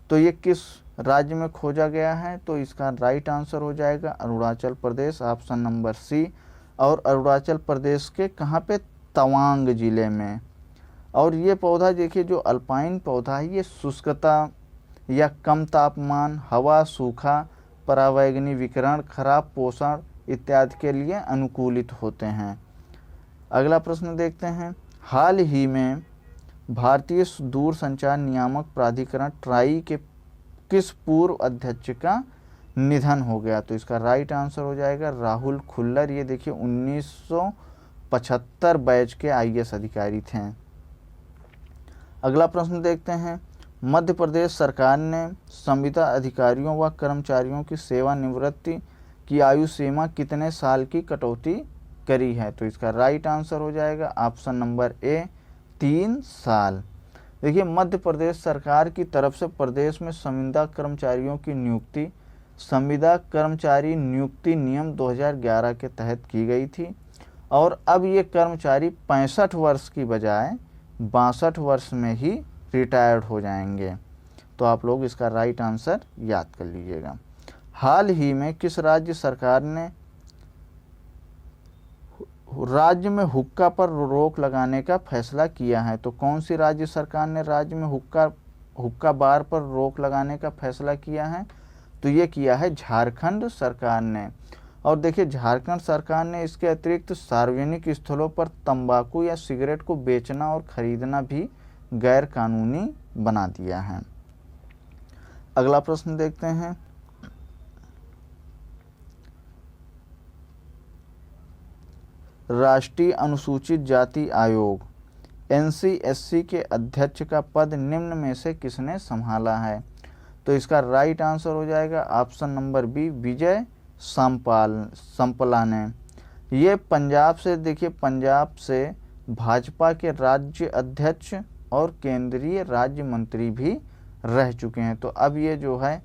तो ये किस राज्य में खोजा गया है? तो इसका राइट आंसर हो जाएगा अरुणाचल प्रदेश, ऑप्शन नंबर सी। और अरुणाचल प्रदेश के कहाँ पे? तवांग जिले में। और ये पौधा देखिए, जो अल्पाइन पौधा है, ये शुष्कता या कम तापमान, हवा, सूखा, परावैंगनी विकिरण, खराब पोषण इत्यादि के लिए अनुकूलित होते हैं। अगला प्रश्न देखते हैं, हाल ही में भारतीय दूरसंचार नियामक प्राधिकरण ट्राई के किस पूर्व अध्यक्ष का निधन हो गया? तो इसका राइट आंसर हो जाएगा राहुल खुल्लर। ये देखिए 1975 बैच के आईएएस अधिकारी थे। अगला प्रश्न देखते हैं, मध्य प्रदेश सरकार ने संविदा अधिकारियों व कर्मचारियों की सेवानिवृत्ति की आयु सीमा कितने साल की कटौती करी है? तो इसका राइट आंसर हो जाएगा ऑप्शन नंबर ए 3 साल। देखिए, मध्य प्रदेश सरकार की तरफ से प्रदेश में संविदा कर्मचारियों की नियुक्ति संविदा कर्मचारी नियुक्ति नियम 2011 के तहत की गई थी, और अब ये कर्मचारी 65 वर्ष की बजाय 62 वर्ष में ही रिटायर्ड हो जाएंगे। तो आप लोग इसका राइट आंसर याद कर लीजिएगा। हाल ही में किस राज्य सरकार ने राज्य में हुक्का पर रोक लगाने का फैसला किया है? तो कौन सी राज्य सरकार ने राज्य में हुक्का बार पर रोक लगाने का फैसला किया है? तो ये किया है झारखंड सरकार ने। और देखिए, झारखंड सरकार ने इसके अतिरिक्त सार्वजनिक स्थलों पर तंबाकू या सिगरेट को बेचना और खरीदना भी गैर कानूनी बना दिया है। अगला प्रश्न देखते हैं, राष्ट्रीय अनुसूचित जाति आयोग NCSC के अध्यक्ष का पद निम्न में से किसने संभाला है? तो इसका राइट आंसर हो जाएगा ऑप्शन नंबर बी विजय संपला ने। ये पंजाब से, देखिए पंजाब से भाजपा के राज्य अध्यक्ष और केंद्रीय राज्य मंत्री भी रह चुके हैं। तो अब ये जो है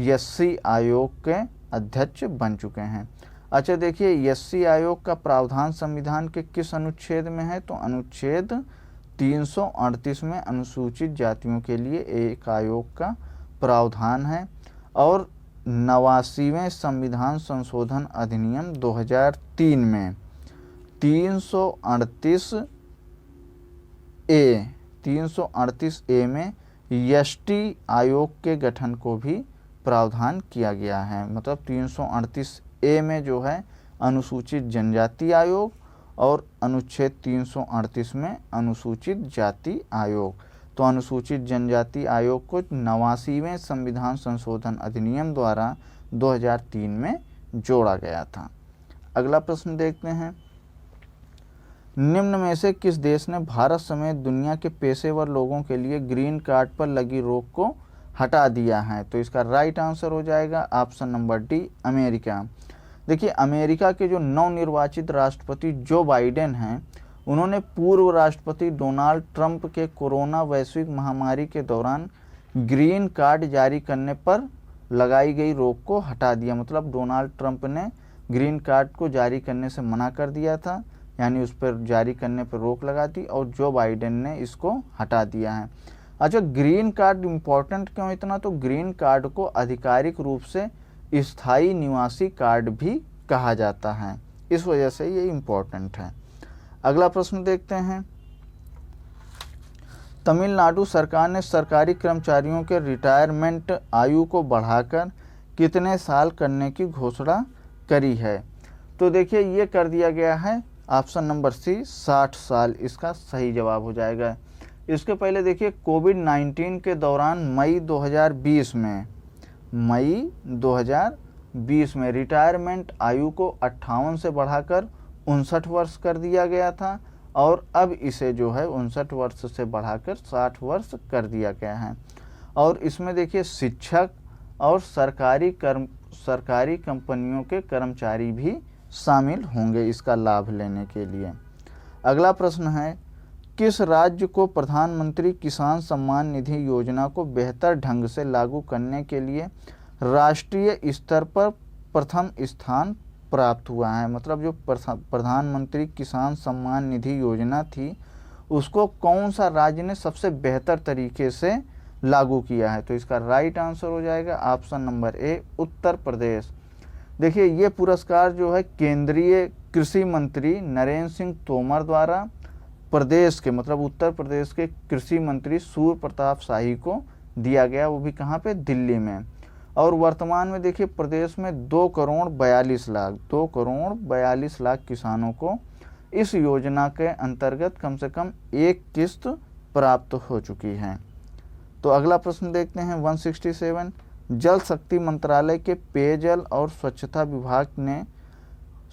SC आयोग के अध्यक्ष बन चुके हैं। अच्छा, देखिए SC आयोग का प्रावधान संविधान के किस अनुच्छेद में है? तो अनुच्छेद 338 में अनुसूचित जातियों के लिए एक आयोग का प्रावधान है। और 89वें संविधान संशोधन अधिनियम 2003 में 338A में ST आयोग के गठन को भी प्रावधान किया गया है। मतलब 338A में जो है अनुसूचित जनजाति आयोग और अनुच्छेद 338 में अनुसूचित जाति आयोग। तो अनुसूचित जनजाति आयोग को 89वें संविधान संशोधन अधिनियम द्वारा 2003 में जोड़ा गया था। अगला प्रश्न देखते हैं, निम्न में से किस देश ने भारत समेत दुनिया के पेशेवर लोगों के लिए ग्रीन कार्ड पर लगी रोक को हटा दिया है? तो इसका राइट आंसर हो जाएगा ऑप्शन नंबर डी अमेरिका। देखिए, अमेरिका के जो नवनिर्वाचित राष्ट्रपति जो बाइडेन हैं, उन्होंने पूर्व राष्ट्रपति डोनाल्ड ट्रंप के कोरोना वैश्विक महामारी के दौरान ग्रीन कार्ड जारी करने पर लगाई गई रोक को हटा दिया। मतलब डोनाल्ड ट्रंप ने ग्रीन कार्ड को जारी करने से मना कर दिया था, यानी उस पर जारी करने पर रोक लगा दी, और जो बाइडेन ने इसको हटा दिया है। अच्छा, ग्रीन कार्ड इम्पोर्टेंट क्यों इतना? तो ग्रीन कार्ड को आधिकारिक रूप से स्थायी निवासी कार्ड भी कहा जाता है, इस वजह से ये इम्पोर्टेंट है। अगला प्रश्न देखते हैं, तमिलनाडु सरकार ने सरकारी कर्मचारियों के रिटायरमेंट आयु को बढ़ाकर कितने साल करने की घोषणा करी है? तो देखिए, ये कर दिया गया है ऑप्शन नंबर सी 60 साल इसका सही जवाब हो जाएगा। इसके पहले देखिए, कोविड-19 के दौरान मई 2020 में रिटायरमेंट आयु को 58 से बढ़ाकर 59 वर्ष कर दिया गया था, और अब इसे जो है 59 वर्ष से बढ़ाकर 60 वर्ष कर दिया गया है। और इसमें देखिए, शिक्षक और सरकारी कंपनियों के कर्मचारी भी शामिल होंगे इसका लाभ लेने के लिए। अगला प्रश्न है, किस राज्य को प्रधानमंत्री किसान सम्मान निधि योजना को बेहतर ढंग से लागू करने के लिए राष्ट्रीय स्तर पर प्रथम स्थान प्राप्त हुआ है? मतलब जो प्रधानमंत्री किसान सम्मान निधि योजना थी उसको कौन सा राज्य ने सबसे बेहतर तरीके से लागू किया है? तो इसका राइट आंसर हो जाएगा ऑप्शन नंबर ए, उत्तर प्रदेश। देखिए ये पुरस्कार जो है केंद्रीय कृषि मंत्री नरेंद्र सिंह तोमर द्वारा प्रदेश के मतलब उत्तर प्रदेश के कृषि मंत्री सूर्य प्रताप शाही को दिया गया, वो भी कहाँ पे? दिल्ली में। और वर्तमान में देखिए प्रदेश में 2,42,00,000 किसानों को इस योजना के अंतर्गत कम से कम एक किस्त प्राप्त हो चुकी है। तो अगला प्रश्न देखते हैं 167। जल शक्ति मंत्रालय के पेयजल और स्वच्छता विभाग ने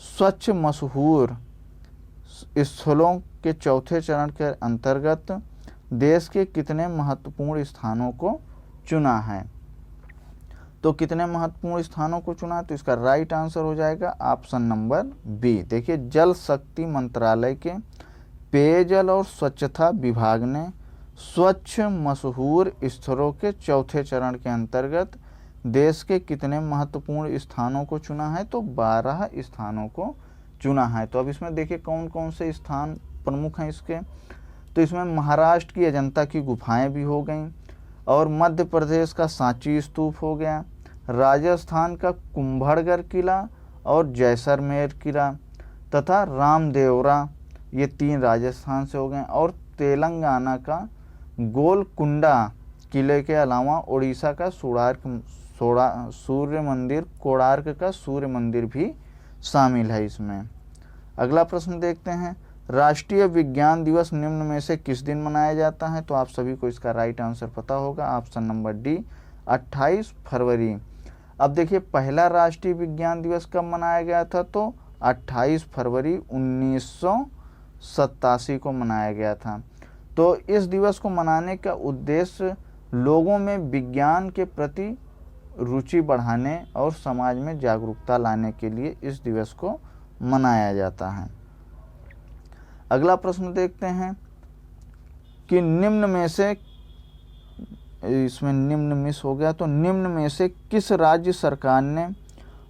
स्वच्छ मशहूर स्थलों के चौथे चरण के अंतर्गत देश के कितने महत्वपूर्ण स्थानों को चुना है? तो कितने महत्वपूर्ण स्थानों को चुना? तो इसका राइट आंसर हो जाएगा ऑप्शन नंबर बी। देखिए जल शक्ति मंत्रालय के पेयजल और स्वच्छता विभाग ने स्वच्छ मशहूर स्थलों के चौथे चरण के अंतर्गत देश के कितने महत्वपूर्ण स्थानों को चुना है? तो 12 स्थानों को चुना है। तो अब इसमें देखिए कौन कौन से स्थान प्रमुख हैं इसके। तो इसमें महाराष्ट्र की अजंता की गुफाएं भी हो गई, और मध्य प्रदेश का सांची स्तूप हो गया, राजस्थान का कुंभलगढ़ किला और जैसलमेर किला तथा रामदेवरा, ये 3 राजस्थान से हो गए, और तेलंगाना का गोलकुंडा किले के अलावा उड़ीसा का सूर्य मंदिर, कोणार्क का सूर्य मंदिर भी शामिल है इसमें। अगला प्रश्न देखते हैं, राष्ट्रीय विज्ञान दिवस निम्न में से किस दिन मनाया जाता है? तो आप सभी को इसका राइट आंसर पता होगा, ऑप्शन नंबर डी, 28 फरवरी। अब देखिए पहला राष्ट्रीय विज्ञान दिवस कब मनाया गया था? तो 28 फरवरी 1987 को मनाया गया था। तो इस दिवस को मनाने का उद्देश्य लोगों में विज्ञान के प्रति रुचि बढ़ाने और समाज में जागरूकता लाने के लिए इस दिवस को मनाया जाता है। अगला प्रश्न देखते हैं कि निम्न में से, इसमें निम्न मिस हो गया, तो निम्न में से किस राज्य सरकार ने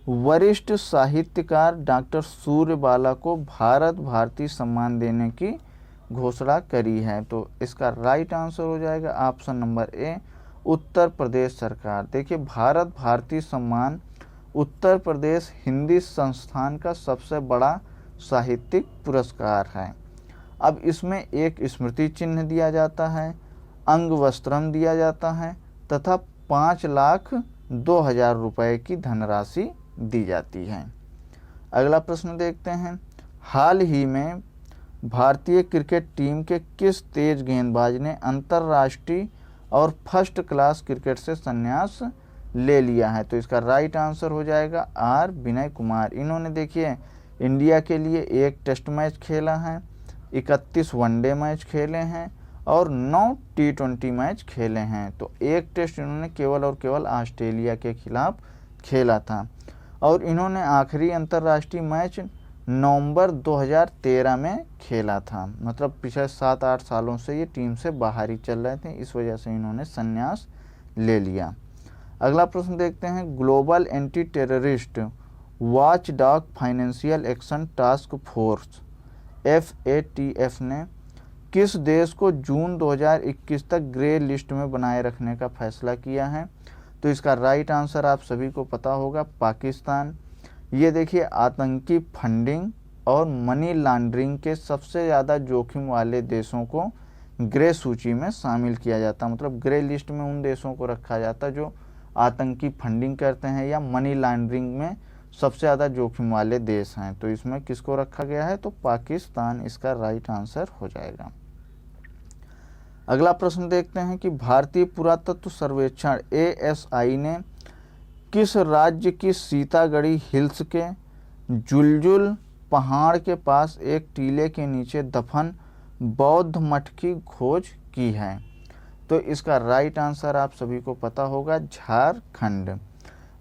वरिष्ठ साहित्यकार डॉक्टर सूर्यबाला को भारत भारती सम्मान देने की घोषणा करी है? तो इसका राइट आंसर हो जाएगा ऑप्शन नंबर ए, उत्तर प्रदेश सरकार। देखिए भारत भारती सम्मान उत्तर प्रदेश हिंदी संस्थान का सबसे बड़ा साहित्यिक पुरस्कार है। अब इसमें एक स्मृति चिन्ह दिया जाता है, अंग वस्त्रम दिया जाता है तथा 5,02,000 रुपये की धनराशि दी जाती है। अगला प्रश्न देखते हैं, हाल ही में भारतीय क्रिकेट टीम के किस तेज गेंदबाज ने अंतर्राष्ट्रीय और फर्स्ट क्लास क्रिकेट से संन्यास ले लिया है? तो इसका राइट आंसर हो जाएगा आर विनय कुमार। इन्होंने देखिए इंडिया के लिए 1 टेस्ट मैच खेला है, 31 वनडे मैच खेले हैं और 9 T20 मैच खेले हैं। तो 1 टेस्ट इन्होंने केवल और केवल ऑस्ट्रेलिया के खिलाफ खेला था, और इन्होंने आखिरी अंतर्राष्ट्रीय मैच नवंबर 2013 में खेला था। मतलब पिछले 7-8 सालों से ये टीम से बाहर ही चल रहे थे, इस वजह से इन्होंने संन्यास ले लिया। अगला प्रश्न देखते हैं, global anti terrorist watch dog financial action task force FATF ने किस देश को जून 2021 तक ग्रे लिस्ट में बनाए रखने का फैसला किया है? तो इसका राइट आंसर आप सभी को पता होगा, पाकिस्तान। ये देखिए आतंकी फंडिंग और मनी लॉन्ड्रिंग के सबसे ज़्यादा जोखिम वाले देशों को ग्रे सूची में शामिल किया जाता है। मतलब ग्रे लिस्ट में उन देशों को रखा जाता है जो आतंकी फंडिंग करते हैं या मनी लॉन्ड्रिंग में सबसे ज़्यादा जोखिम वाले देश हैं। तो इसमें किसको रखा गया है? तो पाकिस्तान इसका राइट आंसर हो जाएगा। अगला प्रश्न देखते हैं कि भारतीय पुरातत्व सर्वेक्षण ASI ने किस राज्य की सीतागढ़ी हिल्स के जुलजुल पहाड़ के पास एक टीले के नीचे दफन बौद्ध मठ की खोज की है? तो इसका राइट आंसर आप सभी को पता होगा, झारखंड।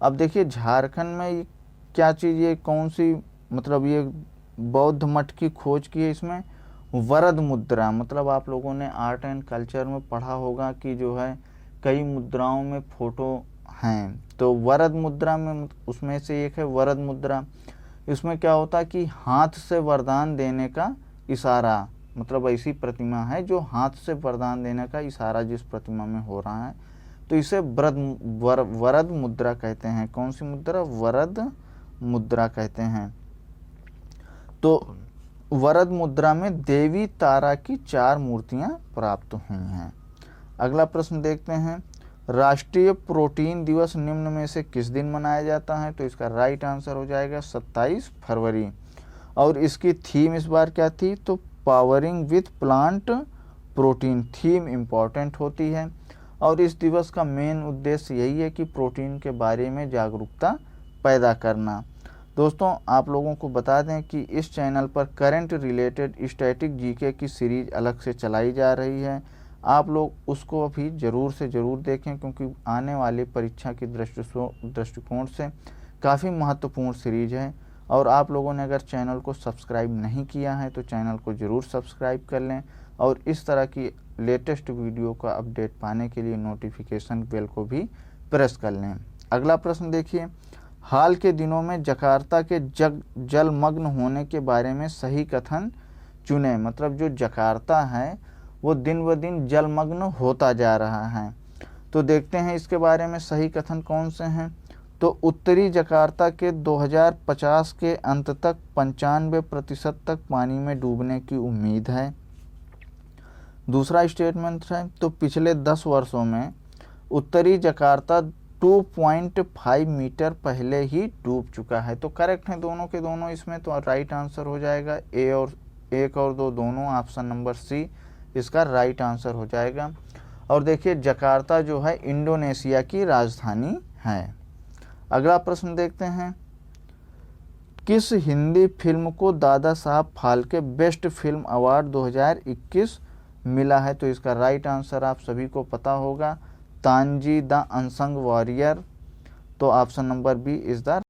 अब देखिए झारखंड में क्या चीज़, ये कौन सी, मतलब ये बौद्ध मठ की खोज की है इसमें वरद मुद्रा, मतलब आप लोगों ने आर्ट एंड कल्चर में पढ़ा होगा कि जो है कई मुद्राओं में फोटो हैं, तो वरद मुद्रा में उसमें से एक है वरद मुद्रा। इसमें क्या होता है कि हाथ से वरदान देने का इशारा, मतलब ऐसी प्रतिमा है जो हाथ से वरदान देने का इशारा जिस प्रतिमा में हो रहा है, तो इसे वरद मुद्रा कहते हैं। कौन सी मुद्रा? वरद मुद्रा कहते हैं। तो वरद मुद्रा में देवी तारा की 4 मूर्तियां प्राप्त हुई हैं। अगला प्रश्न देखते हैं, राष्ट्रीय प्रोटीन दिवस निम्न में से किस दिन मनाया जाता है? तो इसका राइट आंसर हो जाएगा 27 फरवरी। और इसकी थीम इस बार क्या थी? तो powering with plant protein theme important होती है। और इस दिवस का मेन उद्देश्य यही है कि प्रोटीन के बारे में जागरूकता पैदा करना। दोस्तों, आप लोगों को बता दें कि इस चैनल पर करंट रिलेटेड स्टैटिक जीके की सीरीज अलग से चलाई जा रही है। आप लोग उसको भी ज़रूर से ज़रूर देखें, क्योंकि आने वाली परीक्षा की दृष्टिकोण से काफ़ी महत्वपूर्ण सीरीज है। और आप लोगों ने अगर चैनल को सब्सक्राइब नहीं किया है तो चैनल को ज़रूर सब्सक्राइब कर लें, और इस तरह की लेटेस्ट वीडियो का अपडेट पाने के लिए नोटिफिकेशन बेल को भी प्रेस कर लें। अगला प्रश्न देखिए, हाल के दिनों में जकार्ता के जलमग्न होने के बारे में सही कथन चुनें। मतलब जो जकार्ता है वो दिन ब दिन जलमग्न होता जा रहा है। तो देखते हैं इसके बारे में सही कथन कौन से हैं। तो उत्तरी जकार्ता के 2050 के अंत तक 95% तक पानी में डूबने की उम्मीद है। दूसरा स्टेटमेंट है, तो पिछले 10 वर्षों में उत्तरी जकार्ता 2.5 मीटर पहले ही डूब चुका है। तो करेक्ट है दोनों के दोनों इसमें, तो राइट आंसर हो जाएगा एक और दो दोनों, ऑप्शन नंबर सी इसका राइट आंसर हो जाएगा। और देखिए जकार्ता जो है इंडोनेशिया की राजधानी है। अगला प्रश्न देखते हैं, किस हिंदी फिल्म को Dada Saheb Phalke best film award 2021 मिला है? तो इसका राइट आंसर आप सभी को पता होगा, तानजी द अनसंग वॉरियर। तो option number B is the